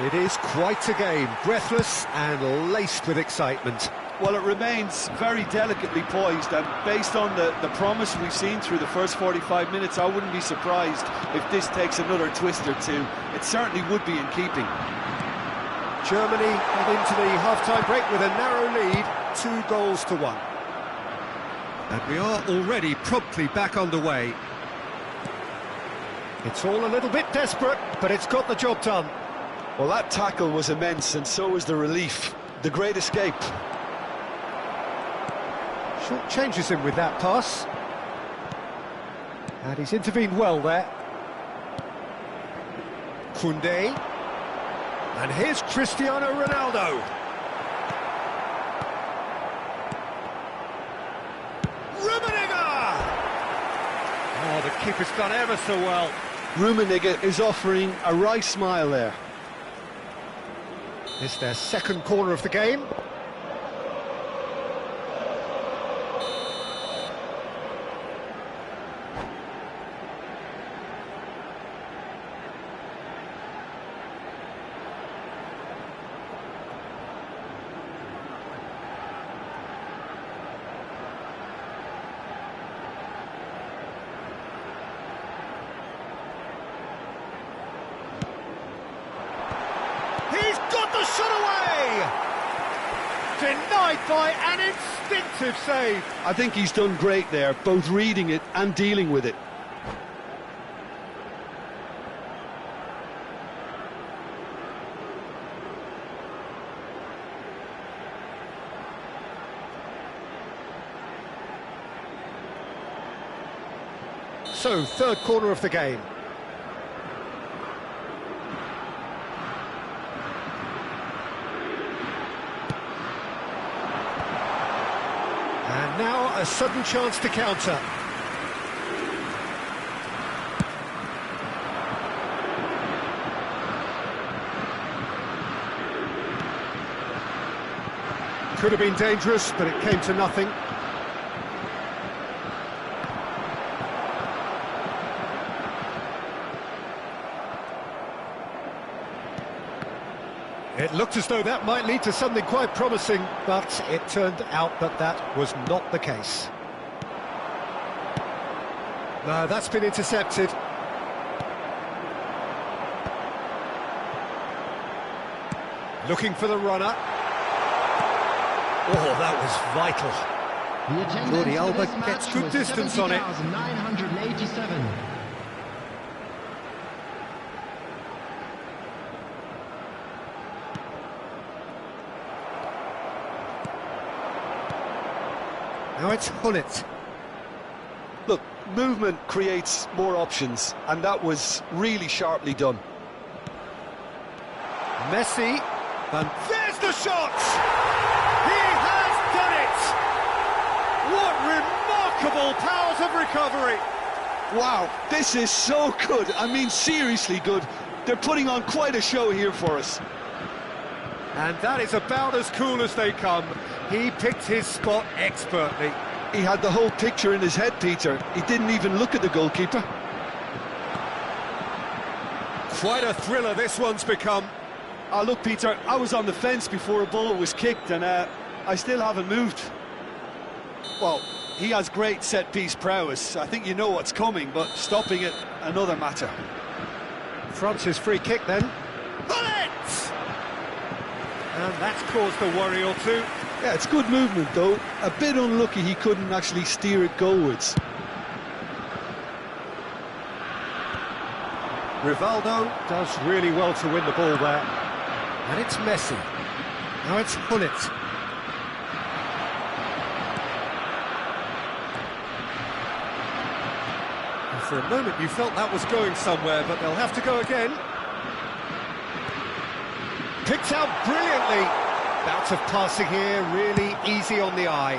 It is quite a game, breathless and laced with excitement. Well, it remains very delicately poised, and based on the promise we've seen through the first 45 minutes, I wouldn't be surprised if this takes another twist or two. It certainly would be in keeping. Germany head into the half-time break with a narrow lead, 2-1. And we are already promptly back underway. It's all a little bit desperate, but it's got the job done. Well, that tackle was immense, and so was the relief. The great escape. Short changes him with that pass. And he's intervened well there. Koundé. And here's Cristiano Ronaldo. Rummenigge! Oh, the keeper's done ever so well. Rummenigge is offering a wry smile there. It's their second corner of the game. He's got the shot away! Denied by an instinctive save. I think he's done great there, both reading it and dealing with it. So, third corner of the game. And now a sudden chance to counter. Could have been dangerous, but it came to nothing. It looked as though that might lead to something quite promising, but it turned out that that was not the case. No, that's been intercepted. Looking for the runner. Oh, that was vital. The attendance Jordi for Alba this match gets good was distance on it. 70,987. Now it's Hullet. Look, movement creates more options, and that was really sharply done. Messi, and there's the shot! He has done it! What remarkable powers of recovery! Wow, this is so good. I mean, seriously good. They're putting on quite a show here for us. And that is about as cool as they come. He picked his spot expertly. He had the whole picture in his head, Peter. He didn't even look at the goalkeeper. Quite a thriller this one's become. Look, Peter, I was on the fence before a ball was kicked, and I still haven't moved. Well, he has great set-piece prowess. I think you know what's coming, but stopping it, another matter. France's free kick then. Bullet! And that's caused a worry or two. Yeah, it's good movement, though. A bit unlucky he couldn't actually steer it goalwards. Rivaldo does really well to win the ball there. And it's Messi. Now it's Hullet. And for a moment you felt that was going somewhere, but they'll have to go again. Picked out brilliantly. Bout of passing here, really easy on the eye.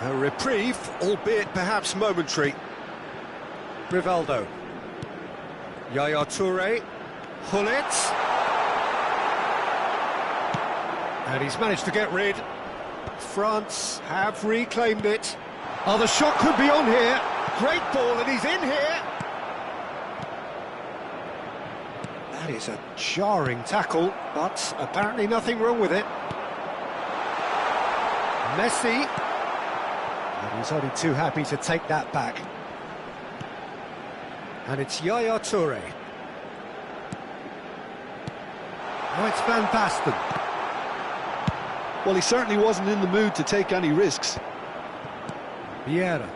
A reprieve, albeit perhaps momentary. Rivaldo. Yaya Toure. Hullet. And he's managed to get rid. France have reclaimed it. Oh, the shot could be on here. Great ball, and he's in here. That is a jarring tackle, but apparently nothing wrong with it. Messi. And he's only too happy to take that back. And it's Yaya Toure. Now it's Van Basten. Well, he certainly wasn't in the mood to take any risks. Vieira.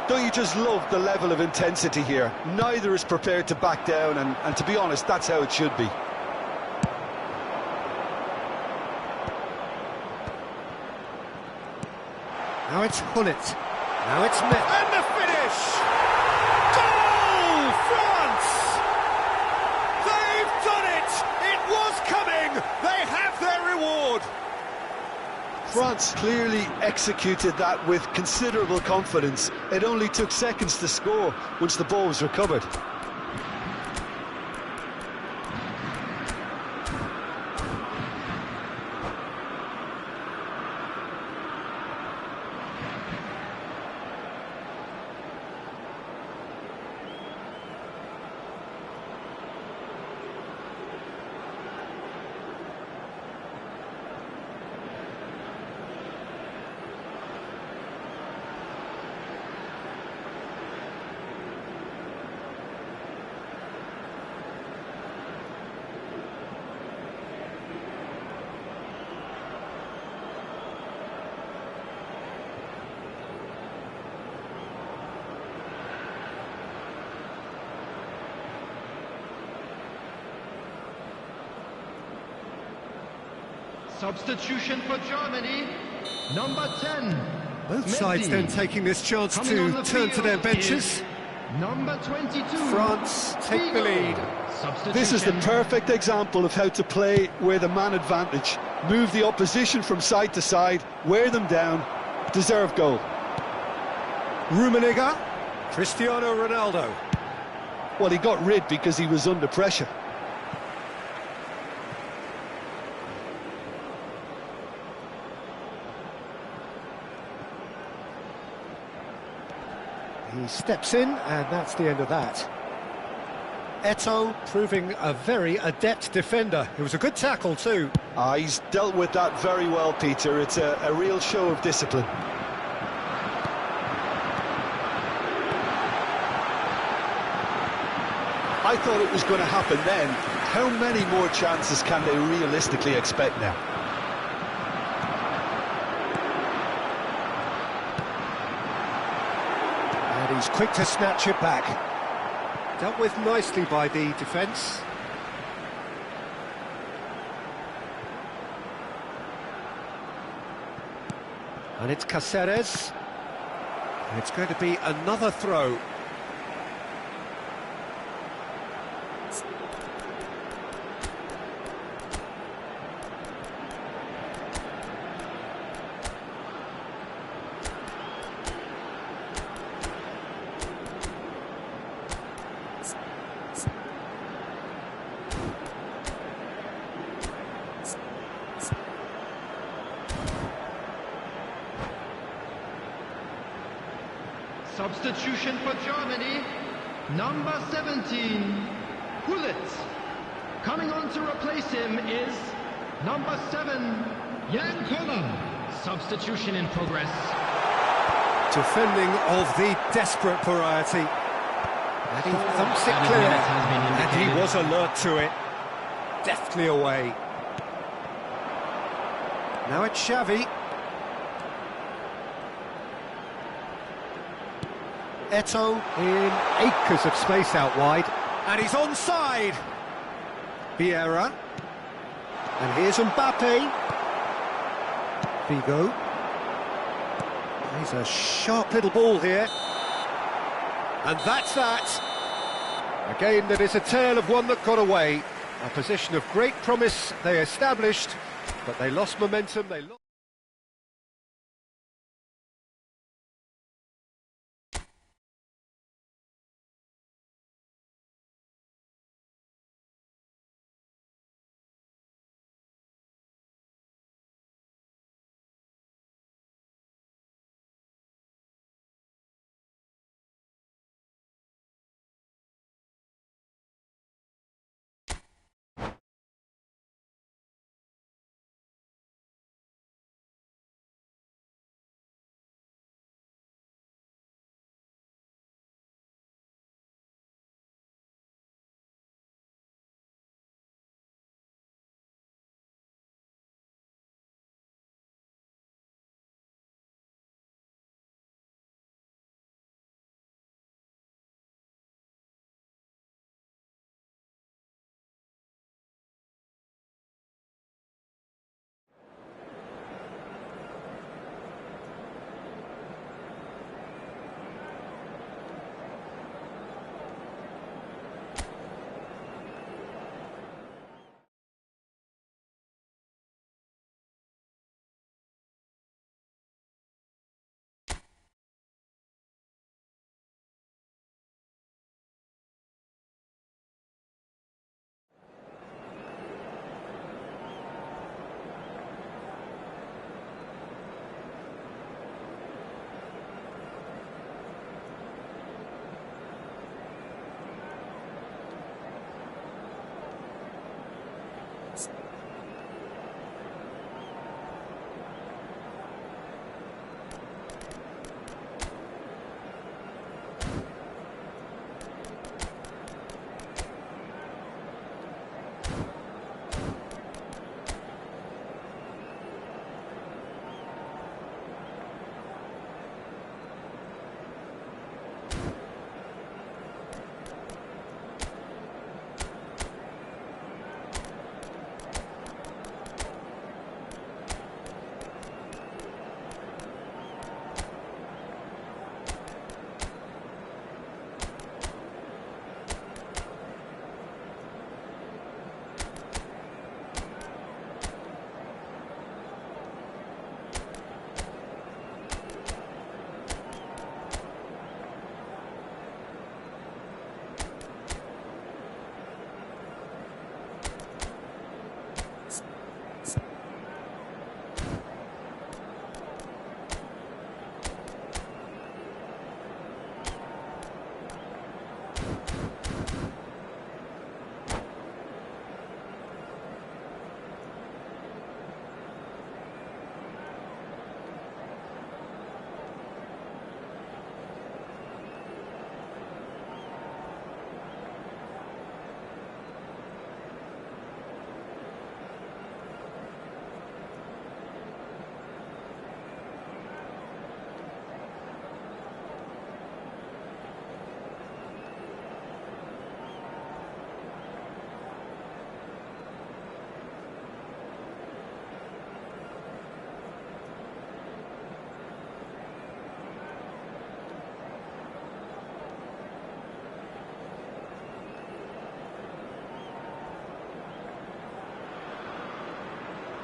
Don't you just love the level of intensity here? Neither is prepared to back down, and to be honest, that's how it should be. Now it's Hullet. Now it's Messi. And the finish! Goal! France! They've done it! It was coming! They have their reward! France clearly executed that with considerable confidence. It only took seconds to score once the ball was recovered. Substitution for Germany, number 10. Both sides then taking this chance to turn to their benches. Number 22. France take the lead. This is the perfect example of how to play with a man advantage. Move the opposition from side to side, wear them down, deserve goal. Rummenigge, Cristiano Ronaldo. Well, he got rid because he was under pressure. He steps in, and that's the end of that. Eto'o proving a very adept defender. It was a good tackle too. He's dealt with that very well, Peter. It's a real show of discipline. I thought it was going to happen then. How many more chances can they realistically expect now? And he's quick to snatch it back. Dealt with nicely by the defence. And it's Cáceres. It's going to be another throw. Substitution for Germany, number 17, Hullet. Coming on to replace him is number 7, Jan Koller. Substitution in progress. Defending of the desperate variety. And he thumps it clear. And he was alert to it. Deftly away. Now it's Xavi. Eto'o in acres of space out wide, and he's onside. Vieira, and here's Mbappe. Figo. He's a sharp little ball here, and that's that. Again, that is a tale of one that got away. A position of great promise they established, but they lost momentum. They lost.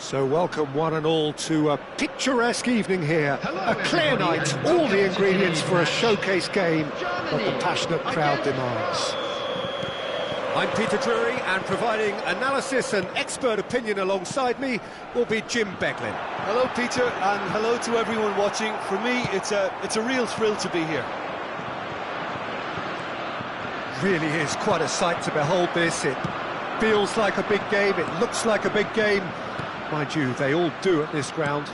So welcome one and all to a picturesque evening here. A clear night, all the ingredients for a showcase game that the passionate crowd demands. I'm Peter Drury, and providing analysis and expert opinion alongside me will be Jim Beglin. Hello, Peter, and hello to everyone watching. For me, it's a real thrill to be here. Really is quite a sight to behold this. It feels like a big game, it looks like a big game. Mind you, they all do at this ground.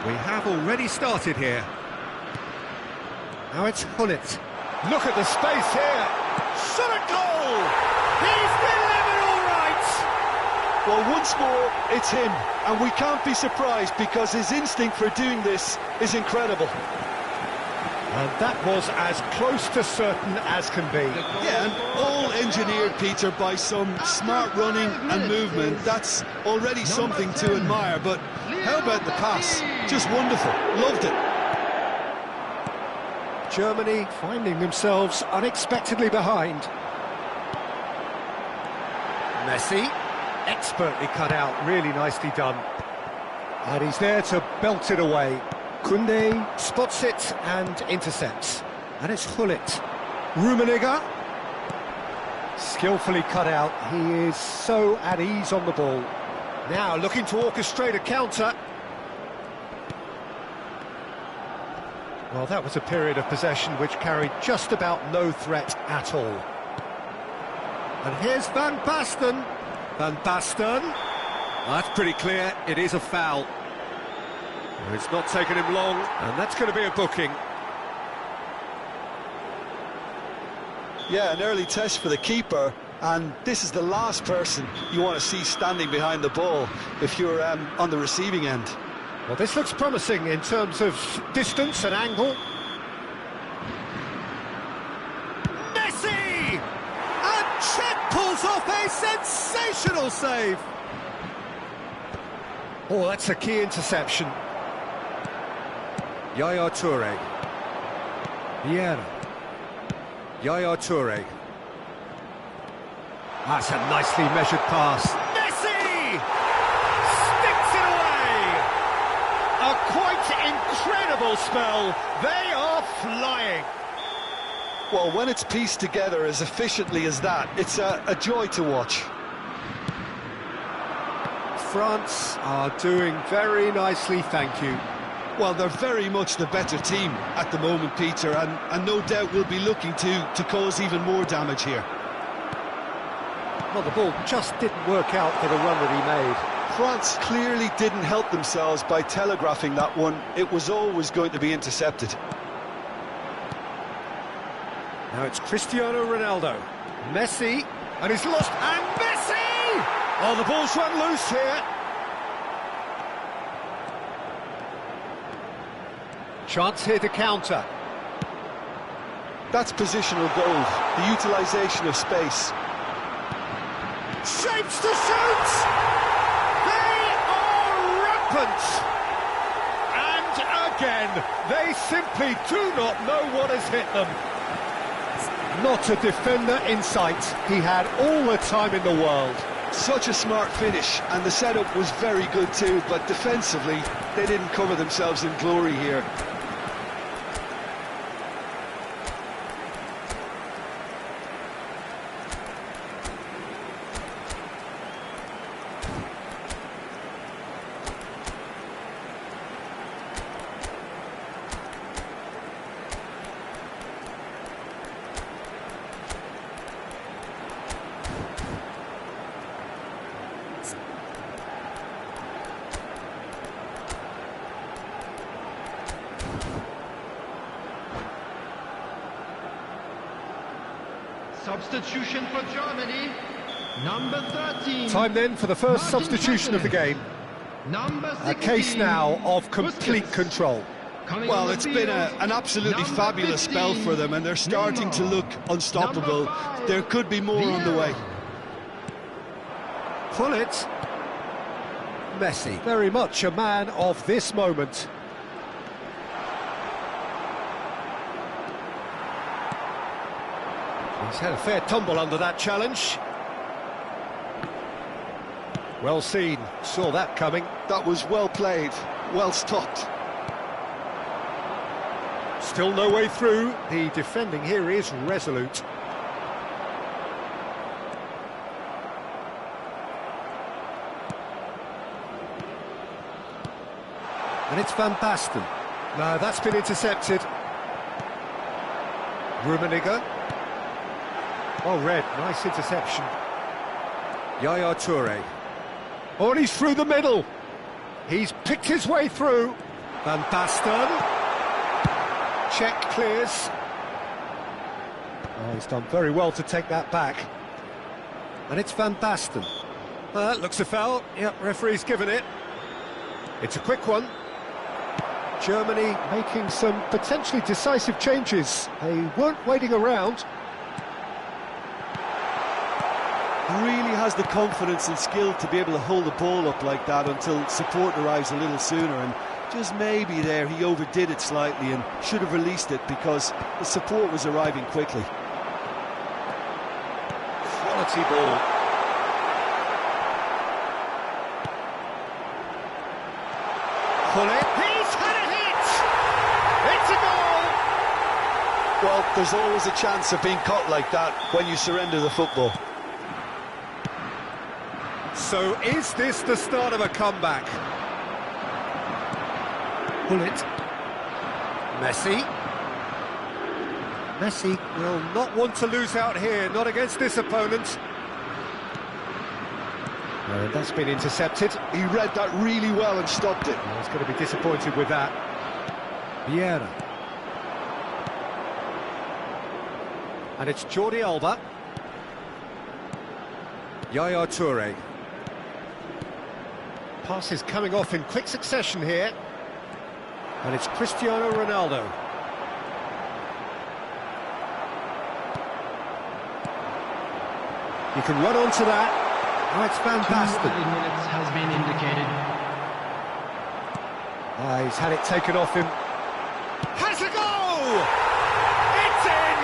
We have already started here. Now it's Hullet. Look at the space here. Shot a goal! He's delivered all right! Well, once more, it's him, and we can't be surprised because his instinct for doing this is incredible. And that was as close to certain as can be. Yeah, and all engineered, Peter, by some smart running and movement. That's already something to admire, but how about the pass? Just wonderful. Loved it. Germany finding themselves unexpectedly behind. Messi, expertly cut out, really nicely done. And he's there to belt it away. Koundé spots it and intercepts. And it's Hullet. Rummenigge, skillfully cut out. He is so at ease on the ball. Now looking to orchestrate a counter. Well, that was a period of possession which carried just about no threat at all. And here's Van Basten. Van Basten. That's pretty clear, it is a foul. It's not taken him long, and that's going to be a booking. Yeah, an early test for the keeper, and this is the last person you want to see standing behind the ball if you're on the receiving end. Well, this looks promising in terms of distance and angle. Messi! And Chet pulls off a sensational save. Oh, that's a key interception. Yaya Toure. Vieira. Yaya Toure. That's a nicely measured pass. Messi! Sticks it away! A quite incredible spell. They are flying. Well, when it's pieced together as efficiently as that, it's a joy to watch. France are doing very nicely, thank you. Well, they're very much the better team at the moment, Peter, and no doubt will be looking to cause even more damage here. Well, the ball just didn't work out for the run that he made. France clearly didn't help themselves by telegraphing that one. It was always going to be intercepted. Now it's Cristiano Ronaldo. Messi, and he's lost, and Messi! Oh, the ball's run loose here. Chance here to counter. That's positional gold, the utilisation of space. Shapes to shoot! They are rampant! And again, they simply do not know what has hit them. Not a defender in sight. He had all the time in the world. Such a smart finish, and the setup was very good too, but defensively, they didn't cover themselves in glory here. Substitution for Germany, number 13. Time then for the first substitution of the game. Number 16. A case now of complete control. Well, it's been an absolutely fabulous spell for them, and they're starting to look unstoppable. There could be more on the way. Pull it. Messi, very much a man of this moment. He's had a fair tumble under that challenge. Well seen, saw that coming. That was well played, well stopped. Still no way through. The defending here is resolute. And it's Van Basten. No, that's been intercepted. Rummenigge. Well read, nice interception. Yaya Toure. Oh, and he's through the middle. He's picked his way through. Van Basten. Check clears. Oh, he's done very well to take that back. And it's Van Basten. That looks a foul. Yep, referee's given it. It's a quick one. Germany making some potentially decisive changes. They weren't waiting around. He really has the confidence and skill to be able to hold the ball up like that until support arrives a little sooner, and just maybe there he overdid it slightly and should have released it because the support was arriving quickly. Quality ball. Pull it. He's had a hit! It's a goal! Well, there's always a chance of being caught like that when you surrender the football. So is this the start of a comeback? Pull it. Messi. Messi will not want to lose out here, not against this opponent. And that's been intercepted. He read that really well and stopped it. Oh, he's going to be disappointed with that. Vieira. And it's Jordi Alba. Yaya Toure. Passes coming off in quick succession here. And it's Cristiano Ronaldo. You can run onto that. Oh, it's Van Basten. 2 minutes has been indicated. He's had it taken off him. Has a goal! It's in!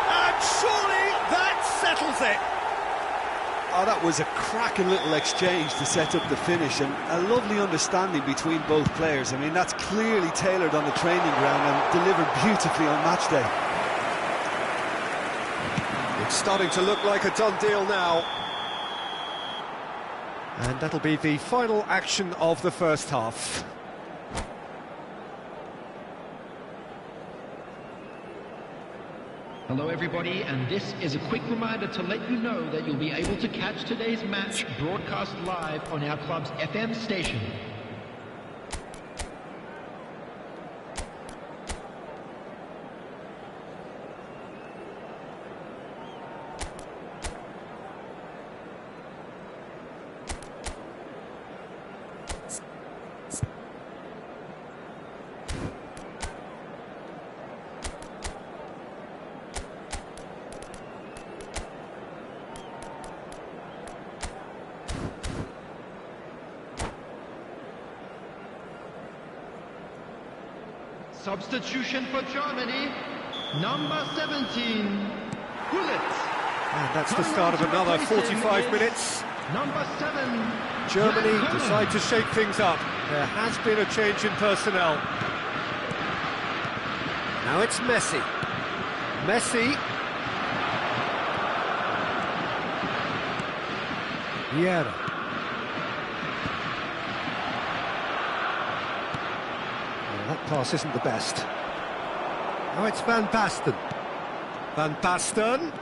And surely that settles it. Oh, that was a cracking little exchange to set up the finish, and a lovely understanding between both players. I mean, that's clearly tailored on the training ground and delivered beautifully on match day. It's starting to look like a done deal now. And that'll be the final action of the first half. Hello everybody, and this is a quick reminder to let you know that you'll be able to catch today's match broadcast live on our club's FM station. Substitution for Germany, number 17, Gullit. And that's the start of another 45 minutes. Number 7, Germany decide to shake things up. There has been a change in personnel. Now it's Messi. Messi. Vieira. That pass isn't the best. Now it's Van Basten. Van Basten.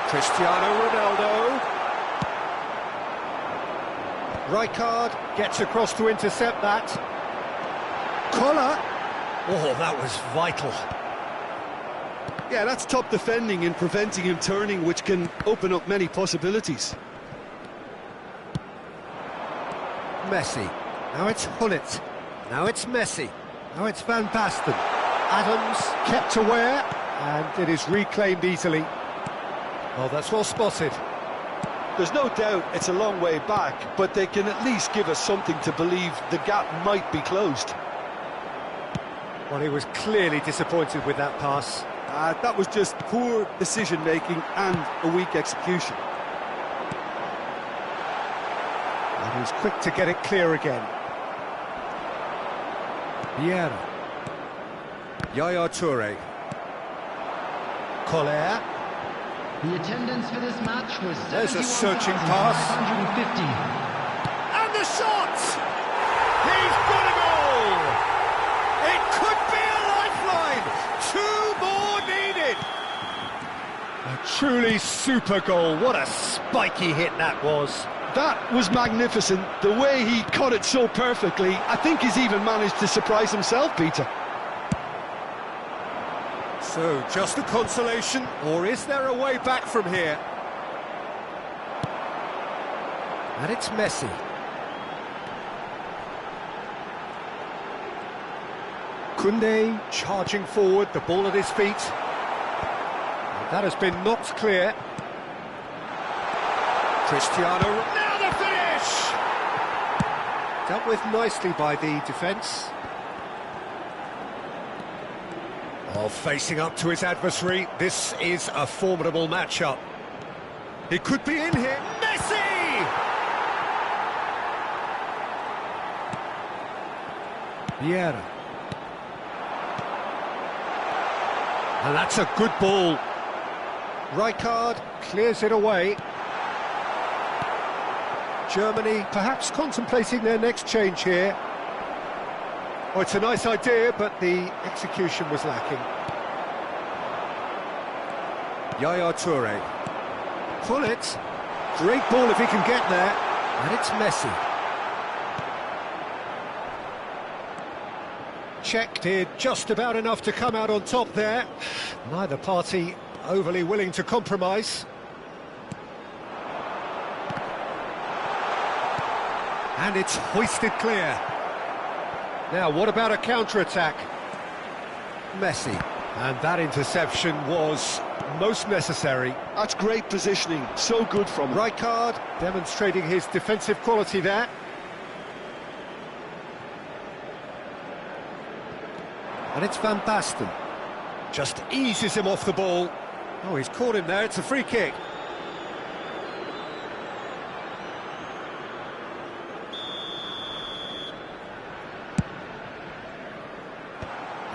Cristiano Ronaldo. Rijkaard gets across to intercept that. Collar. Oh, that was vital. Yeah, that's top defending and preventing him turning, which can open up many possibilities. Messi. Now it's Gullit. Now it's Messi. Now it's Van Basten. Adams kept aware, and it is reclaimed easily. Oh, that's well spotted. There's no doubt it's a long way back, but they can at least give us something to believe the gap might be closed. Well, he was clearly disappointed with that pass. That was just poor decision-making and a weak execution. And he was quick to get it clear again. Vieira. Yaya Toure. Collier. The attendance for this match was There's a searching pass. 71,550. And the shot! He's got a goal! It could be a lifeline! 2 more needed! A truly super goal. What a spiky hit that was. That was magnificent. The way he cut it so perfectly, I think he's even managed to surprise himself, Peter. So, just a consolation, or is there a way back from here? And it's Messi. Koundé charging forward, the ball at his feet. And that has been knocked clear. Cristiano, now the finish! Dealt with nicely by the defence. Oh, facing up to his adversary, this is a formidable matchup. He could be in here. Messi! Vieira. And that's a good ball. Rijkaard clears it away. Germany perhaps contemplating their next change here. Oh, it's a nice idea, but the execution was lacking. Yaya Toure. Pull it. Great ball if he can get there. And it's Messi. Czech did just about enough to come out on top there. Neither party overly willing to compromise. And it's hoisted clear. Now, what about a counter-attack? Messi. And that interception was most necessary. That's great positioning, so good from him. Rijkaard demonstrating his defensive quality there. And it's Van Basten. Just eases him off the ball. Oh, he's caught him there, it's a free kick.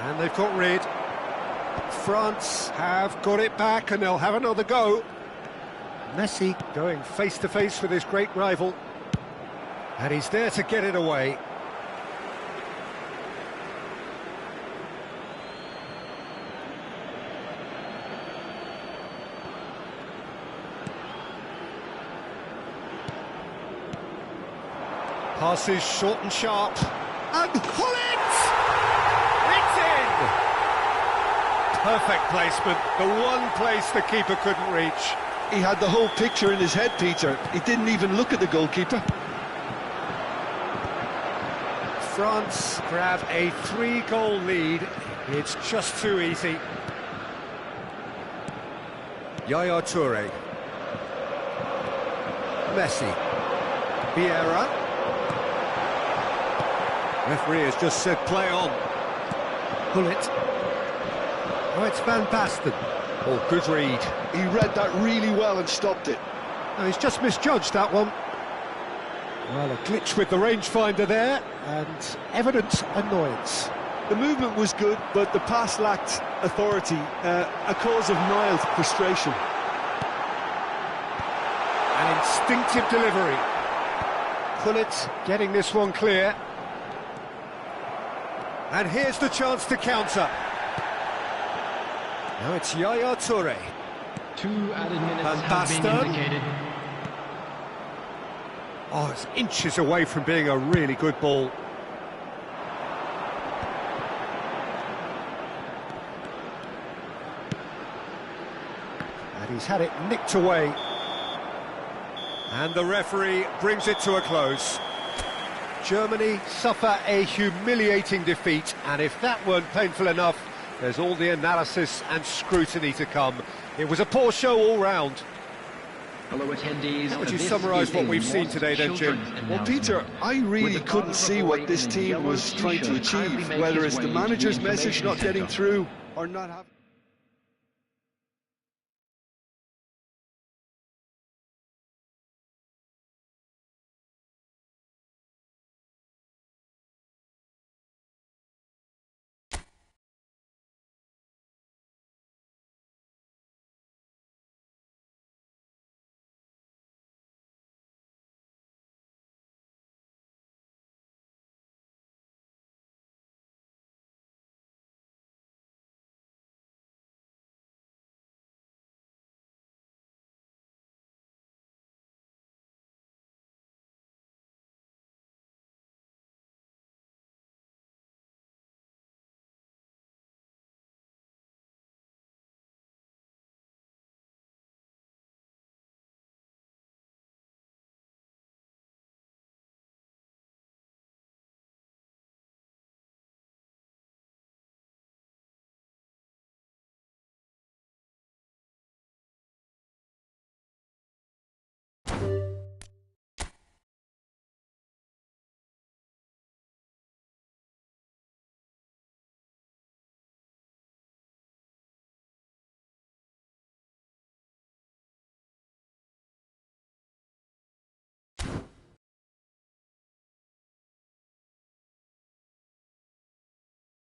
And they've got rid. France have got it back and they'll have another go. Messi going face-to-face with his great rival. And he's there to get it away. Passes short and sharp. And pull it! It's in! Perfect placement, the one place the keeper couldn't reach. He had the whole picture in his head, Peter. He didn't even look at the goalkeeper. France grab a 3-goal lead. It's just too easy. Yaya Toure. Messi. Vieira. Referee has just said play on. Pull it. Oh, it's Van Basten. Oh, good read. He read that really well and stopped it. No, he's just misjudged that one. Well, a glitch with the rangefinder there, and evident annoyance. The movement was good, but the pass lacked authority, a cause of mild frustration. An instinctive delivery. Pull it, getting this one clear. And here's the chance to counter. Now it's Yaya Toure. 2 added minutes Van have been Basten. indicated. Oh, it's inches away from being a really good ball. And he's had it nicked away. And the referee brings it to a close. Germany suffer a humiliating defeat, and if that weren't painful enough, there's all the analysis and scrutiny to come. It was a poor show all round. Fellow attendees, How would you this summarise is what a we've seen today then, Jim? children's Well, Peter, I really couldn't see what this team was trying to achieve, whether it's the manager's message not getting through or not having...